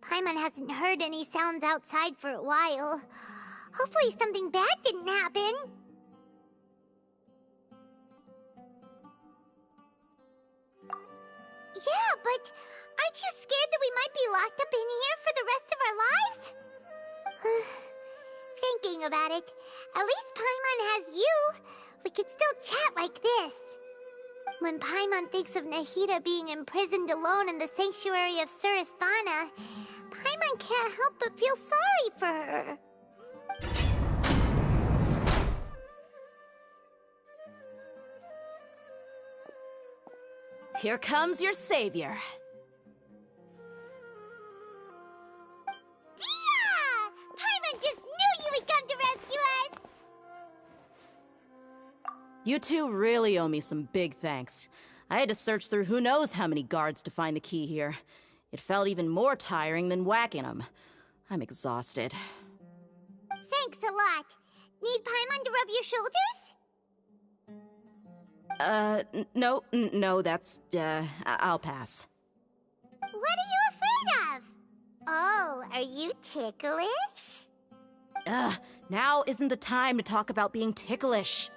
Paimon hasn't heard any sounds outside for a while. Hopefully something bad didn't happen. Yeah, but aren't you scared that we might be locked up in here for the rest of our lives? Thinking about it, at least Paimon has you. We could still chat like this. When Paimon thinks of Nahida being imprisoned alone in the sanctuary of Surasthana, Paimon can't help but feel sorry for her. Here comes your savior. Dia! Paimon just knew you would come to rescue us! You two really owe me some big thanks. I had to search through who knows how many guards to find the key here. It felt even more tiring than whacking them. I'm exhausted. Thanks a lot. Need Paimon to rub your shoulders? No, that's, I'll pass. What are you afraid of? Oh, are you ticklish? Now isn't the time to talk about being ticklish.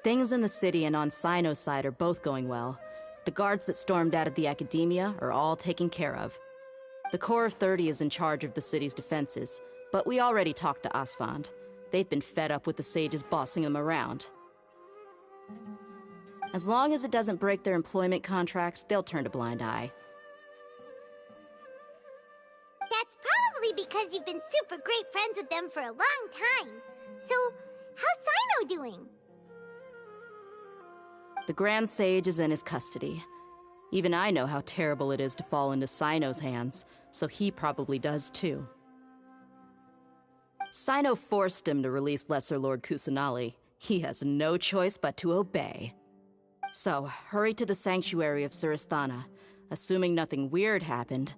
Things in the city and on Sino's side are both going well. The guards that stormed out of the Academia are all taken care of. The Corps of 30 is in charge of the city's defenses, but we already talked to Asfand. They've been fed up with the sages bossing them around. As long as it doesn't break their employment contracts, they'll turn a blind eye. That's Probably because you've been super great friends with them for a long time. So, how's Sino doing? The Grand Sage is in his custody. Even I know how terrible it is to fall into Sino's hands, so he probably does too. Sino forced him to release Lesser Lord Kusanali. He has no choice but to obey. So, hurry to the sanctuary of Surasthana. Assuming nothing weird happened,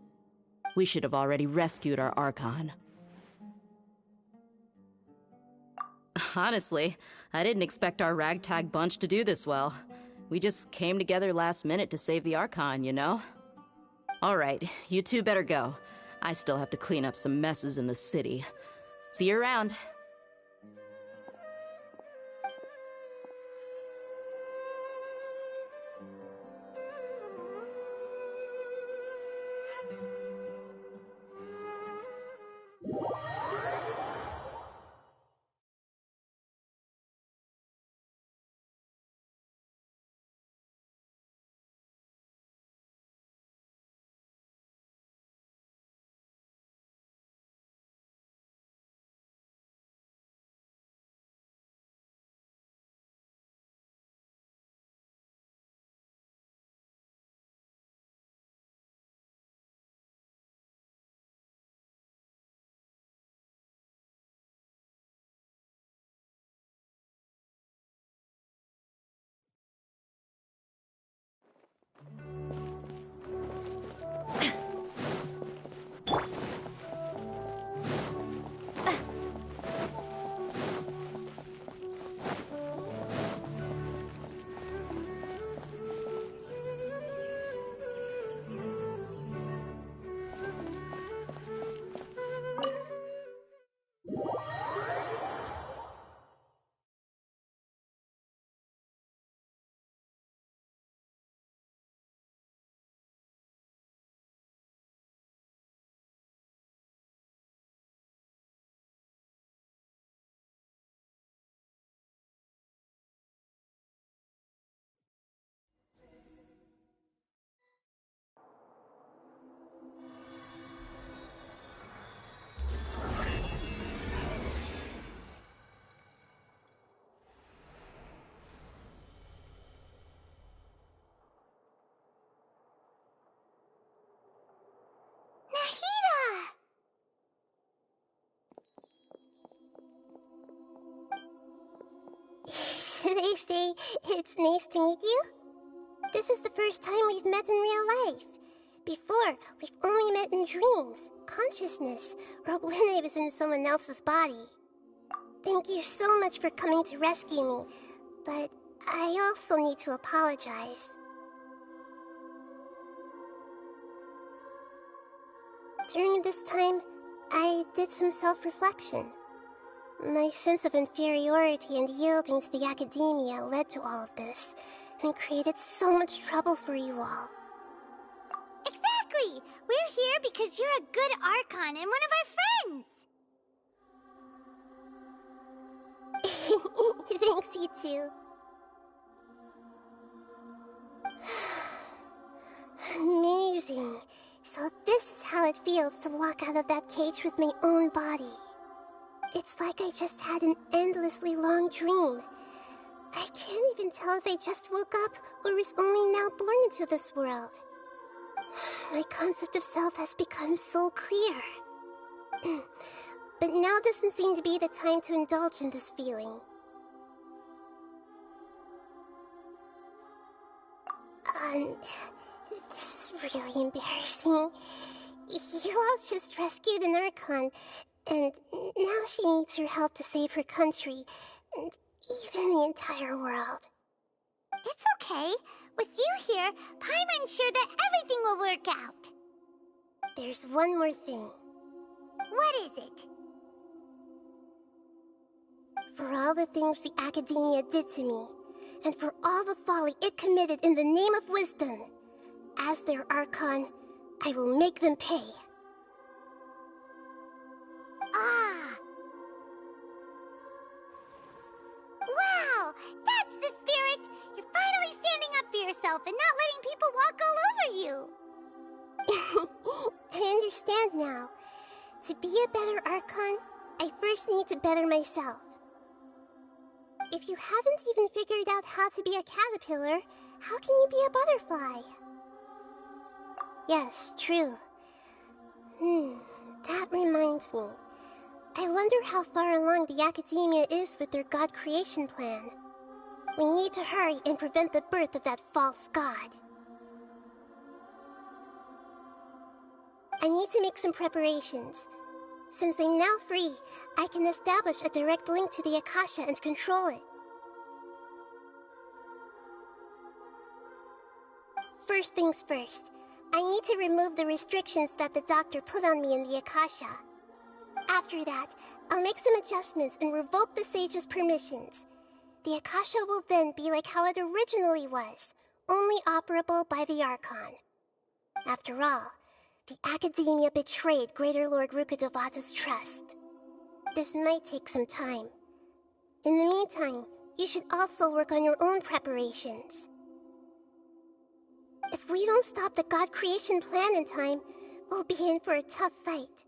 we should have already rescued our Archon. Honestly, I didn't expect our ragtag bunch to do this well. We just came together last minute to save the Archon, you know? Alright, you two better go. I still have to clean up some messes in the city. See you around. Should I say it's nice to meet you? This is the first time we've met in real life. Before, we've only met in dreams, consciousness, or when I was in someone else's body. Thank you so much for coming to rescue me, but I also need to apologize. During this time, I did some self-reflection. My sense of inferiority and yielding to the academia led to all of this, and created so much trouble for you all. Exactly! We're here because you're a good Archon and one of our friends! Thanks, you two. Amazing. So this is how it feels to walk out of that cage with my own body. It's like I just had an endlessly long dream. I can't even tell if I just woke up or was only now born into this world. My concept of self has become so clear. But now doesn't seem to be the time to indulge in this feeling. This is really embarrassing. You all just rescued an Archon, and now she needs your help to save her country, and even the entire world. It's okay. With you here, Paimon's sure that everything will work out. There's one more thing. What is it? For all the things the Academia did to me, and for all the folly it committed in the name of wisdom, as their Archon, I will make them pay. Ah! Wow! That's the spirit! You're finally standing up for yourself and not letting people walk all over you! I understand now. To be a better Archon, I first need to better myself. If you haven't even figured out how to be a caterpillar, how can you be a butterfly? Yes, true. That reminds me. I wonder how far along the Academia is with their god creation plan. We need to hurry and prevent the birth of that false god. I need to make some preparations. Since I'm now free, I can establish a direct link to the Akasha and control it. First things first, I need to remove the restrictions that the doctor put on me in the Akasha. After that, I'll make some adjustments and revoke the sage's permissions. The Akasha will then be like how it originally was, only operable by the Archon. After all, the Academia betrayed Greater Lord Rukkhadevata's trust. This might take some time. In the meantime, you should also work on your own preparations. If we don't stop the god creation plan in time, we'll be in for a tough fight.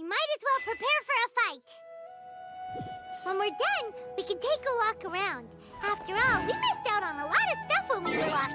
You might as well prepare for a fight. When we're done, we can take a walk around. After all, we missed out on a lot of stuff when we were lost.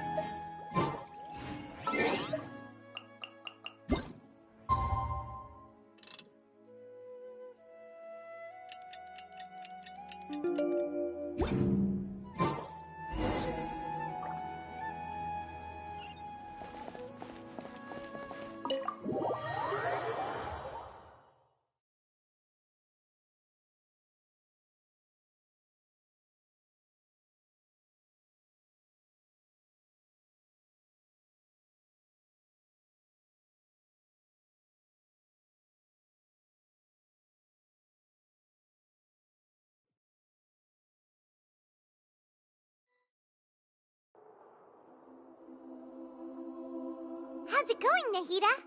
How's it going, Nahida?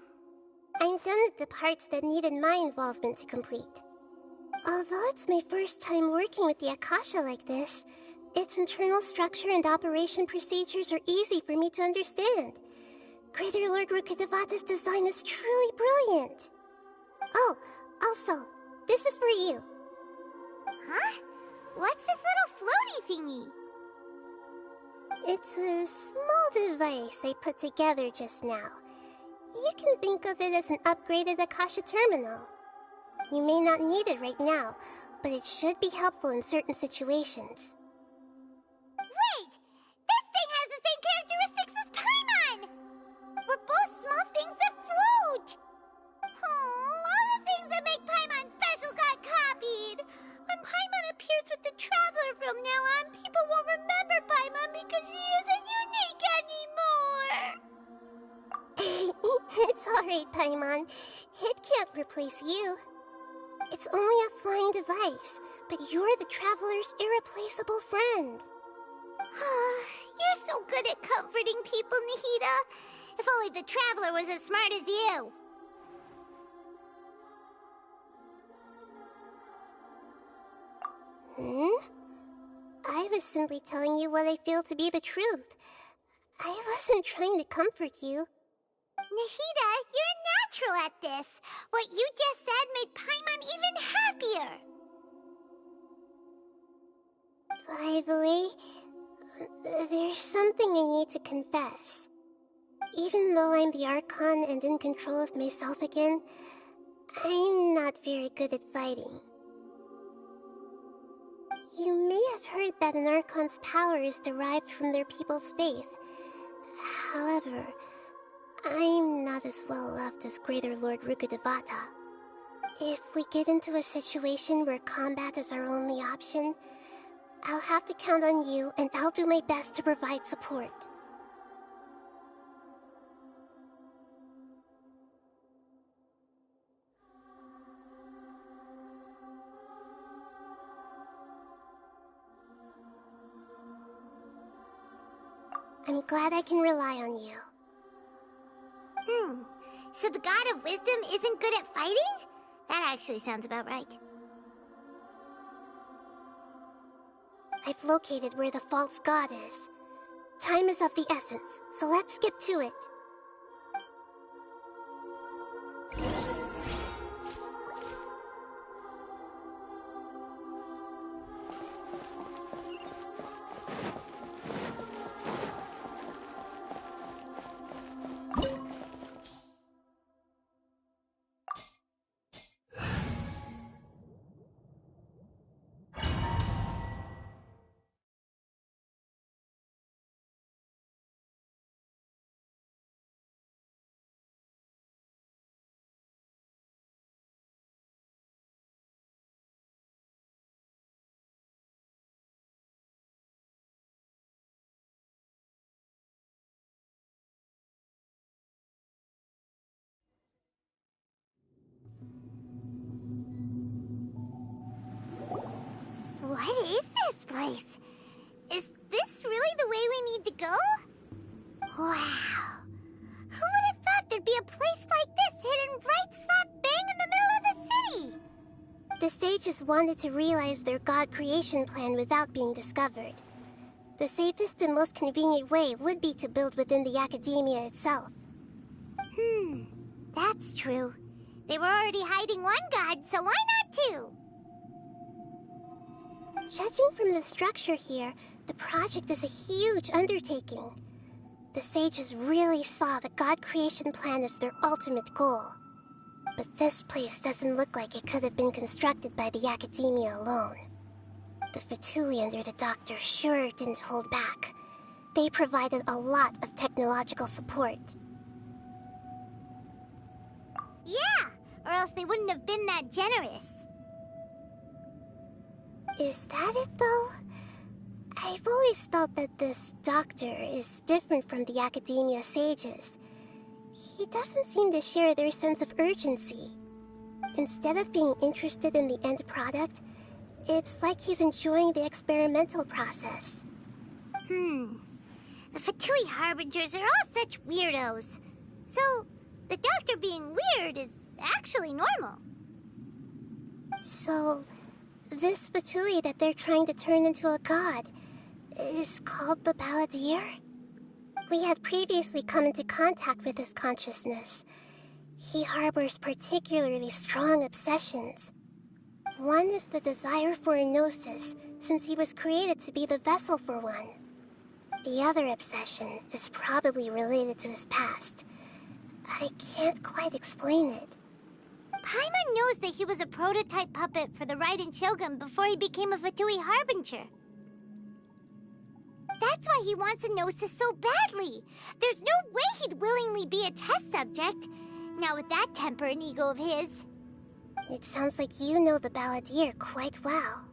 I'm done with the parts that needed my involvement to complete. Although it's my first time working with the Akasha like this, its internal structure and operation procedures are easy for me to understand. Greater Lord Rukkhadevata's design is truly brilliant. Oh, also, this is for you. Huh? What's this little floaty thingy? It's a small device I put together just now. You can think of it as an upgraded Akasha terminal. You may not need it right now, but it should be helpful in certain situations. Wait! This thing has the same characteristics as Paimon! We're both small things that float! Oh, all the things that make Paimon special got copied! When Paimon appears with the Traveler from now on, people won't remember Paimon because she isn't unique anymore! It's alright, Paimon. It can't replace you. It's only a flying device, but you're the Traveler's irreplaceable friend. You're so good at comforting people, Nahida. If only the Traveler was as smart as you. I was simply telling you what I feel to be the truth. I wasn't trying to comfort you. Nahida, you're natural at this. What you just said made Paimon even happier. By the way, there's something I need to confess. Even though I'm the Archon and in control of myself again, I'm not very good at fighting. You may have heard that an Archon's power is derived from their people's faith. However, I'm not as well loved as Greater Lord Rukkhadevata. If we get into a situation where combat is our only option, I'll have to count on you, and I'll do my best to provide support. I'm glad I can rely on you. So the God of Wisdom isn't good at fighting? That actually sounds about right. I've located where the false god is. Time is of the essence, so let's skip to it. What is this place? Is this really the way we need to go? Wow. Who would have thought there'd be a place like this hidden right slap bang in the middle of the city? The sages wanted to realize their god creation plan without being discovered. The safest and most convenient way would be to build within the academia itself. That's true. They were already hiding one god, so why not two? Judging from the structure here, the project is a huge undertaking. The sages really saw the god creation plan as their ultimate goal. But this place doesn't look like it could have been constructed by the academia alone. The Fatui under the Doctor sure didn't hold back. They provided a lot of technological support. Yeah, or else they wouldn't have been that generous. Is that it, though? I've always felt that this doctor is different from the academia sages. He doesn't seem to share their sense of urgency. Instead of being interested in the end product, it's like he's enjoying the experimental process. The Fatui Harbingers are all such weirdos. So, the doctor being weird is actually normal. So, this Fatui that they're trying to turn into a god is called the Balladeer? We had previously come into contact with his consciousness. He harbors particularly strong obsessions. One is the desire for a gnosis, since he was created to be the vessel for one. The other obsession is probably related to his past. I can't quite explain it. Paimon knows that he was a prototype puppet for the Raiden Shogun before he became a Fatui Harbinger. That's why he wants a gnosis so badly. There's no way he'd willingly be a test subject. Now with that temper and ego of his. It sounds like you know the Balladeer quite well.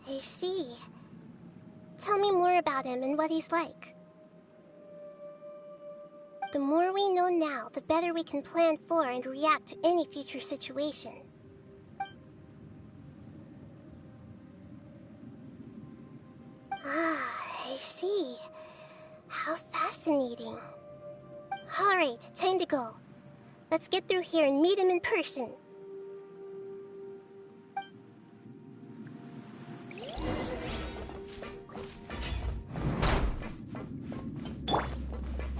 I see. Tell me more about him and what he's like. The more we know now, the better we can plan for and react to any future situation. I see. How fascinating. Alright, time to go. Let's get through here and meet him in person.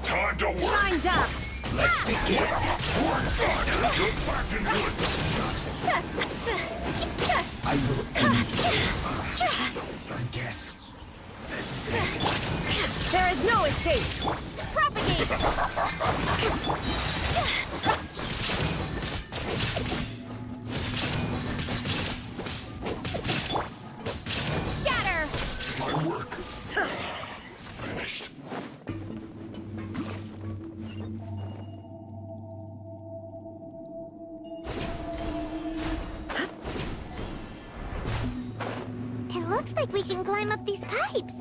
Time to work! Lined up! Let's begin! You're back in good! I will end you. I guess this is it. There is no escape! Propagate! Scatter! My work finished. Looks like we can climb up these pipes.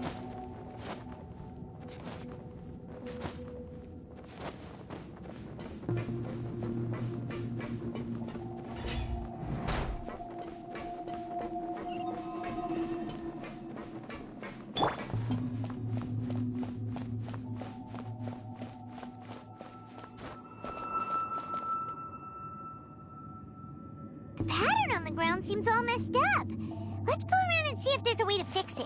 The pattern on the ground seems all messed up. Let's go around and see if there's a way to fix it.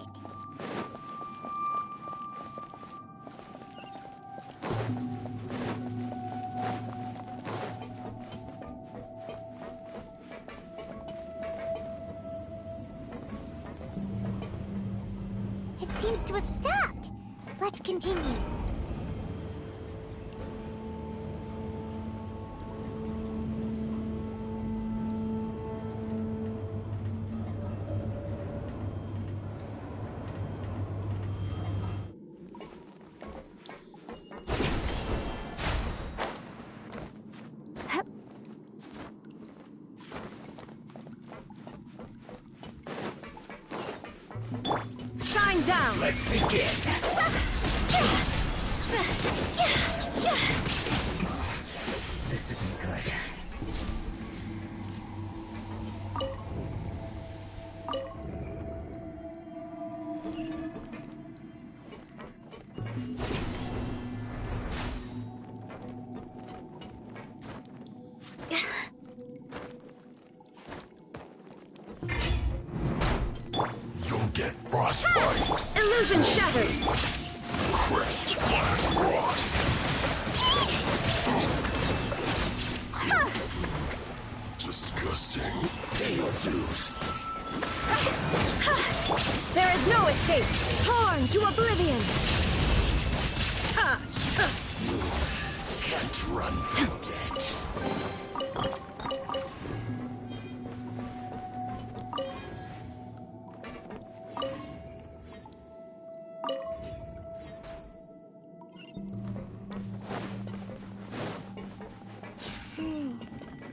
It seems to have stopped. Let's continue. Shine down! Let's begin. This isn't good. You'll get frostbite. Illusion shattered! Crash splash frost. Disgusting. Pay your dues. There is no escape! Torn to oblivion! You can't run from death.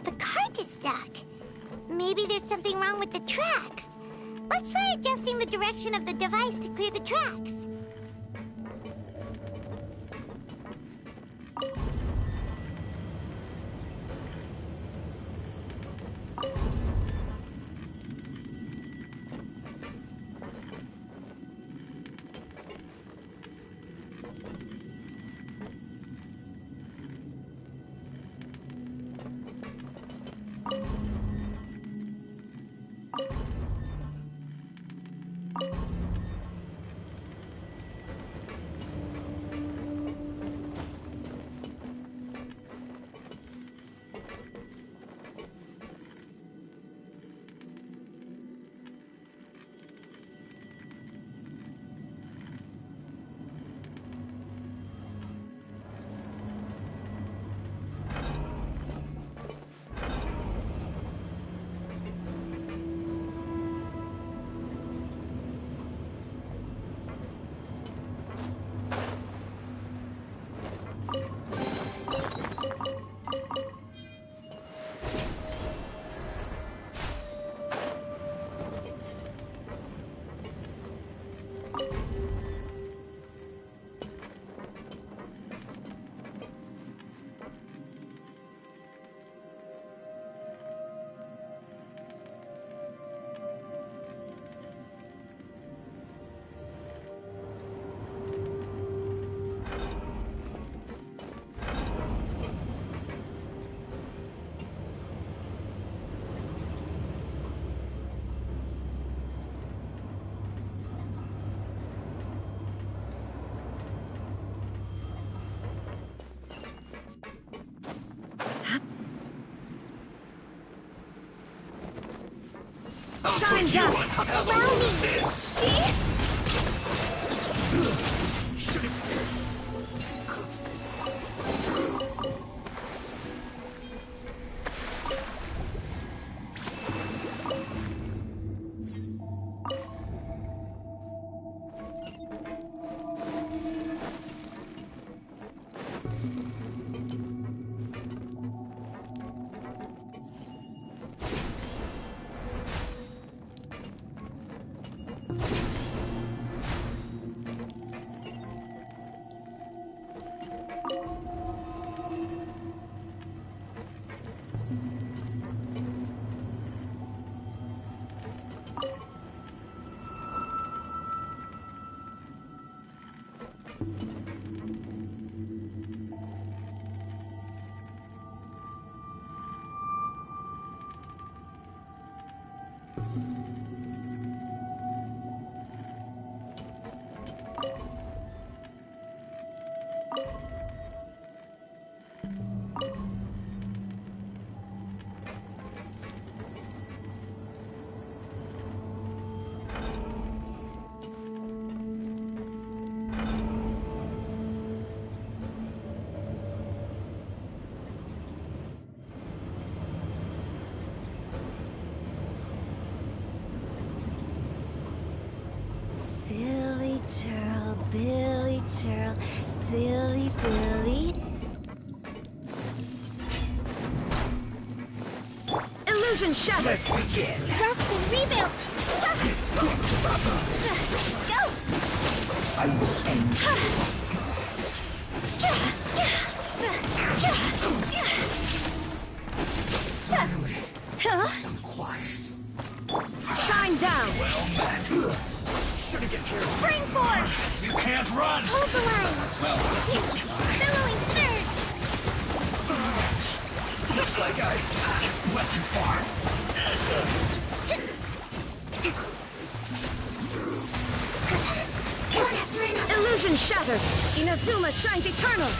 The cart is stuck. Maybe there's something wrong with the tracks. Let's try adjusting the direction of the device to clear the tracks. Shine down! Allow me! See? Cook this through. churl, Billy churl, silly Billy. Illusion shattered! Let's begin! Thrust and rebuild! Go! I will end Finally, some quiet. Shine down! Well met. Shouldn't get careful. Spring force! You can't run! Hold the line! Well, Billowing surge! looks like I went too far. Illusion shattered! Inazuma shines eternal!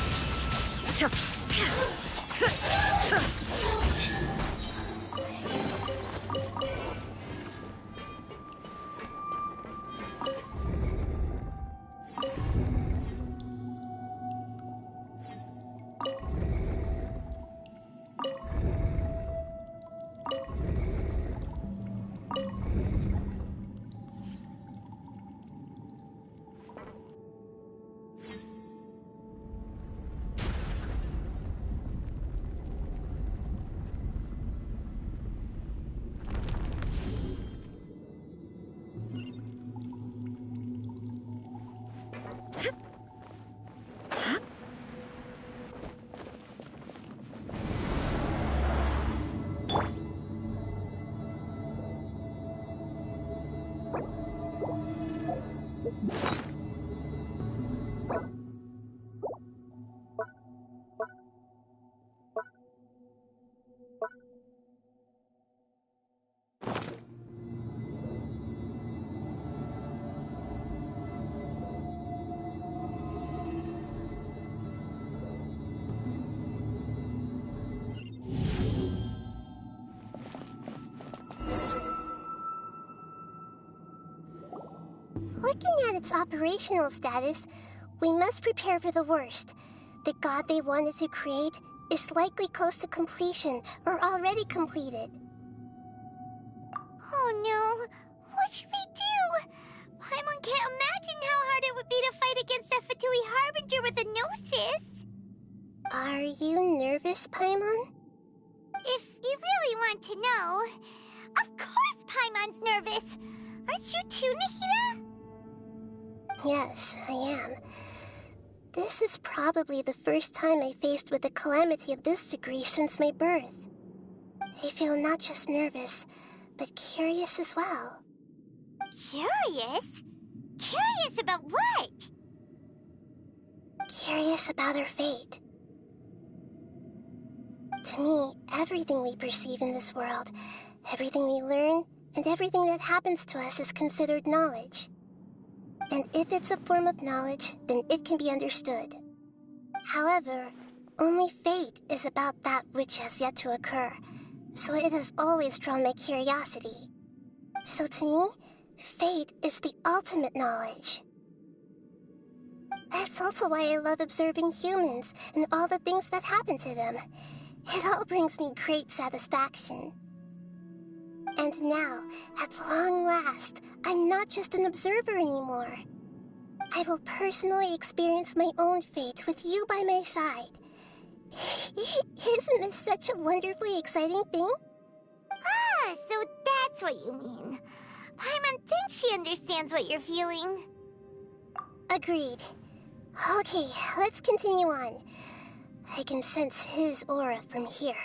Looking at its operational status, we must prepare for the worst. The god they wanted to create is likely close to completion or already completed. Oh no! What should we do? Paimon can't imagine how hard it would be to fight against that Fatui Harbinger with a Gnosis! Are you nervous, Paimon? If you really want to know, of course Paimon's nervous! Aren't you too, Nahida? Yes, I am. This is probably the first time I faced with a calamity of this degree since my birth. I feel not just nervous, but curious as well. Curious? Curious about what? Curious about our fate. To me, everything we perceive in this world, everything we learn, and everything that happens to us is considered knowledge. And if it's a form of knowledge, then it can be understood. However, only fate is about that which has yet to occur, so it has always drawn my curiosity. So to me, fate is the ultimate knowledge. That's also why I love observing humans and all the things that happen to them. It all brings me great satisfaction. And now, at long last, I'm not just an observer anymore. I will personally experience my own fate with you by my side. Isn't this such a wonderfully exciting thing? Ah, so that's what you mean. Paimon thinks she understands what you're feeling. Agreed. Okay, let's continue on. I can sense his aura from here.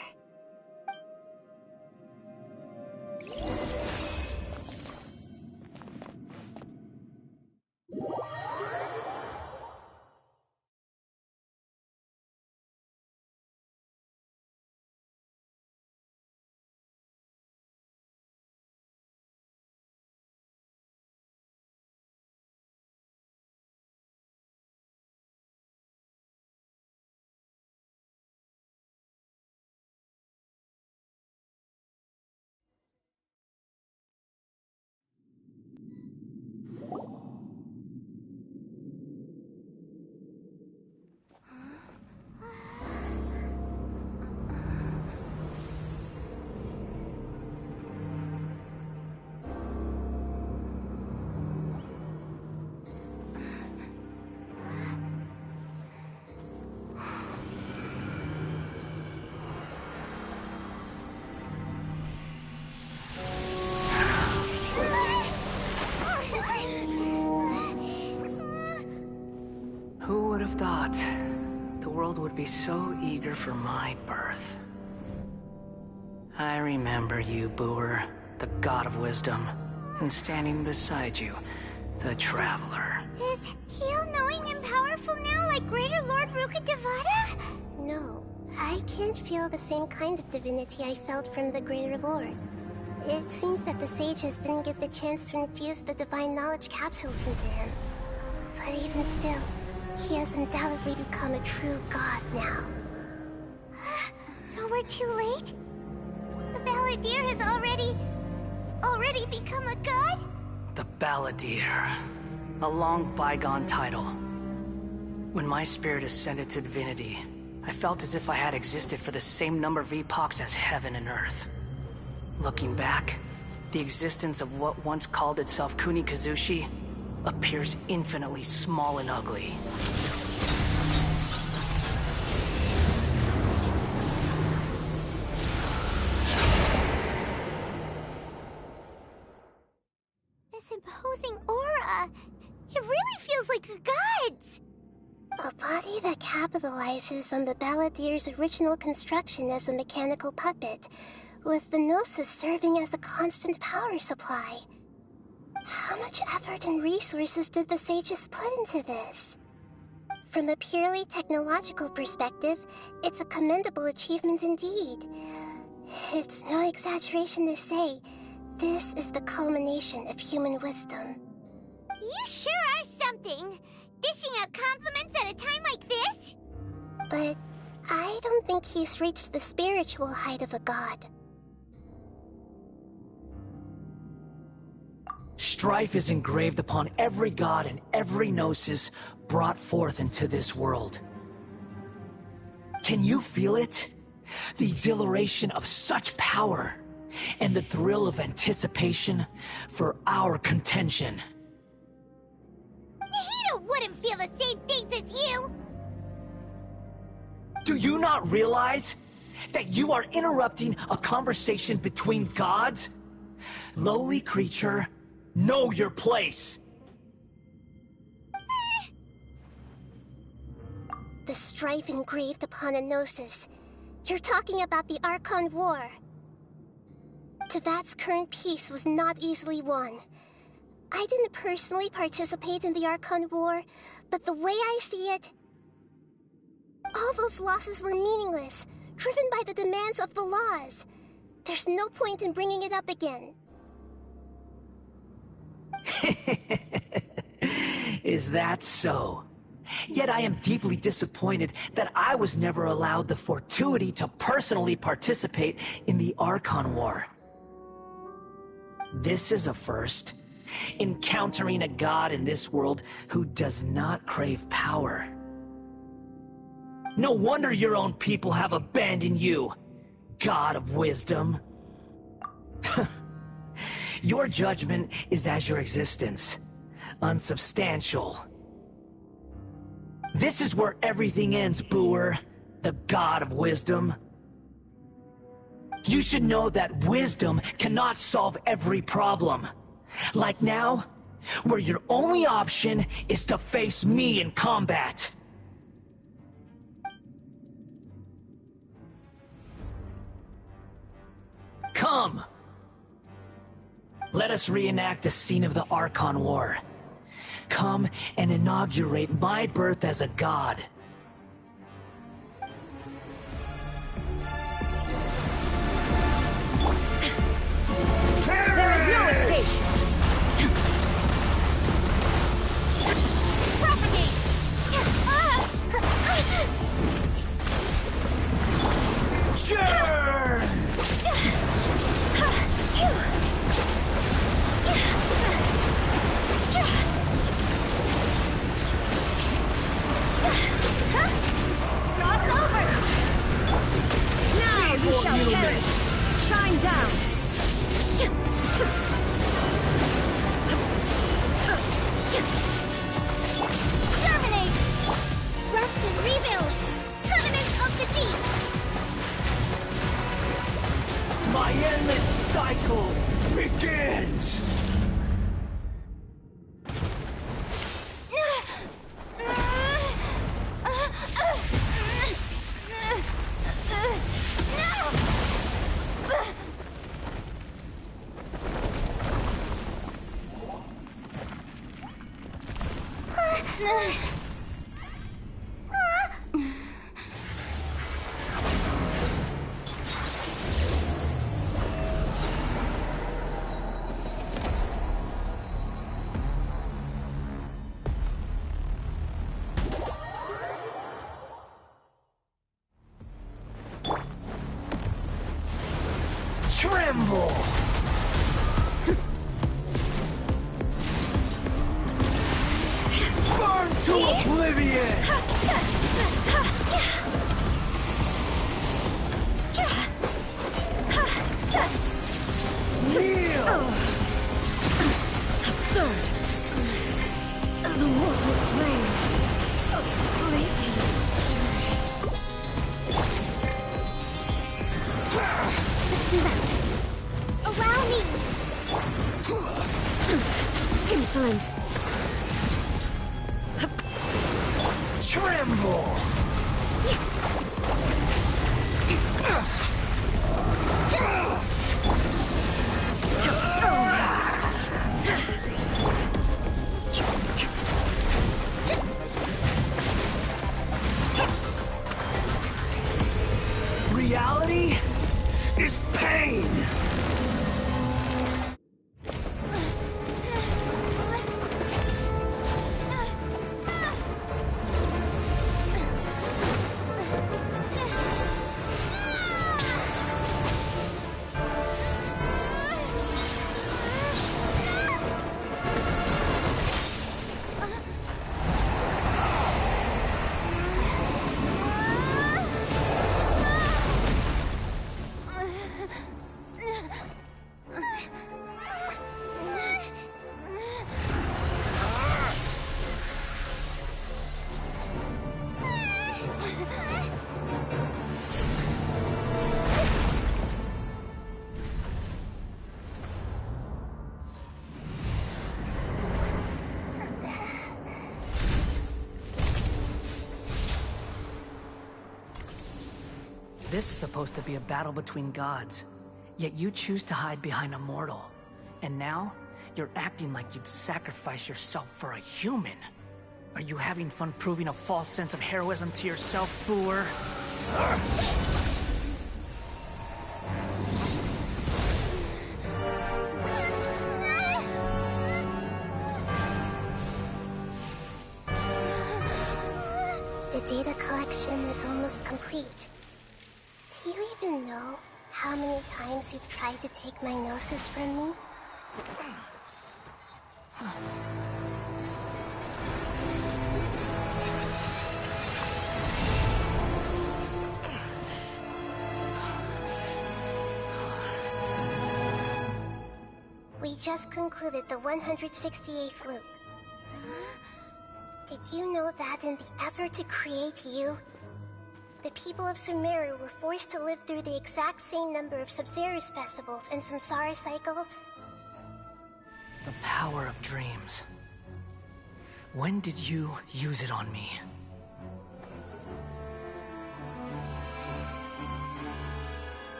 Who would have thought the world would be so eager for my birth? I remember you, Booer, the god of wisdom, and standing beside you, the traveler. Is he all-knowing and powerful now, like Greater Lord Rukkhadevata? No, I can't feel the same kind of divinity I felt from the Greater Lord. It seems that the sages didn't get the chance to infuse the divine knowledge capsules into him. But even still, he has undoubtedly become a true god now. So we're too late? The Balladeer has already become a god? The Balladeer. A long bygone title. When my spirit ascended to divinity, I felt as if I had existed for the same number of epochs as heaven and earth. Looking back, the existence of what once called itself Kunikazushi appears infinitely small and ugly. This imposing aura, it really feels like the gods! A body that capitalizes on the Balladeer's original construction as a mechanical puppet, with the Gnosis serving as a constant power supply. How much effort and resources did the sages put into this? From a purely technological perspective, it's a commendable achievement indeed. It's no exaggeration to say, this is the culmination of human wisdom. You sure are something! Dishing out compliments at a time like this? But I don't think he's reached the spiritual height of a god. Strife is engraved upon every god and every gnosis brought forth into this world. Can you feel it? The exhilaration of such power, and the thrill of anticipation for our contention. Nahida wouldn't feel the same things as you! Do you not realize that you are interrupting a conversation between gods? Lowly creature, know your place! The strife engraved upon a Gnosis. You're talking about the Archon War. Tevat's current peace was not easily won. I didn't personally participate in the Archon War, but the way I see it, all those losses were meaningless, driven by the demands of the laws. There's no point in bringing it up again. Is that so? Yet I am deeply disappointed that I was never allowed the fortuity to personally participate in the Archon War. This is a first. Encountering a god in this world who does not crave power. No wonder your own people have abandoned you, god of wisdom. Your judgment is as your existence, unsubstantial. This is where everything ends, Booer, the god of wisdom. You should know that wisdom cannot solve every problem. Like now, where your only option is to face me in combat. Come! Let us reenact a scene of the Archon War. Come and inaugurate my birth as a god. There is no escape! Propagate! Churn! Tremble! Burn to oblivion! Kneel! Absurd! The mortal plane of fleeting Allow me! insolent! Tremble! Reality is pain! This is supposed to be a battle between gods, yet you choose to hide behind a mortal. And now, you're acting like you'd sacrifice yourself for a human. Are you having fun proving a false sense of heroism to yourself, Booer? The data collection is almost complete. Do you even know how many times you've tried to take my gnosis from me? We just concluded the 168th loop. Did you know that in the effort to create you, the people of Sumeru were forced to live through the exact same number of Sabzeruz festivals and Samsara cycles? The power of dreams. When did you use it on me?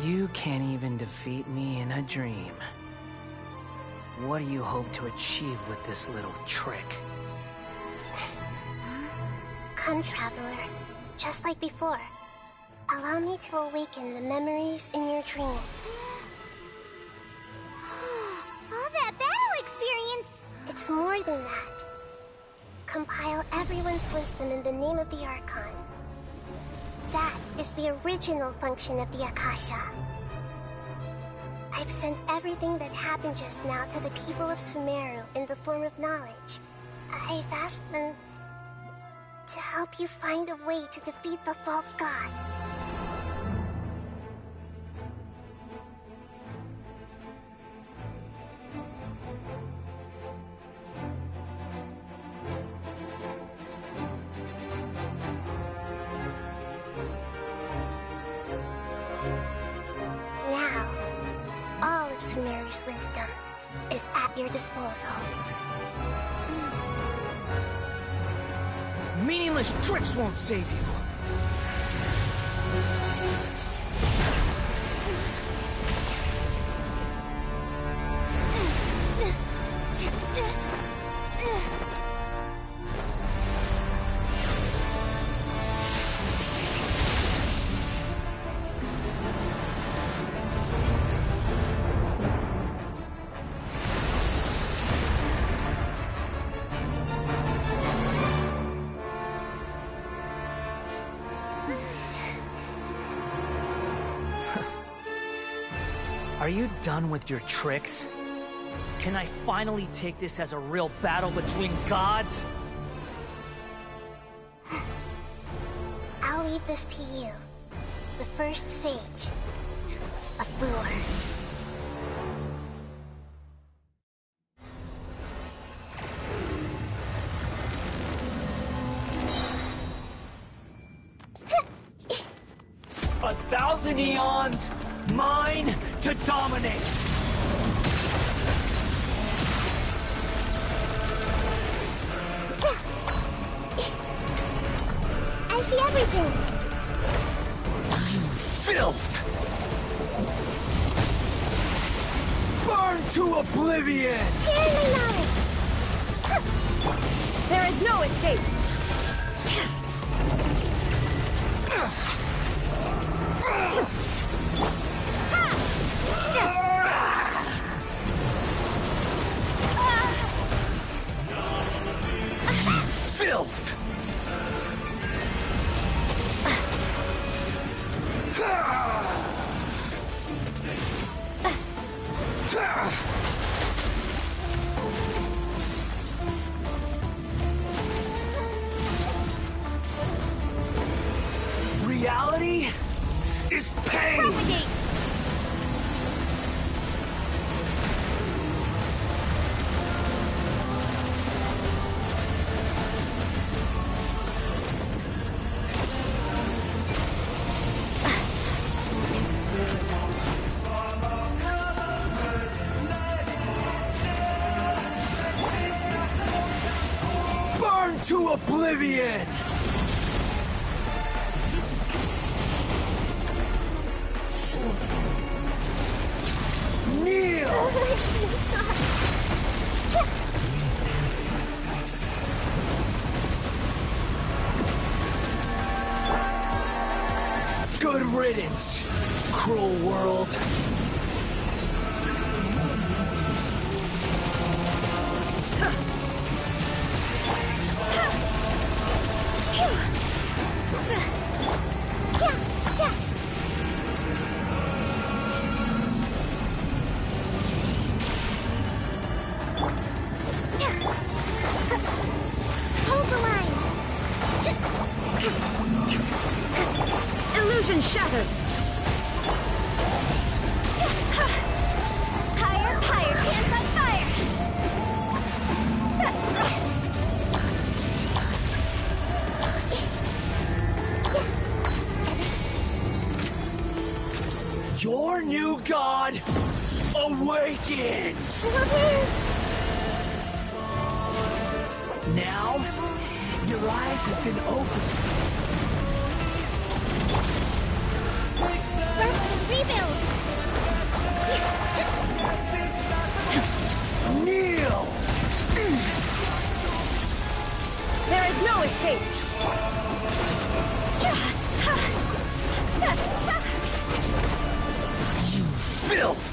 You can't even defeat me in a dream. What do you hope to achieve with this little trick? Come, Traveler. Just like before. Allow me to awaken the memories in your dreams. All that battle experience! It's more than that. Compile everyone's wisdom in the name of the Archon. That is the original function of the Akasha. I've sent everything that happened just now to the people of Sumeru in the form of knowledge. I've asked them to help you find a way to defeat the false god. Now, all of Sumeru's wisdom is at your disposal. Meaningless tricks won't save you. Are you done with your tricks? Can I finally take this as a real battle between gods? I'll leave this to you. The first sage of Boor. A thousand eons, mine to dominate! I see everything! You filth! Burn to oblivion! Share my knowledge! There is no escape! Filth! Reality is pain! Propagate! Burn to oblivion! Kneel! Good riddance, cruel world. Hold the line! Illusion shattered! Higher, higher, hands on Your new god awakens! Now, your eyes have been opened. Rest and rebuild! Kneel! There is no escape! You filth!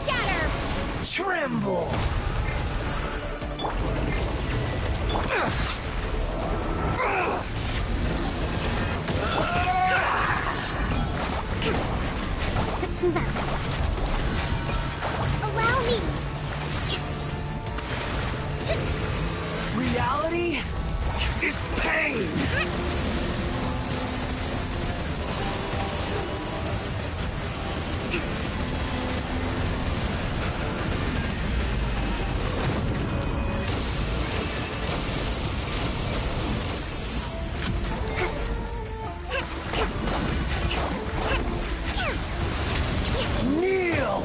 Scatter! Tremble! Let's move out. Allow me! Reality is pain! Kneel!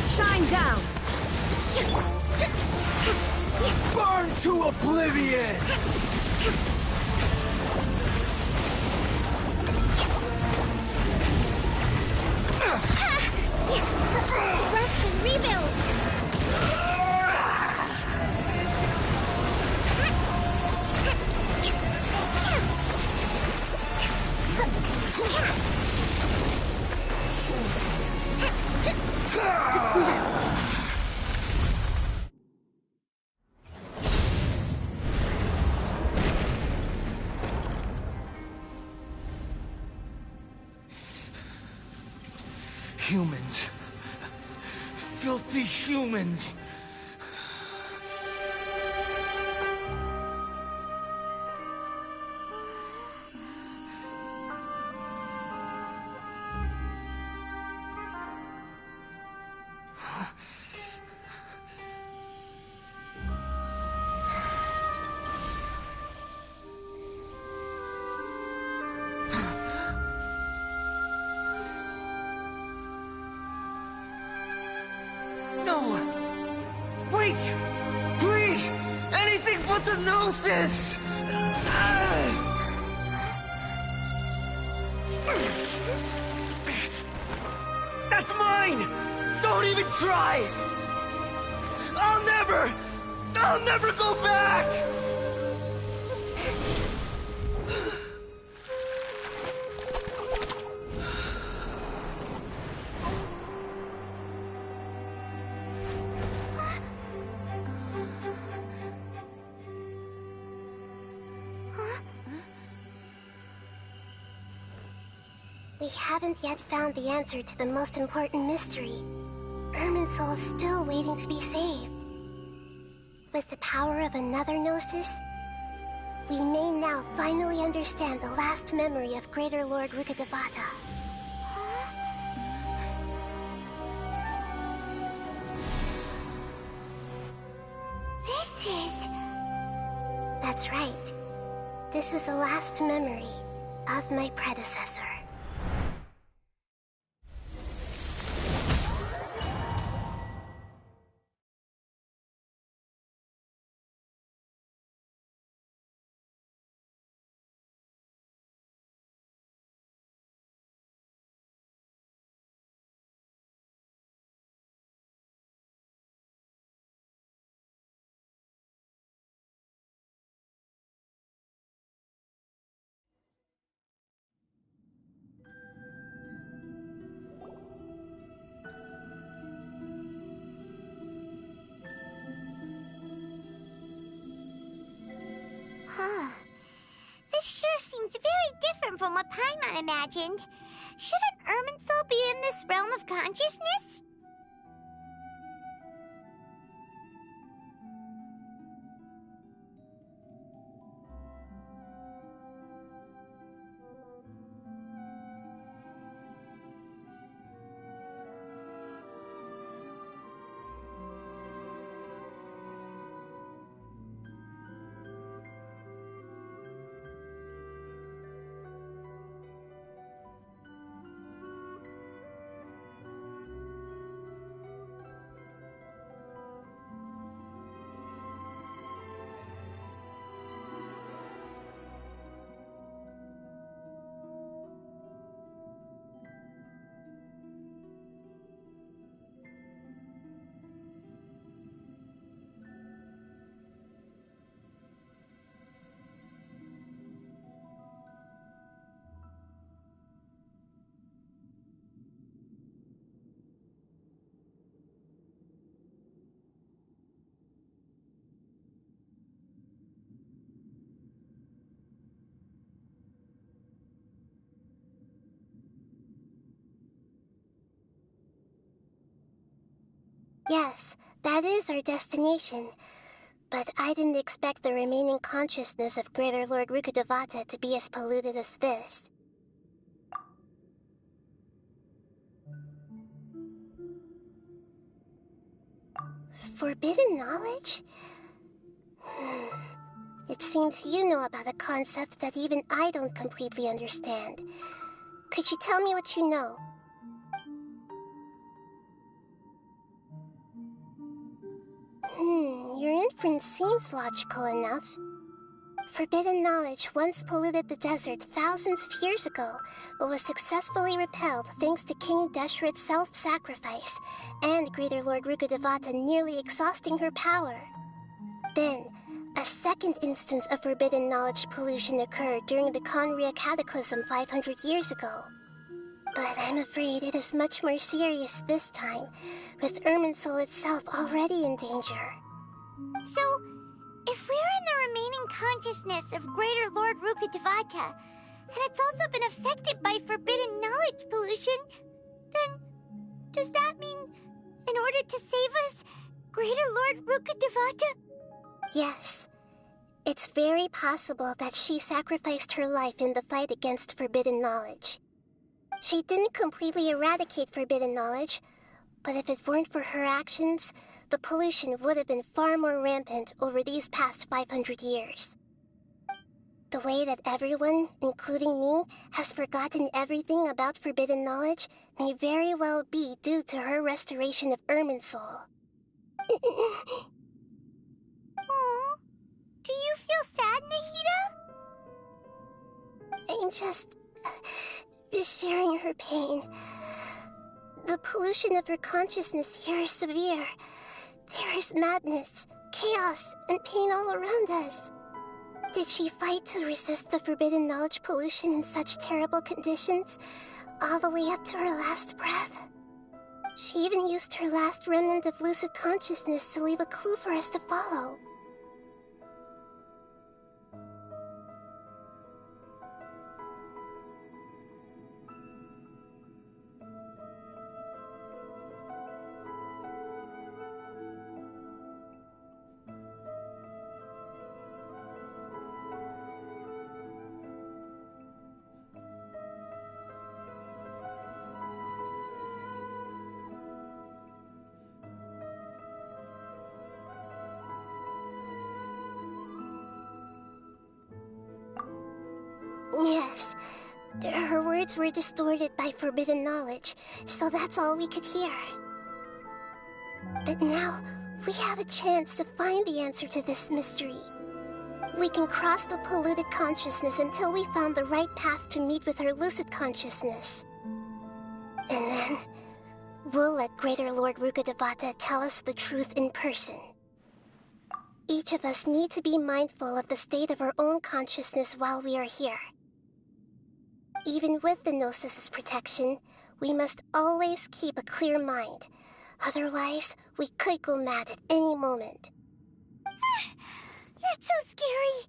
Shine down! Burn to oblivion! Rest and rebuild! Humans. Filthy humans. No! Wait! Please! Anything but the Gnosis! That's mine! Don't even try! I'll never go back! We haven't yet found the answer to the most important mystery. Irminsul is still waiting to be saved. With the power of another Gnosis, we may now finally understand the last memory of Greater Lord Rukkhadevata. This is... That's right. This is the last memory of my predecessor. This sure seems very different from what Paimon imagined. Shouldn't Irminsul be in this realm of consciousness? Yes, that is our destination. But I didn't expect the remaining consciousness of Greater Lord Rukkhadevata to be as polluted as this. Forbidden knowledge? It seems you know about a concept that even I don't completely understand. Could you tell me what you know? Your inference seems logical enough. Forbidden knowledge once polluted the desert thousands of years ago, but was successfully repelled thanks to King Deshret's self-sacrifice, and Greater Lord Rukkhadevata nearly exhausting her power. Then, a second instance of forbidden knowledge pollution occurred during the Conria Cataclysm 500 years ago. But I'm afraid it is much more serious this time, with Irminsul itself already in danger. So, if we're in the remaining consciousness of Greater Lord Rukkhadevata, and it's also been affected by forbidden knowledge pollution, then Does that mean, in order to save us, Greater Lord Rukkhadevata? Yes. It's very possible that she sacrificed her life in the fight against forbidden knowledge. She didn't completely eradicate forbidden knowledge, but if it weren't for her actions, the pollution would have been far more rampant over these past 500 years. The way that everyone, including me, has forgotten everything about forbidden knowledge may very well be due to her restoration of Irminsul. Aww. Do you feel sad, Nahida? I'm just sharing her pain. The pollution of her consciousness here is severe. There is madness, chaos, and pain all around us. Did she fight to resist the forbidden knowledge pollution in such terrible conditions, all the way up to her last breath? She even used her last remnant of lucid consciousness to leave a clue for us to follow. Yes, her words were distorted by forbidden knowledge, so that's all we could hear. But now, we have a chance to find the answer to this mystery. We can cross the polluted consciousness until we found the right path to meet with her lucid consciousness. And then, we'll let Greater Lord Rukkhadevata tell us the truth in person. Each of us need to be mindful of the state of our own consciousness while we are here. Even with the Gnosis' protection, we must always keep a clear mind. Otherwise, we could go mad at any moment. That's so scary.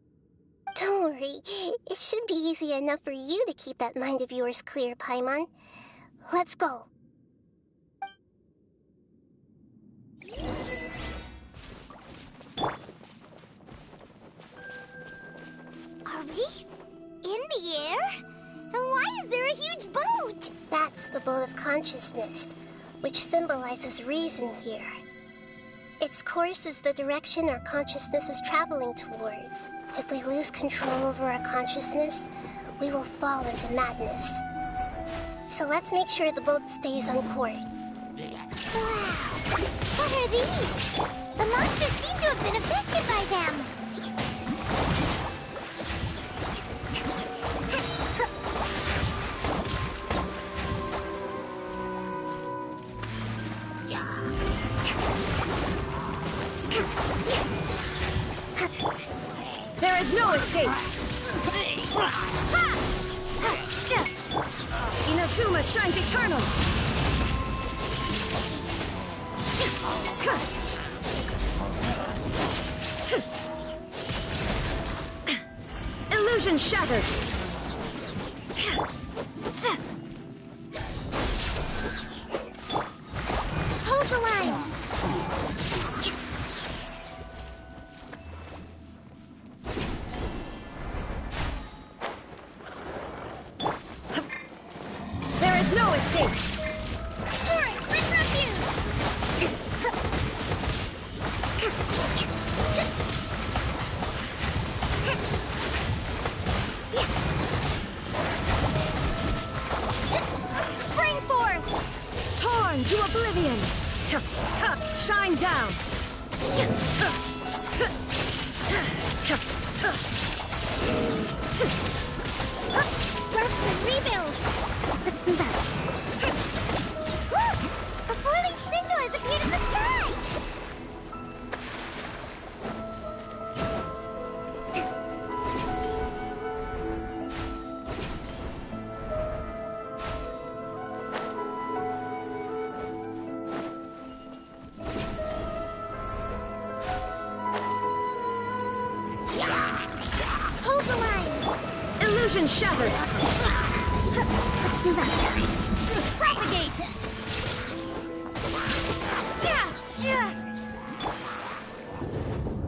Don't worry. It should be easy enough for you to keep that mind of yours clear, Paimon. Let's go. Are we in the air? And why is there a huge boat? That's the boat of consciousness, which symbolizes reason here. Its course is the direction our consciousness is traveling towards. If we lose control over our consciousness, we will fall into madness. So let's make sure the boat stays on course. Wow! What are these? The monsters seem to have been affected by them. There is no escape! Inazuma shines eternal! Illusion shattered! Hold the line! There is no escape! Torrent, bring refuge! Spring forth! Torn to oblivion! Shine down! Rest and rebuild! Let's move out. Woo! A four-leaf sigil has appeared in the sky! Hold the line! Illusion shattered! Let's move out. Propagate!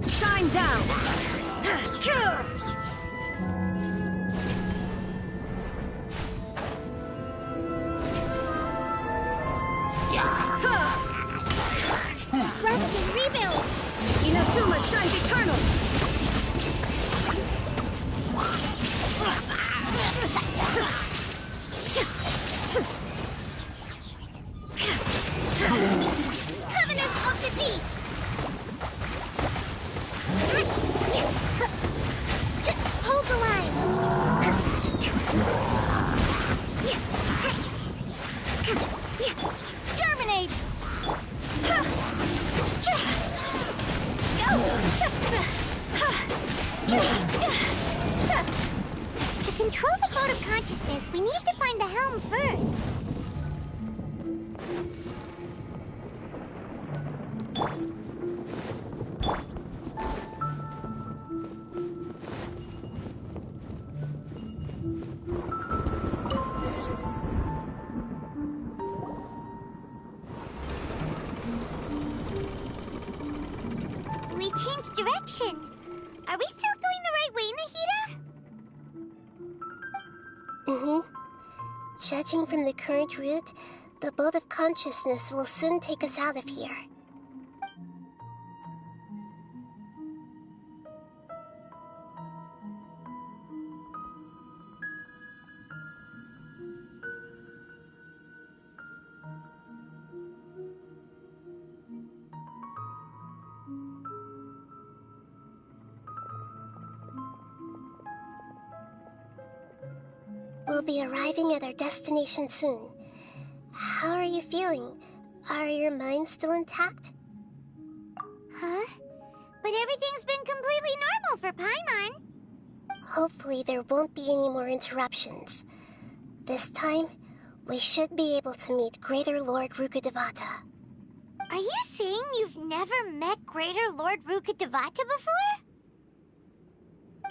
Shine down! Cure! Rest and rebuild! Inazuma shines eternal! Covenants of the Deep! Hold the line! Germinate! To control the boat of consciousness, we need to find the helm first. We changed direction. Are we still going the right way, Nahida? Judging from the current route, the boat of consciousness will soon take us out of here. We'll be arriving at our destination soon. How are you feeling? Are your minds still intact? Huh? But everything's been completely normal for Paimon. Hopefully there won't be any more interruptions. This time, we should be able to meet Greater Lord Rukkhadevata. Are you saying you've never met Greater Lord Rukkhadevata before?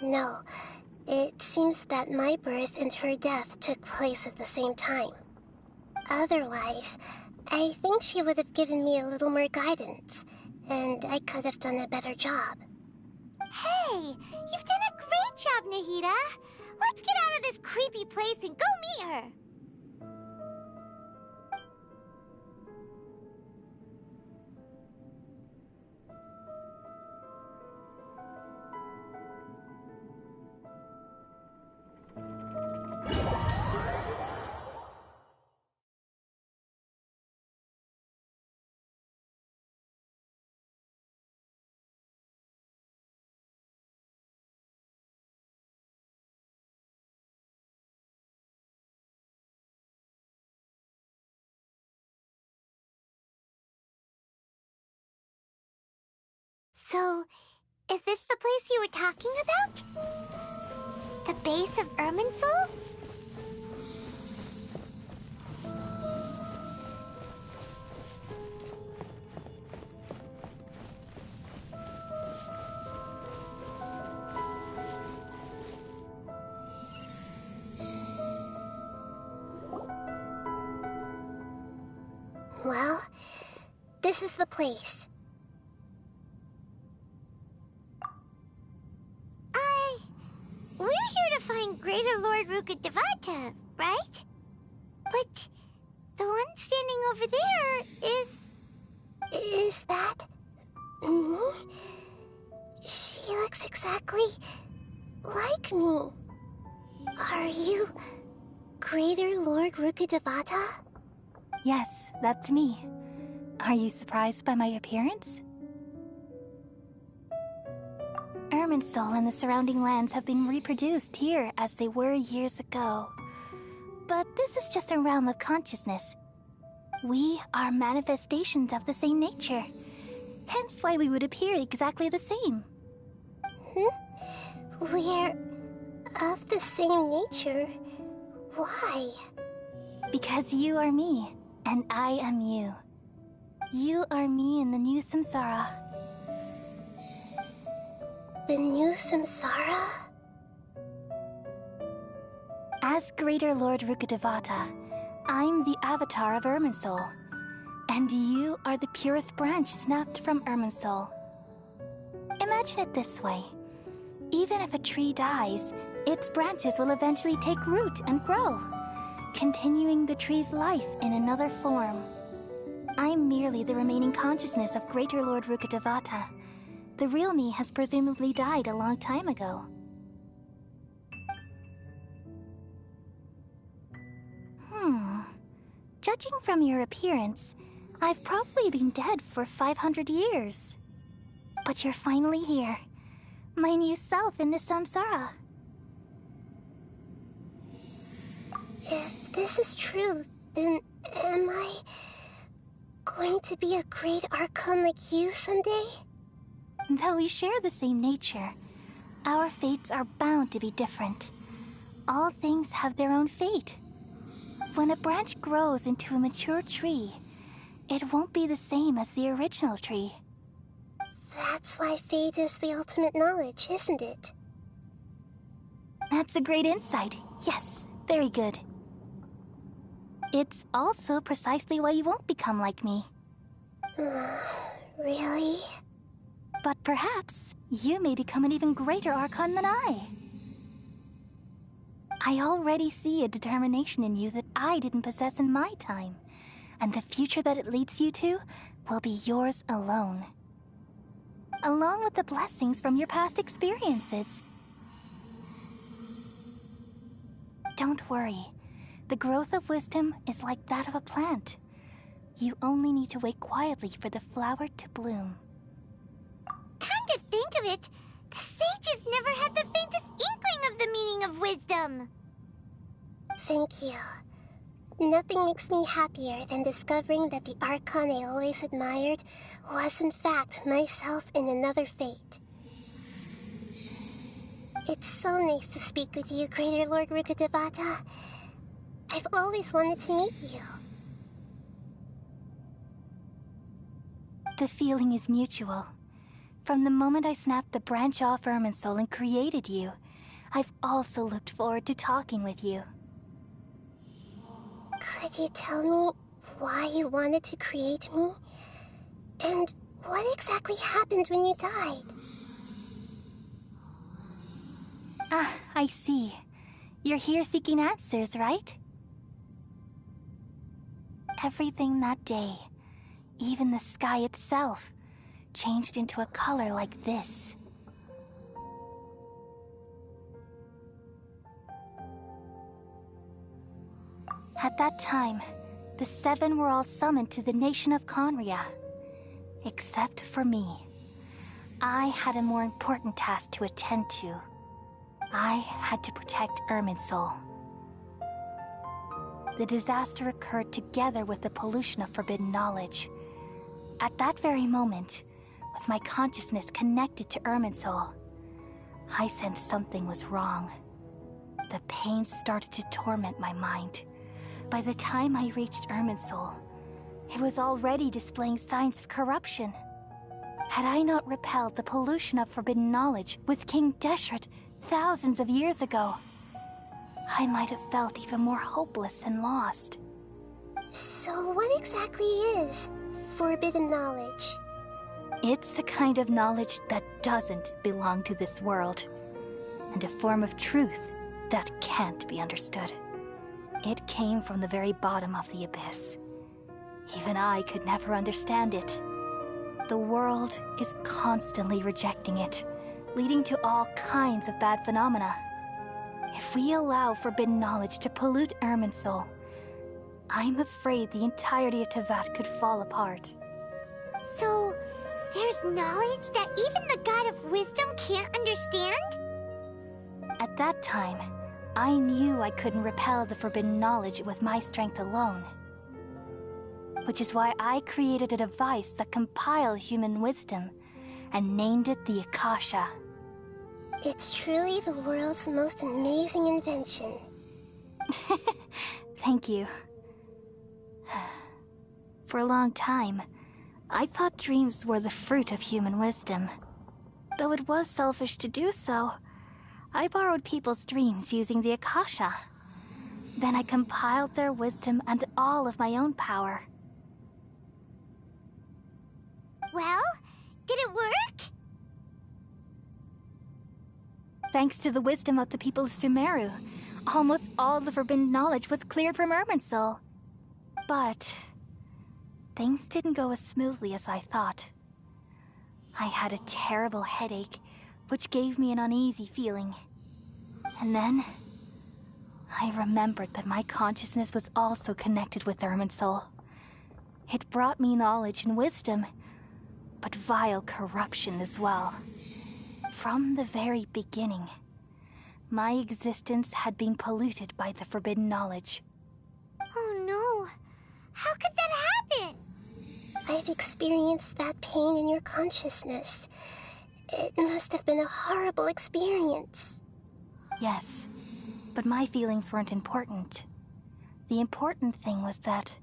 No. It seems that my birth and her death took place at the same time. Otherwise, I think she would have given me a little more guidance, and I could have done a better job. Hey, you've done a great job, Nahida. Let's get out of this creepy place and go meet her. So, is this the place you were talking about? The base of Irminsul? Well, this is the place. We're here to find Greater Lord Rukkhadevata, right? But the one standing over there is... Is that... me? She looks exactly like me. Are you Greater Lord Rukkhadevata? Yes, that's me. Are you surprised by my appearance? Irminsul and the surrounding lands have been reproduced here as they were years ago. But this is just a realm of consciousness. We are manifestations of the same nature. Hence why we would appear exactly the same. We're of the same nature. Why? Because you are me, and I am you. You are me in the new samsara. The new samsara? As Greater Lord Rukkhadevata, I'm the avatar of Irminsul. And you are the purest branch snapped from Irminsul. Imagine it this way. Even if a tree dies, its branches will eventually take root and grow, continuing the tree's life in another form. I'm merely the remaining consciousness of Greater Lord Rukkhadevata. The real me has presumably died a long time ago. Judging from your appearance, I've probably been dead for 500 years. But you're finally here. My new self in the samsara. If this is true, then am I going to be a great Archon like you someday? Though we share the same nature, our fates are bound to be different. All things have their own fate. When a branch grows into a mature tree, it won't be the same as the original tree. That's why fate is the ultimate knowledge, isn't it? That's a great insight. Yes, very good. It's also precisely why you won't become like me. Really? But perhaps you may become an even greater Archon than I. I already see a determination in you that I didn't possess in my time, and the future that it leads you to will be yours alone. Along with the blessings from your past experiences. Don't worry. The growth of wisdom is like that of a plant. You only need to wait quietly for the flower to bloom. Come to think of it, the sages never had the faintest inkling of the meaning of wisdom. Thank you. Nothing makes me happier than discovering that the Archon I always admired was in fact myself in another fate. It's so nice to speak with you, Greater Lord Rukkhadevata. I've always wanted to meet you. The feeling is mutual. From the moment I snapped the branch off Irminsul and created you, I've also looked forward to talking with you. Could you tell me why you wanted to create me? And what exactly happened when you died? Ah, I see. You're here seeking answers, right? Everything that day, even the sky itself, changed into a color like this. At that time, the seven were all summoned to the nation of Conria. Except for me. I had a more important task to attend to. I had to protect Irminsul. The disaster occurred together with the pollution of forbidden knowledge. At that very moment, with my consciousness connected to Irminsul, I sensed something was wrong. The pain started to torment my mind. By the time I reached Irminsul, it was already displaying signs of corruption. Had I not repelled the pollution of forbidden knowledge with King Deshret thousands of years ago, I might have felt even more hopeless and lost. So what exactly is forbidden knowledge? It's a kind of knowledge that doesn't belong to this world, and a form of truth that can't be understood. It came from the very bottom of the abyss. Even I could never understand it. The world is constantly rejecting it, leading to all kinds of bad phenomena. If we allow forbidden knowledge to pollute Irminsul, I'm afraid the entirety of Tevat could fall apart. So, there's knowledge that even the God of Wisdom can't understand? At that time, I knew I couldn't repel the forbidden knowledge with my strength alone. Which is why I created a device that compiled human wisdom and named it the Akasha. It's truly the world's most amazing invention. Thank you. For a long time, I thought dreams were the fruit of human wisdom. Though it was selfish to do so, I borrowed people's dreams using the Akasha. Then I compiled their wisdom and all of my own power. Well, did it work? Thanks to the wisdom of the people of Sumeru, almost all the forbidden knowledge was cleared from Irminsul. But things didn't go as smoothly as I thought. I had a terrible headache, which gave me an uneasy feeling. And then I remembered that my consciousness was also connected with Irminsul. It brought me knowledge and wisdom, but vile corruption as well. From the very beginning, my existence had been polluted by the forbidden knowledge. Oh no. How could that happen? I've experienced that pain in your consciousness. It must have been a horrible experience. Yes, but my feelings weren't important. The important thing was that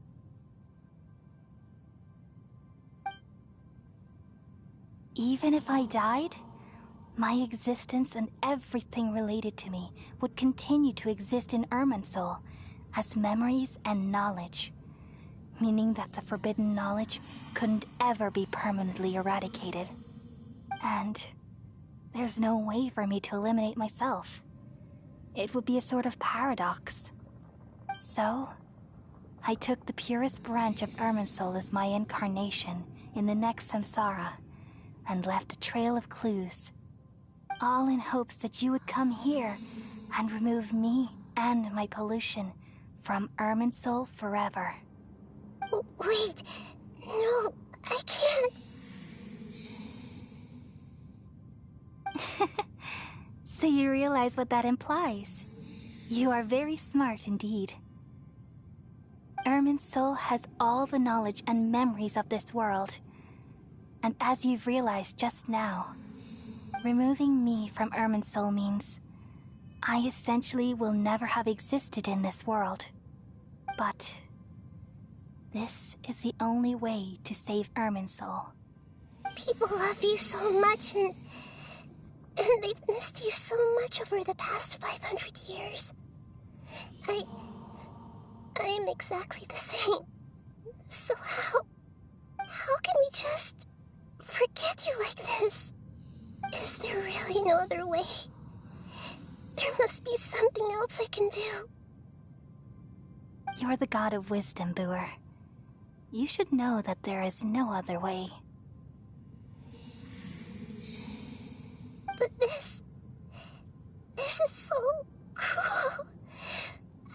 even if I died, my existence and everything related to me would continue to exist in Irminsul as memories and knowledge, meaning that the forbidden knowledge couldn't ever be permanently eradicated. And there's no way for me to eliminate myself. It would be a sort of paradox. So, I took the purest branch of Irminsul as my incarnation in the next samsara, and left a trail of clues, all in hopes that you would come here and remove me and my pollution from Irminsul forever. Wait, no, I can't. So you realize what that implies. You are very smart indeed. Irminsul has all the knowledge and memories of this world. And as you've realized just now, removing me from Irminsul means I essentially will never have existed in this world. But this is the only way to save Irminsul. People love you so much, and they've missed you so much over the past 500 years. I am exactly the same. So how can we just forget you like this? Is there really no other way? There must be something else I can do. You're the god of wisdom, Boer. You should know that there is no other way. But this is so cruel.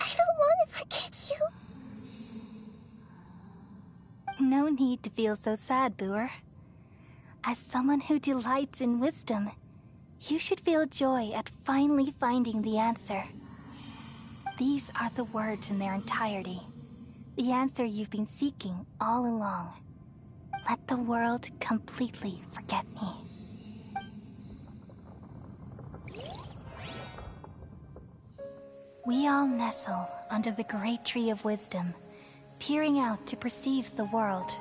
I don't want to forget you. No need to feel so sad, Boer. As someone who delights in wisdom, you should feel joy at finally finding the answer. These are the words in their entirety. The answer you've been seeking all along. Let the world completely forget me. We all nestle under the great tree of wisdom, peering out to perceive the world.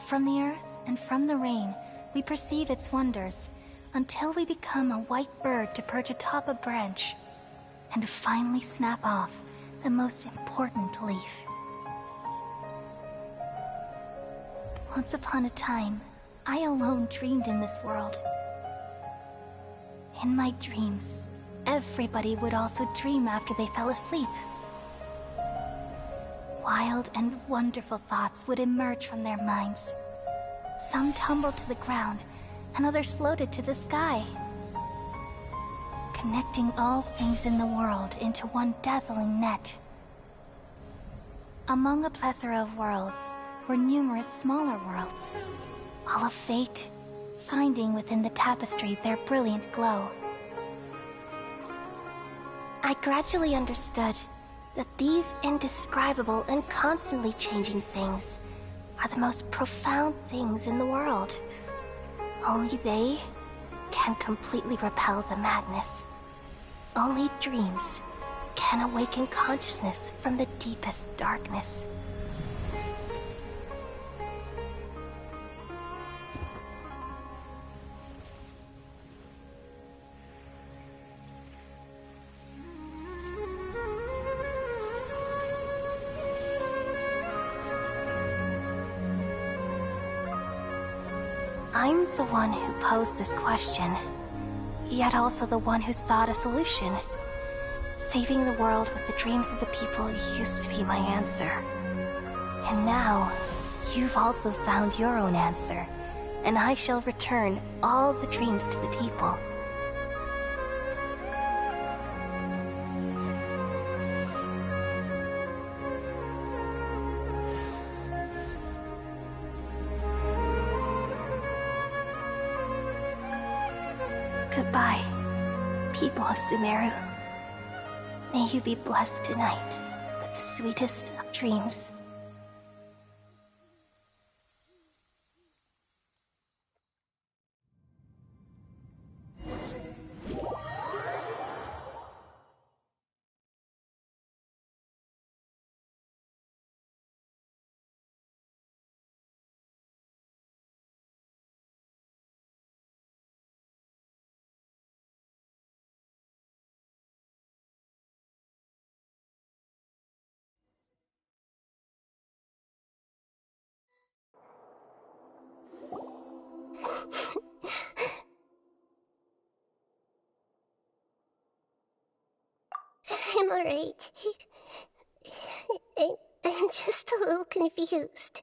From the earth and from the rain, we perceive its wonders, until we become a white bird to perch atop a branch, and finally snap off the most important leaf. Once upon a time, I alone dreamed in this world. In my dreams, everybody would also dream after they fell asleep. Wild and wonderful thoughts would emerge from their minds. Some tumbled to the ground, and others floated to the sky, connecting all things in the world into one dazzling net. Among a plethora of worlds were numerous smaller worlds, all of fate, finding within the tapestry their brilliant glow. I gradually understood that these indescribable and constantly changing things are the most profound things in the world. Only they can completely repel the madness. Only dreams can awaken consciousness from the deepest darkness. I'm the one who posed this question, yet also the one who sought a solution. Saving the world with the dreams of the people used to be my answer. And now, you've also found your own answer, and I shall return all the dreams to the people. Goodbye, people of Sumeru. May you be blessed tonight with the sweetest of dreams. I'm alright. I'm just a little confused.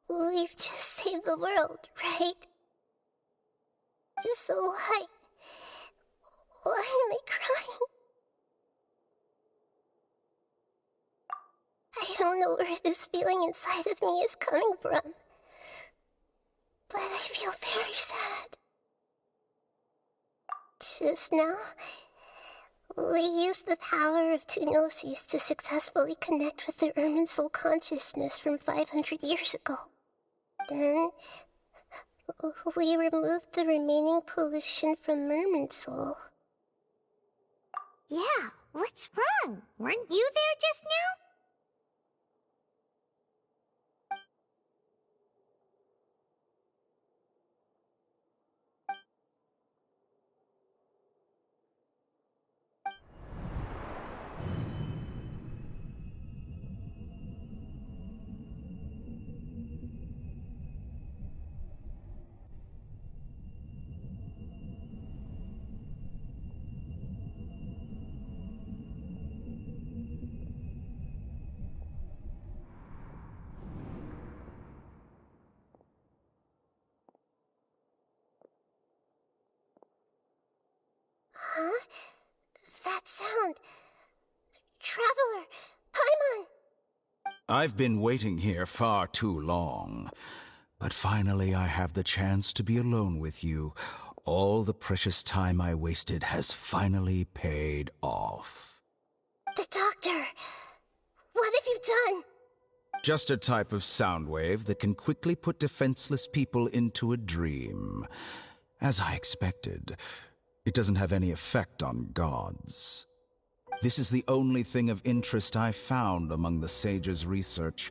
We've just saved the world, right? So why am I crying? I don't know where this feeling inside of me is coming from, but I feel very sad. Just now, we used the power of two gnosis to successfully connect with the Ermin soul consciousness from 500 years ago. Then, we removed the remaining pollution from Merman soul. Yeah, what's wrong? Weren't you there just now? Huh? That sound. Traveler! Paimon! I've been waiting here far too long. But finally I have the chance to be alone with you. All the precious time I wasted has finally paid off. The doctor! What have you done? Just a type of sound wave that can quickly put defenseless people into a dream. As I expected, it doesn't have any effect on gods. This is the only thing of interest I found among the sage's research.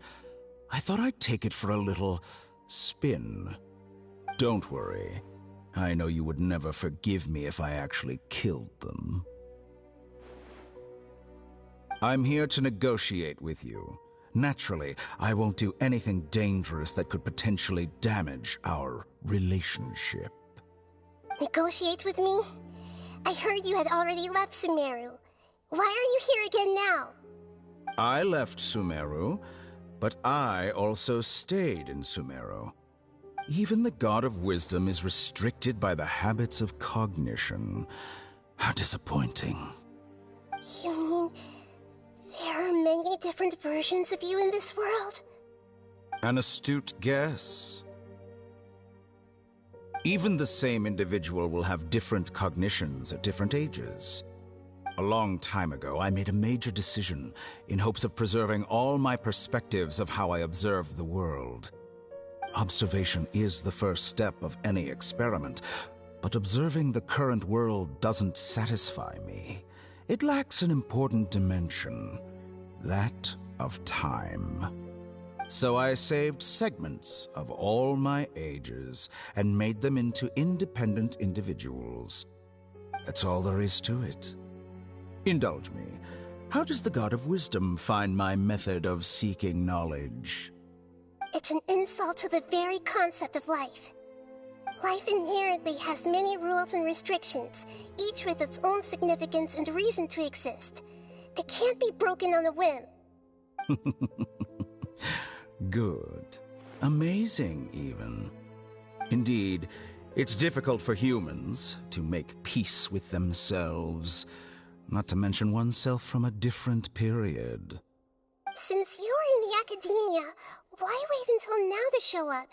I thought I'd take it for a little spin. Don't worry. I know you would never forgive me if I actually killed them. I'm here to negotiate with you. Naturally, I won't do anything dangerous that could potentially damage our relationship. Negotiate with me? I heard you had already left Sumeru. Why are you here again now? I left Sumeru, but I also stayed in Sumeru. Even the God of Wisdom is restricted by the habits of cognition. How disappointing. You mean there are many different versions of you in this world? An astute guess. Even the same individual will have different cognitions at different ages. A long time ago, I made a major decision in hopes of preserving all my perspectives of how I observed the world. Observation is the first step of any experiment, but observing the current world doesn't satisfy me. It lacks an important dimension, that of time. So I saved segments of all my ages and made them into independent individuals. That's all there is to it. Indulge me. How does the God of Wisdom find my method of seeking knowledge? It's an insult to the very concept of life. Life inherently has many rules and restrictions, each with its own significance and reason to exist. They can't be broken on a whim. Good. Amazing, even. Indeed, it's difficult for humans to make peace with themselves, not to mention oneself from a different period. Since you were in the academia, why wait until now to show up?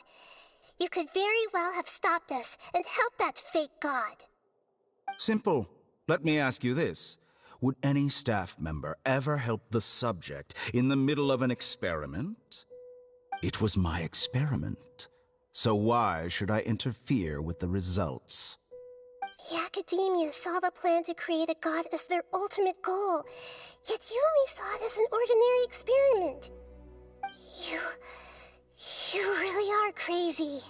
You could very well have stopped us and helped that fake god. Simple. Let me ask you this. Would any staff member ever help the subject in the middle of an experiment? It was my experiment. So why should I interfere with the results? The academia saw the plan to create a god as their ultimate goal, yet you only saw it as an ordinary experiment. You really are crazy.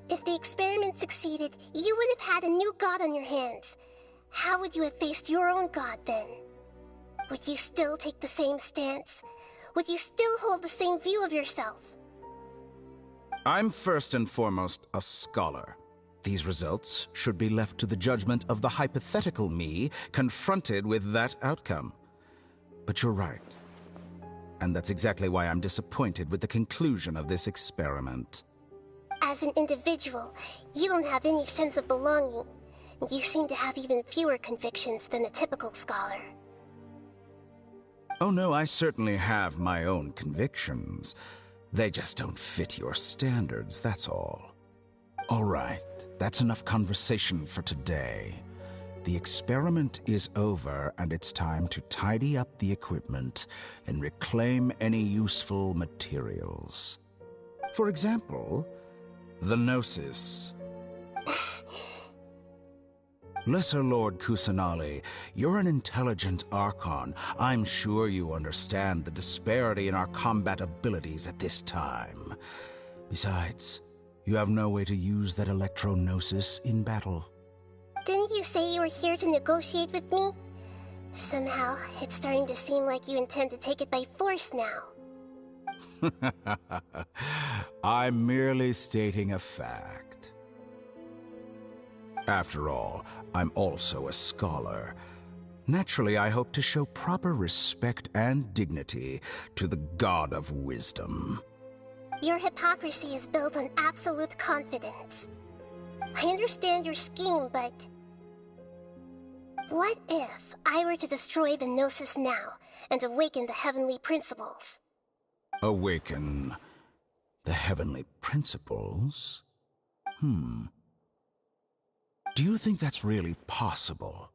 If the experiment succeeded, you would have had a new god on your hands. How would you have faced your own god then? Would you still take the same stance? Would you still hold the same view of yourself? I'm first and foremost a scholar. These results should be left to the judgment of the hypothetical me confronted with that outcome. But you're right. And that's exactly why I'm disappointed with the conclusion of this experiment. As an individual, you don't have any sense of belonging. You seem to have even fewer convictions than a typical scholar. Oh no, I certainly have my own convictions. They just don't fit your standards, that's all. All right, that's enough conversation for today. The experiment is over, and it's time to tidy up the equipment and reclaim any useful materials. For example, the Gnosis. Lesser Lord Kusanali, you're an intelligent Archon. I'm sure you understand the disparity in our combat abilities at this time. Besides, you have no way to use that Electro-Gnosis in battle. Didn't you say you were here to negotiate with me? Somehow, it's starting to seem like you intend to take it by force now. I'm merely stating a fact. After all, I'm also a scholar. Naturally, I hope to show proper respect and dignity to the God of Wisdom. Your hypocrisy is built on absolute confidence. I understand your scheme, but... what if I were to destroy the Gnosis now and awaken the heavenly principles? Awaken the heavenly principles? Do you think that's really possible?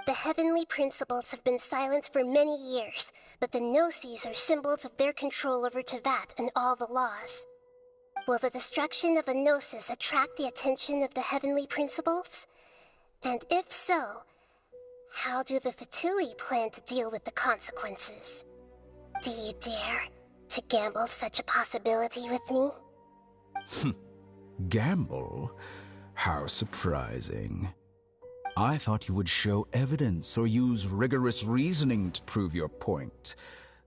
The heavenly principles have been silent for many years, but the Gnosis are symbols of their control over Tevat and all the laws. Will the destruction of a Gnosis attract the attention of the heavenly principles? And if so, how do the Fatui plan to deal with the consequences? Do you dare to gamble such a possibility with me? Gamble? How surprising. I thought you would show evidence or use rigorous reasoning to prove your point.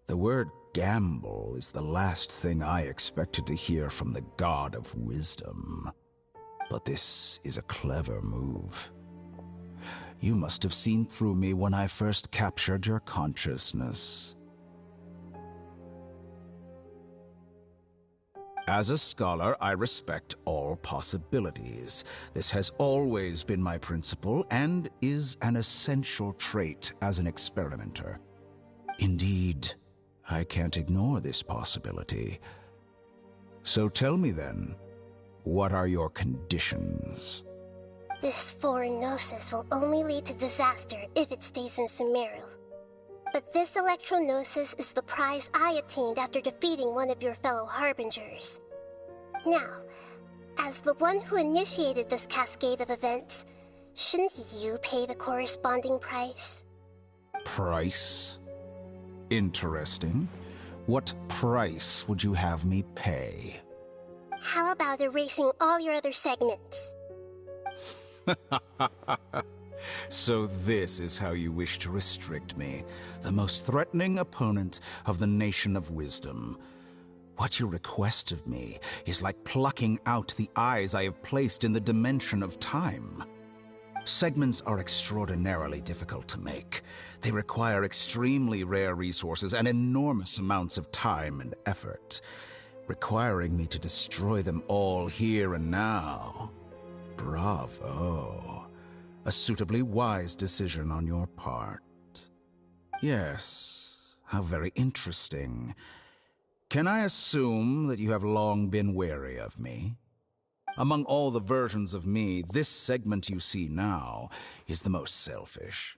The word gamble is the last thing I expected to hear from the God of Wisdom. But this is a clever move. You must have seen through me when I first captured your consciousness. As a scholar, I respect all possibilities. This has always been my principle and is an essential trait as an experimenter. Indeed, I can't ignore this possibility. So tell me then, what are your conditions? This foreign Gnosis will only lead to disaster if it stays in Sumeru. But this Electro-Gnosis is the prize I obtained after defeating one of your fellow Harbingers. Now, as the one who initiated this cascade of events, shouldn't you pay the corresponding price? Price? Interesting. What price would you have me pay? How about erasing all your other segments? So this is how you wish to restrict me, the most threatening opponent of the Nation of Wisdom. What you request of me is like plucking out the eyes I have placed in the dimension of time. Segments are extraordinarily difficult to make. They require extremely rare resources and enormous amounts of time and effort, requiring me to destroy them all here and now. Bravo. A suitably wise decision on your part. Yes, how very interesting. Can I assume that you have long been wary of me? Among all the versions of me, this segment you see now is the most selfish.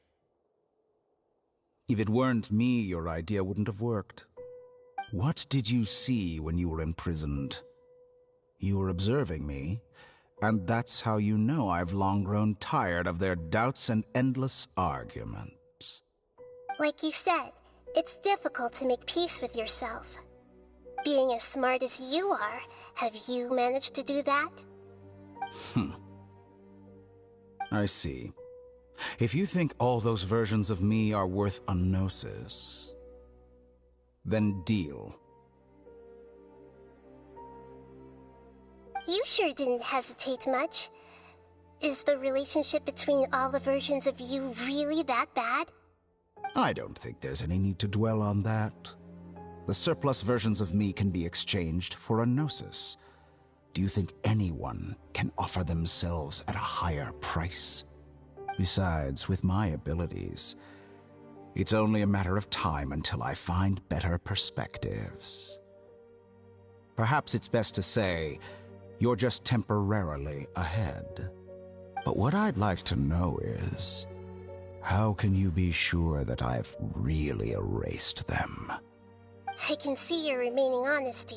If it weren't me, your idea wouldn't have worked. What did you see when you were imprisoned? You were observing me, and that's how you know I've long grown tired of their doubts and endless arguments. Like you said, it's difficult to make peace with yourself. Being as smart as you are, have you managed to do that? I see. If you think all those versions of me are worth a gnosis, then deal. You sure didn't hesitate much. Is the relationship between all the versions of you really that bad? I don't think there's any need to dwell on that. The surplus versions of me can be exchanged for a gnosis. Do you think anyone can offer themselves at a higher price? Besides, with my abilities, it's only a matter of time until I find better perspectives. Perhaps it's best to say, you're just temporarily ahead. But what I'd like to know is, how can you be sure that I've really erased them? I can see your remaining honesty.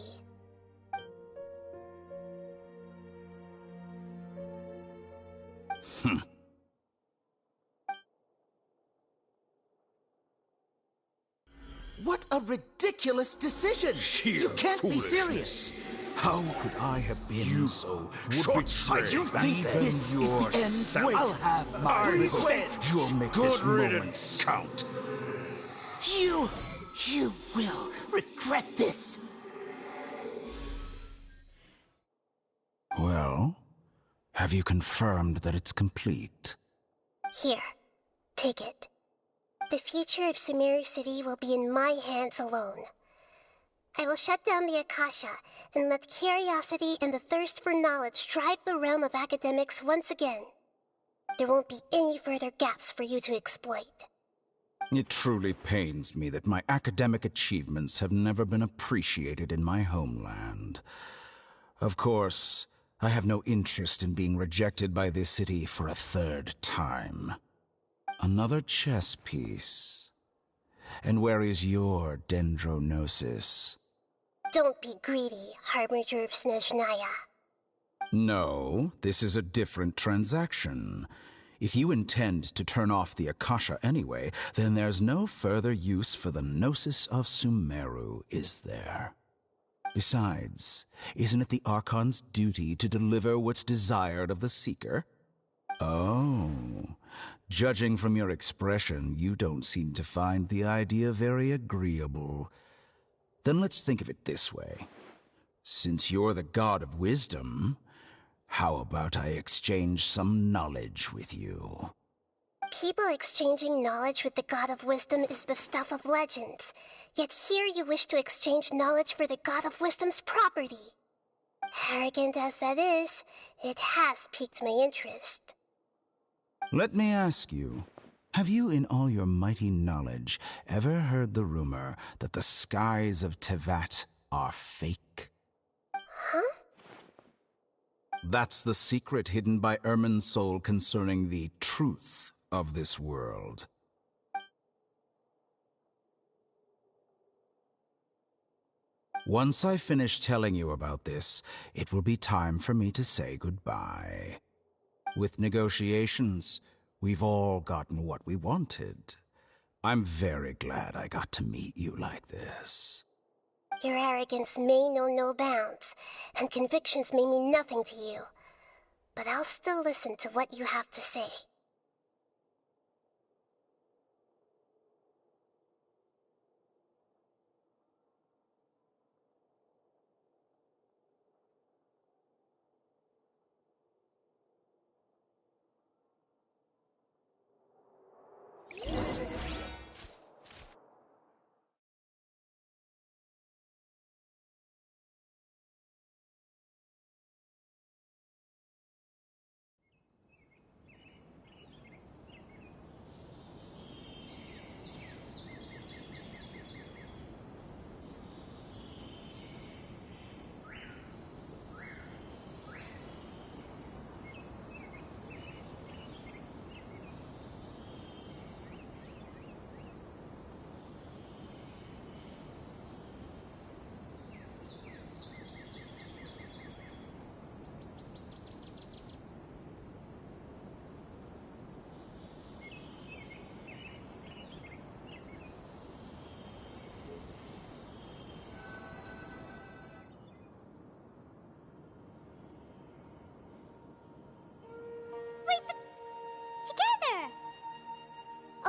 What a ridiculous decision! Sheer You can't be foolishness. serious! How could I have been so short-sighted? You think this is the end? I'll have my revenge! You'll make Good this moment riddance. count. You will regret this! Well, have you confirmed that it's complete? Here, take it. The future of Sumeru City will be in my hands alone. I will shut down the Akasha and let curiosity and the thirst for knowledge drive the realm of academics once again. There won't be any further gaps for you to exploit. It truly pains me that my academic achievements have never been appreciated in my homeland. Of course, I have no interest in being rejected by this city for a third time. Another chess piece. And where is your dendronosis? Don't be greedy, Harbinger of Snezhnaya. No, this is a different transaction. If you intend to turn off the Akasha anyway, then there's no further use for the Gnosis of Sumeru, is there? Besides, isn't it the Archon's duty to deliver what's desired of the Seeker? Oh, judging from your expression, you don't seem to find the idea very agreeable. Then let's think of it this way. Since you're the god of wisdom, how about I exchange some knowledge with you? People exchanging knowledge with the God of Wisdom is the stuff of legends. Yet here you wish to exchange knowledge for the God of Wisdom's property. Arrogant as that is, it has piqued my interest. Let me ask you, have you in all your mighty knowledge ever heard the rumor that the skies of Tevat are fake? Huh? That's the secret hidden by Irminsul concerning the truth of this world. Once I finish telling you about this, it will be time for me to say goodbye. With negotiations, we've all gotten what we wanted. I'm very glad I got to meet you like this. Your arrogance may know no bounds, and convictions may mean nothing to you. But I'll still listen to what you have to say.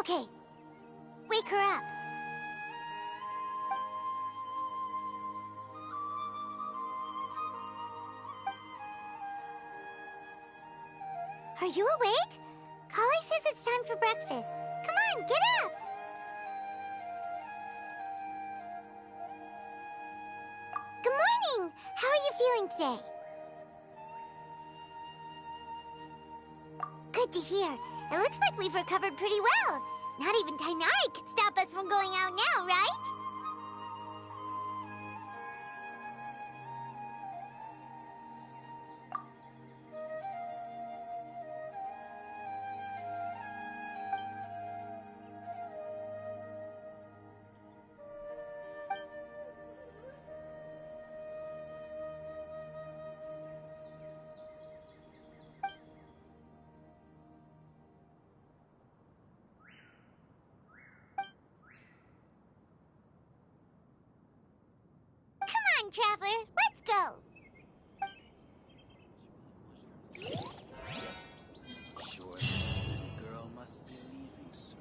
Okay. Wake her up. Are you awake? Kali says it's time for breakfast. Come on, get up! Good morning! How are you feeling today? Good to hear. It looks like we've recovered pretty well. Not even Tainari could stop us from going out now, right? Traveler, let's go! Sure, the little girl must be leaving soon.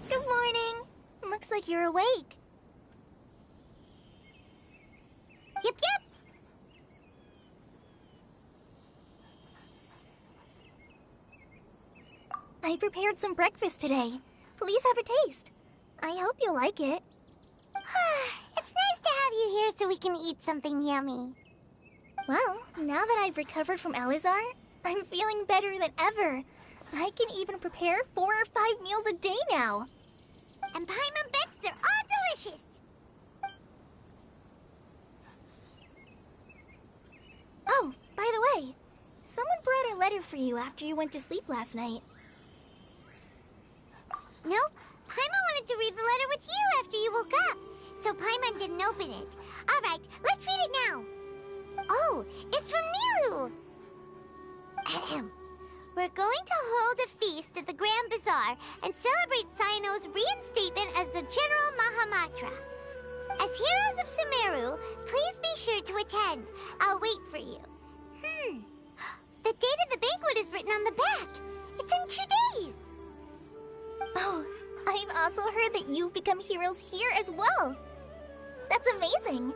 Good morning. Looks like you're awake. Yep, yep. I prepared some breakfast today. Please have a taste. I hope you'll like it. It's nice to have you here so we can eat something yummy. Well, now that I've recovered from Elazar, I'm feeling better than ever. I can even prepare 4 or 5 meals a day now. And Paimon bets they're all delicious. Oh, by the way, someone brought a letter for you after you went to sleep last night. Nope. Paimon wanted to read the letter with you after you woke up, so Paimon didn't open it. All right, let's read it now. Oh, it's from Nilu. Ahem. We're going to hold a feast at the Grand Bazaar and celebrate Cyno's reinstatement as the General Mahamatra. As heroes of Sumeru, please be sure to attend. I'll wait for you. The date of the banquet is written on the back. It's in 2 days. Oh, I've also heard that you've become heroes here as well. That's amazing.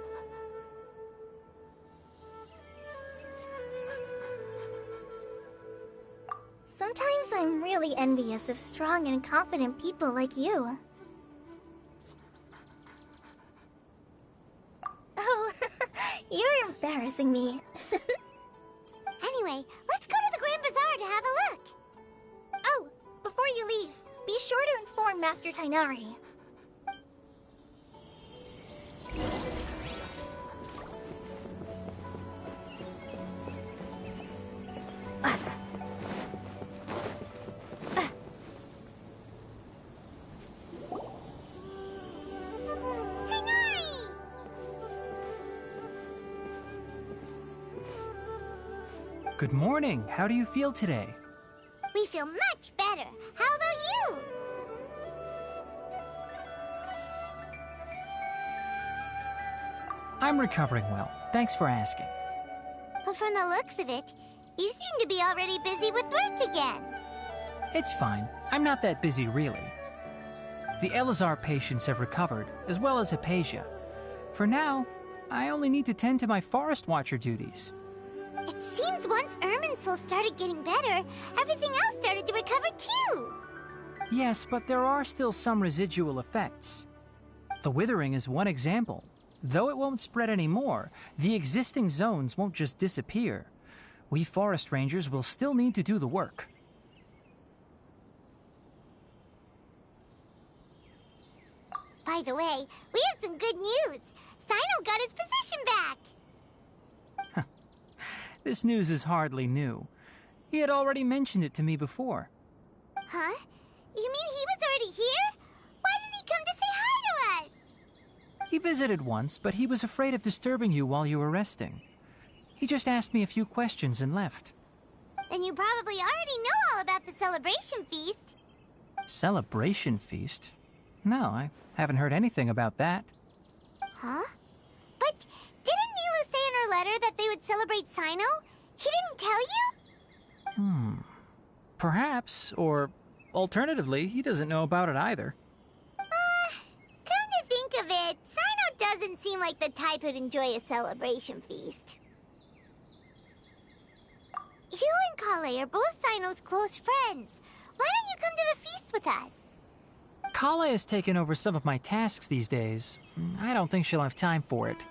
Sometimes I'm really envious of strong and confident people like you. Oh, you're embarrassing me. Anyway, let's go to the Grand Bazaar to have a look. Oh, before you leave, be sure to inform Master Tainari. Good morning. How do you feel today? We feel much better. How about you? I'm recovering well. Thanks for asking. But from the looks of it, you seem to be already busy with work again. It's fine. I'm not that busy, really. The Elazar patients have recovered, as well as Hypatia. For now, I only need to tend to my Forest Watcher duties. It seems once Irminsul started getting better, everything else started to recover too. Yes, but there are still some residual effects. The withering is one example. Though it won't spread anymore, the existing zones won't just disappear. We forest rangers will still need to do the work. By the way, we have some good news. Cyno got his position back. This news is hardly new. He had already mentioned it to me before. Huh? You mean he was already here? Why didn't he come to say hi to us? He visited once, but he was afraid of disturbing you while you were resting. He just asked me a few questions and left. Then you probably already know all about the celebration feast. Celebration feast? No, I haven't heard anything about that. Huh? But didn't Nilu say in her letter that they would celebrate Sino? He didn't tell you? Perhaps, or alternatively, he doesn't know about it either. Come to think of it, Sino doesn't seem like the type who'd enjoy a celebration feast. You and Kale are both Sino's close friends. Why don't you come to the feast with us? Kale has taken over some of my tasks these days. I don't think she'll have time for it.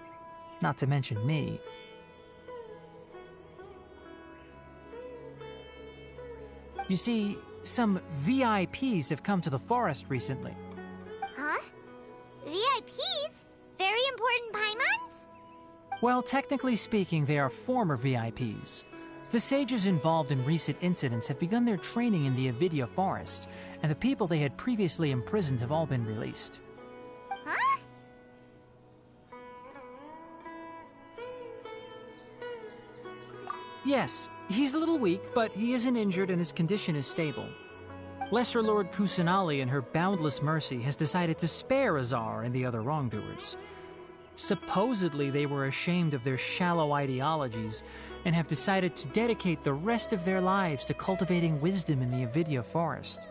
Not to mention me. You see, some VIPs have come to the forest recently. Huh? VIPs? Very important Paimons? Well, technically speaking, they are former VIPs. The sages involved in recent incidents have begun their training in the Avidya forest, and the people they had previously imprisoned have all been released. Huh? Yes, he's a little weak, but he isn't injured and his condition is stable. Lesser Lord Kusanali, in her boundless mercy, has decided to spare Azar and the other wrongdoers. Supposedly, they were ashamed of their shallow ideologies and have decided to dedicate the rest of their lives to cultivating wisdom in the Avidya forest.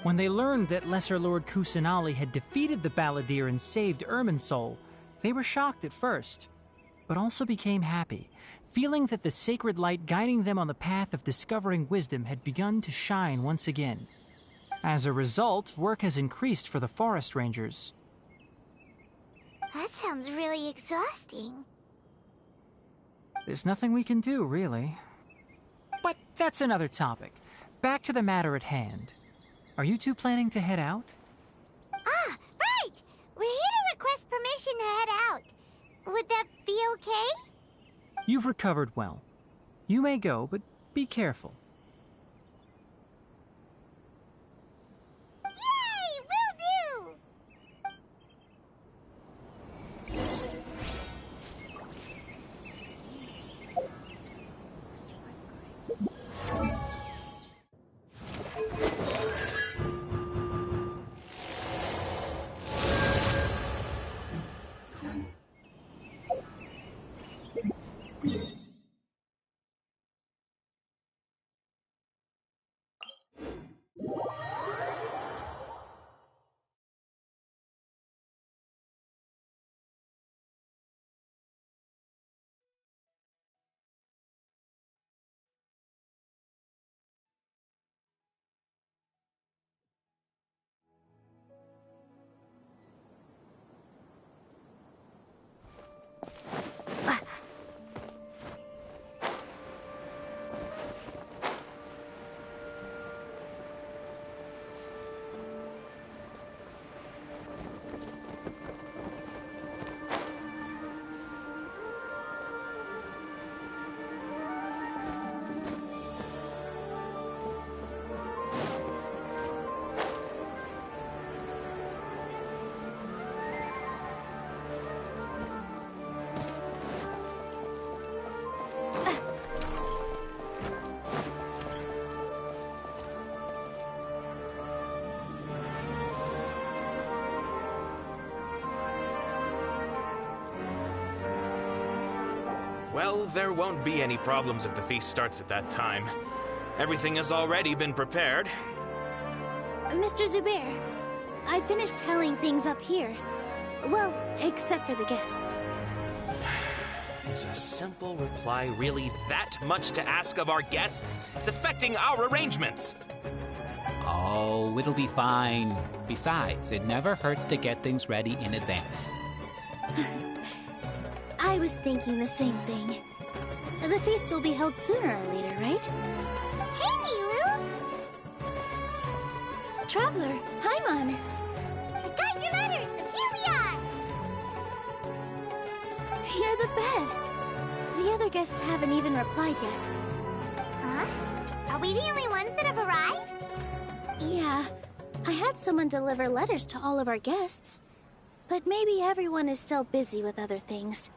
When they learned that Lesser Lord Kusanali had defeated the Balladeer and saved Irminsul, they were shocked at first, but also became happy, feeling that the sacred light guiding them on the path of discovering wisdom had begun to shine once again. As a result, work has increased for the forest rangers. That sounds really exhausting. There's nothing we can do, really. But that's another topic. Back to the matter at hand. Are you two planning to head out? Ah, right! We're here to request permission to head out. Would that be okay? You've recovered well. You may go, but be careful. Yay! Will do! Well, there won't be any problems if the feast starts at that time. Everything has already been prepared. Mr. Zubair, I finished telling things up here. Well, except for the guests. Is a simple reply really that much to ask of our guests? It's affecting our arrangements. Oh, it'll be fine. Besides, it never hurts to get things ready in advance. I was thinking the same thing. The feast will be held sooner or later, right? Hey, Nilu! Traveler, Paimon! I got your letter, so here we are! You're the best! The other guests haven't even replied yet. Huh? Are we the only ones that have arrived? Yeah. I had someone deliver letters to all of our guests. But maybe everyone is still busy with other things.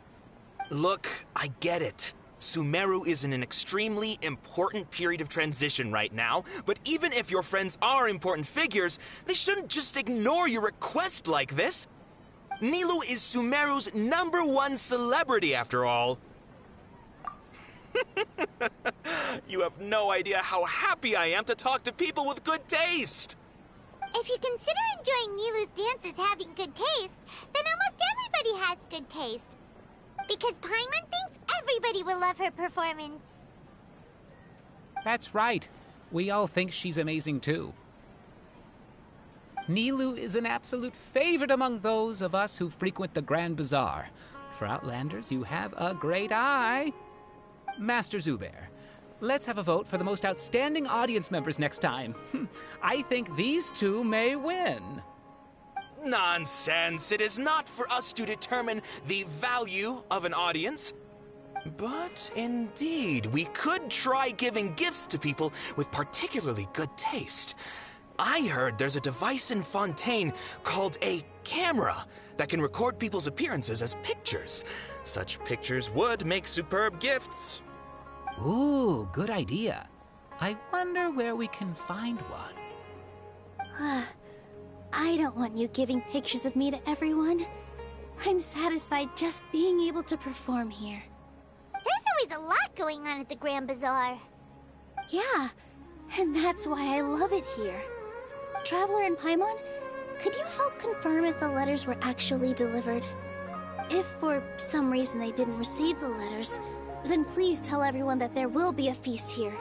Look, I get it. Sumeru is in an extremely important period of transition right now, but even if your friends are important figures, they shouldn't just ignore your request like this. Nilou is Sumeru's #1 celebrity, after all. You have no idea how happy I am to talk to people with good taste. If you consider enjoying Nilou's dances having good taste, then almost everybody has good taste. Because Paimon thinks everybody will love her performance. That's right. We all think she's amazing too. Nilou is an absolute favorite among those of us who frequent the Grand Bazaar. For Outlanders, you have a great eye. Master Zubair, let's have a vote for the most outstanding audience members next time. I think these two may win. Nonsense! It is not for us to determine the value of an audience. But indeed, we could try giving gifts to people with particularly good taste. I heard there's a device in Fontaine called a camera that can record people's appearances as pictures. Such pictures would make superb gifts. Ooh, good idea. I wonder where we can find one. I don't want you giving pictures of me to everyone. I'm satisfied just being able to perform here. There's always a lot going on at the Grand Bazaar. Yeah, and that's why I love it here. Traveler and Paimon, could you help confirm if the letters were actually delivered? If for some reason they didn't receive the letters, then please tell everyone that there will be a feast here.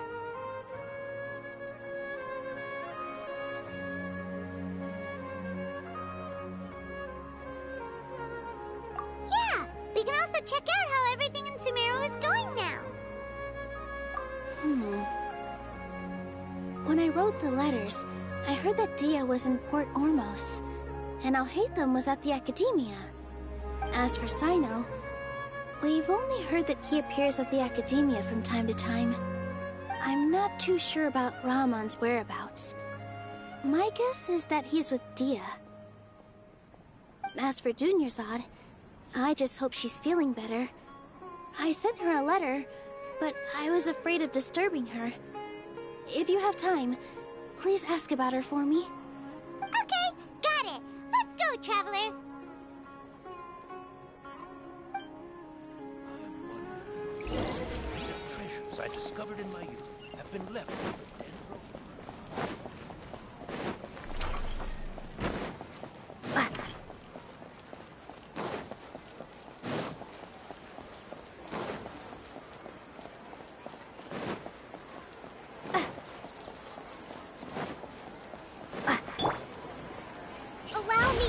Yeah, we can also check out how everything in Sumeru is going now. When I wrote the letters, I heard that Dia was in Port Ormos, and Alhaitham was at the Academia. As for Sino, we've only heard that he appears at the Academia from time to time. I'm not too sure about Ramon's whereabouts. My guess is that he's with Dia. As for Dunyarzad, I just hope she's feeling better. I sent her a letter, but I was afraid of disturbing her. If you have time, please ask about her for me. Okay, got it. Let's go, Traveler. The treasures I discovered in my youth have been left in the Dendro. Allow me.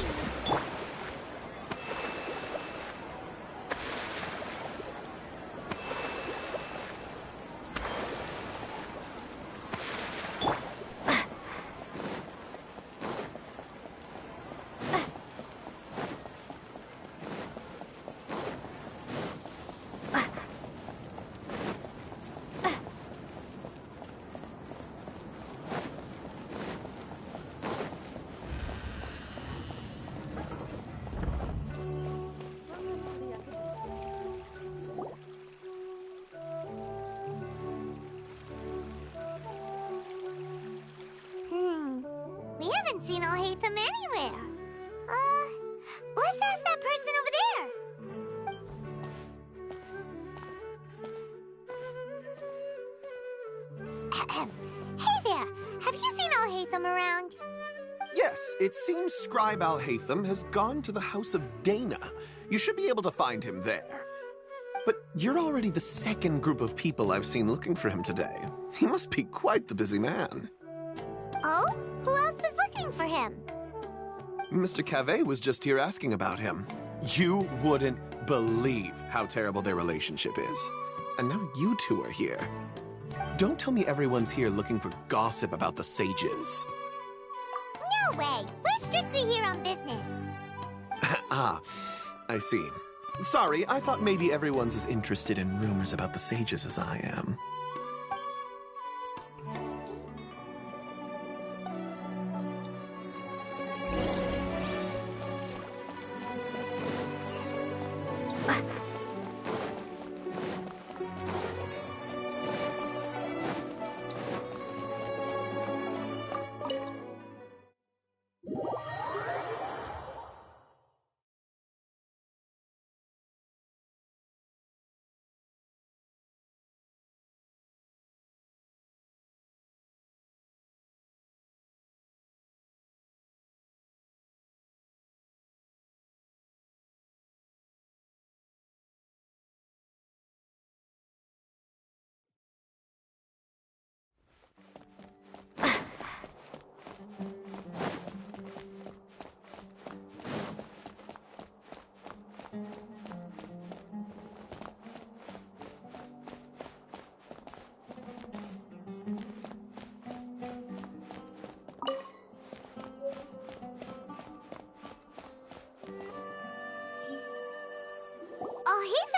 We haven't seen Alhaitham anywhere. Let's ask that person over there. Hey there, have you seen Alhaitham around? Yes, it seems Scribe Alhaitham has gone to the House of Dana. You should be able to find him there. But you're already the second group of people I've seen looking for him today. He must be quite the busy man. Oh? Who else was looking for him? Mr. Cavey was just here asking about him. You wouldn't believe how terrible their relationship is. And now you two are here. Don't tell me everyone's here looking for gossip about the sages. No way! We're strictly here on business. Ah, I see. Sorry, I thought maybe everyone's as interested in rumors about the sages as I am.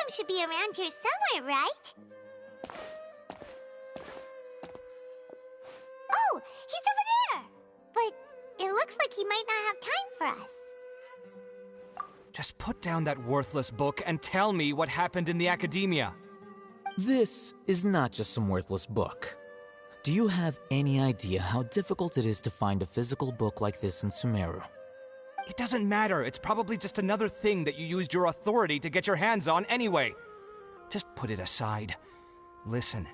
Hatham should be around here somewhere, right? Oh, he's over there! But it looks like he might not have time for us. Just put down that worthless book and tell me what happened in the academia. This is not just some worthless book. Do you have any idea how difficult it is to find a physical book like this in Sumeru? It doesn't matter. It's probably just another thing that you used your authority to get your hands on anyway. Just put it aside. Listen,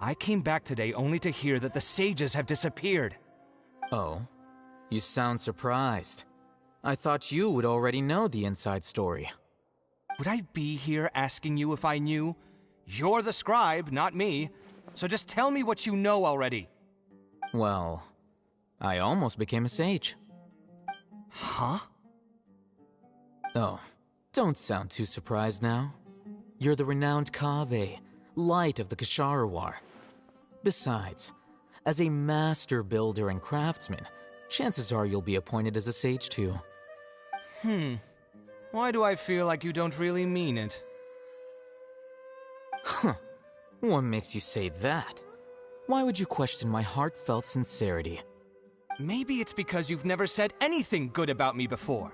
I came back today only to hear that the sages have disappeared. Oh, you sound surprised. I thought you would already know the inside story. Would I be here asking you if I knew? You're the scribe, not me. So just tell me what you know already. Well, I almost became a sage. Huh? Oh, don't sound too surprised now. You're the renowned Kaveh, light of the Ksharawar. Besides, as a master builder and craftsman, chances are you'll be appointed as a sage too. Why do I feel like you don't really mean it? Huh. What makes you say that? Why would you question my heartfelt sincerity? Maybe it's because you've never said anything good about me before.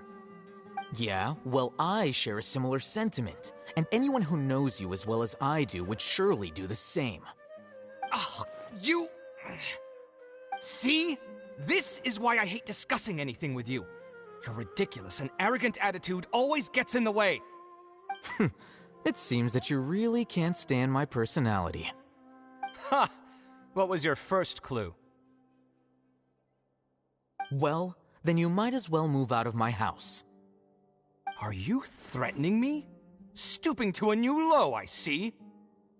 Yeah, well, I share a similar sentiment, and anyone who knows you as well as I do would surely do the same. Ugh, you... See? This is why I hate discussing anything with you. Your ridiculous and arrogant attitude always gets in the way. It seems that you really can't stand my personality. Ha! What was your first clue? Well, then you might as well move out of my house. Are you threatening me? Stooping to a new low, I see.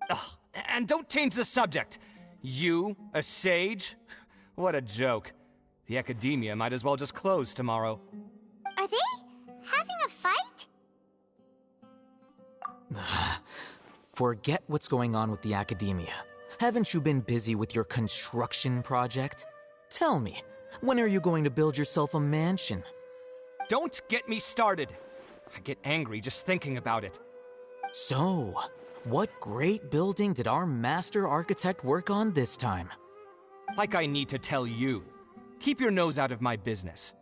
Ugh, and don't change the subject. You, a sage? What a joke. The academia might as well just close tomorrow. Are they having a fight? Forget what's going on with the academia. Haven't you been busy with your construction project? Tell me, when are you going to build yourself a mansion? Don't get me started. I get angry just thinking about it. So, what great building did our master architect work on this time? Like I need to tell you. Keep your nose out of my business.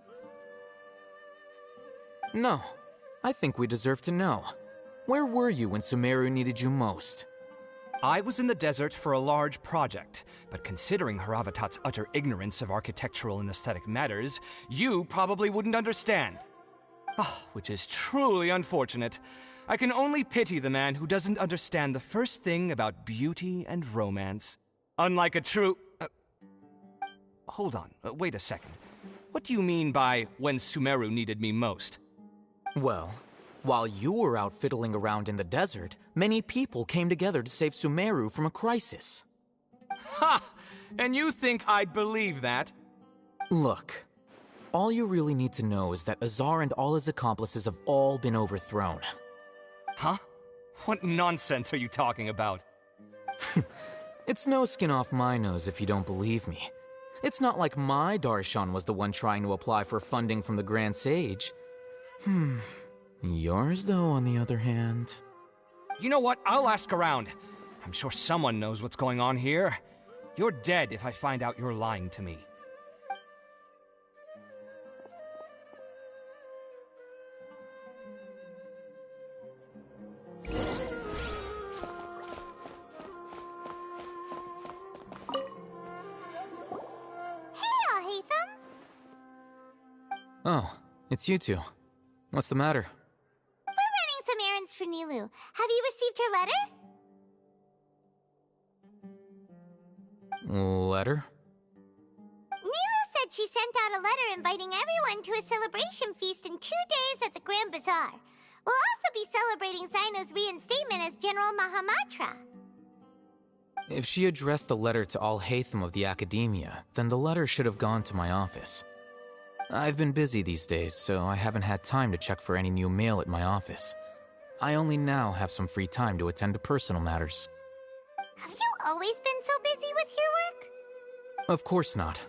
No, I think we deserve to know. Where were you when Sumeru needed you most? I was in the desert for a large project, but considering Haravatat's utter ignorance of architectural and aesthetic matters, you probably wouldn't understand. Which is truly unfortunate. I can only pity the man who doesn't understand the first thing about beauty and romance. Unlike a true... Hold on, wait a second. What do you mean by when Sumeru needed me most? Well, while you were out fiddling around in the desert, many people came together to save Sumeru from a crisis. Ha! And you think I'd believe that? Look, all you really need to know is that Azar and all his accomplices have all been overthrown. Huh? What nonsense are you talking about? It's no skin off my nose if you don't believe me. It's not like my Darshan was the one trying to apply for funding from the Grand Sage. Yours, though, on the other hand... You know what? I'll ask around. I'm sure someone knows what's going on here. You're dead if I find out you're lying to me. Oh, it's you two. What's the matter? We're running some errands for Nilu. Have you received her letter? Letter? Nilu said she sent out a letter inviting everyone to a celebration feast in 2 days at the Grand Bazaar. We'll also be celebrating Zaino's reinstatement as General Mahamatra. If she addressed the letter to all Hatham of the Academia, then the letter should have gone to my office. I've been busy these days, so I haven't had time to check for any new mail at my office. I only now have some free time to attend to personal matters. Have you always been so busy with your work? Of course not.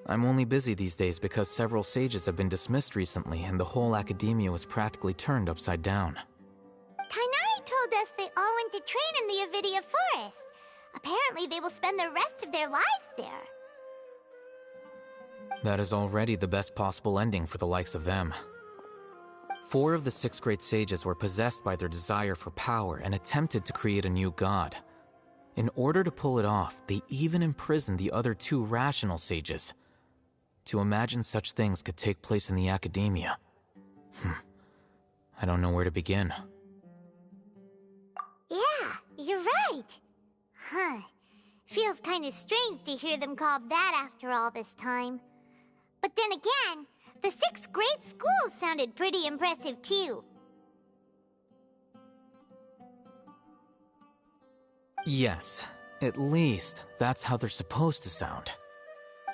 I'm only busy these days because several sages have been dismissed recently and the whole academia was practically turned upside down. Tainari told us they all went to train in the Avidia Forest. Apparently they will spend the rest of their lives there. That is already the best possible ending for the likes of them. 4 of the 6 great sages were possessed by their desire for power and attempted to create a new god. In order to pull it off, they even imprisoned the other 2 rational sages. To imagine such things could take place in the academia. I don't know where to begin. Yeah, you're right. Huh. Feels kind of strange to hear them called that after all this time. But then again, the 6 great schools sounded pretty impressive too. Yes, at least that's how they're supposed to sound.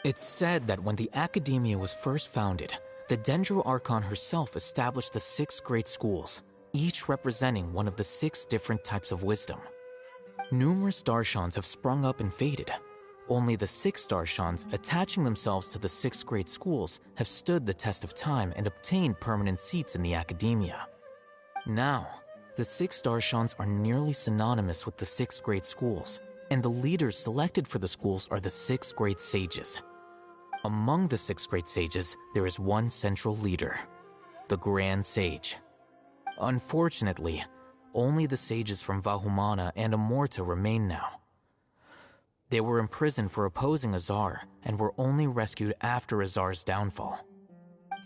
It's said that when the Academia was first founded, the Dendro Archon herself established the 6 great schools, each representing one of the 6 different types of wisdom. Numerous Darshans have sprung up and faded. Only the 6 Darshans attaching themselves to the 6 great schools have stood the test of time and obtained permanent seats in the Academia. Now, the 6 Darshans are nearly synonymous with the 6 great schools, and the leaders selected for the schools are the 6 great sages. Among the 6 great sages, there is one central leader, the Grand Sage. Unfortunately, only the sages from Vahumana and Amorta remain now. They were imprisoned for opposing Azar, and were only rescued after Azar's downfall.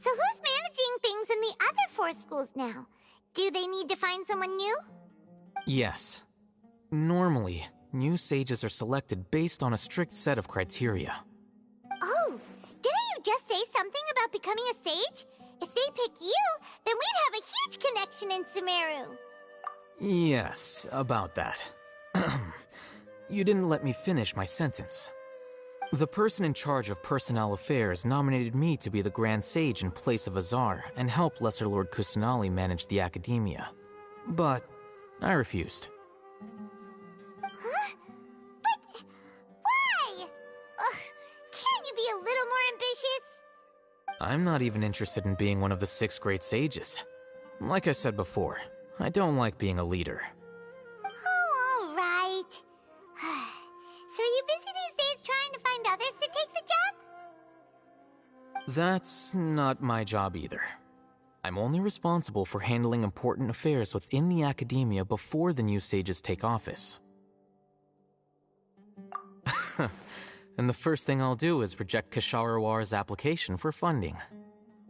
So who's managing things in the other 4 schools now? Do they need to find someone new? Yes. Normally, new sages are selected based on a strict set of criteria. Oh, didn't you just say something about becoming a sage? If they pick you, then we'd have a huge connection in Sumeru. Yes, about that. You didn't let me finish my sentence. The person in charge of personnel affairs nominated me to be the Grand Sage in place of Azar and help Lesser Lord Kusanali manage the Academia. But I refused. Huh? But why? Can't you be a little more ambitious? I'm not even interested in being one of the 6 great sages. Like I said before, I don't like being a leader. Oh, all right. So are you busy these days trying to find others to take the job? That's not my job either. I'm only responsible for handling important affairs within the Academia before the new sages take office. And the first thing I'll do is reject Kasharawar's application for funding.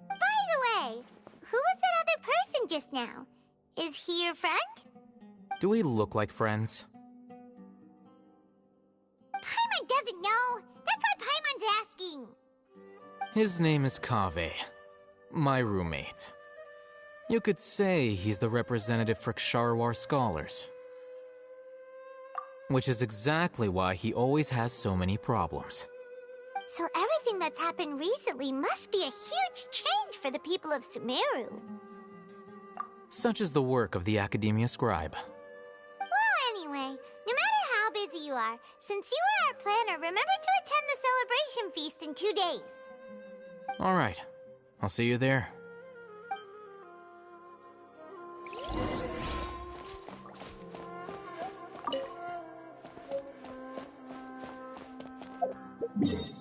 By the way, who was that other person just now? Is he your friend? Do we look like friends? Paimon doesn't know. That's why Paimon's asking. His name is Kaveh, my roommate. You could say he's the representative for Ksharawar scholars. Which is exactly why he always has so many problems. So everything that's happened recently must be a huge change for the people of Sumeru. Such is the work of the Academia Scribe. Well, anyway, no matter how busy you are, since you are our planner, remember to attend the celebration feast in 2 days. Alright, I'll see you there. Yeah.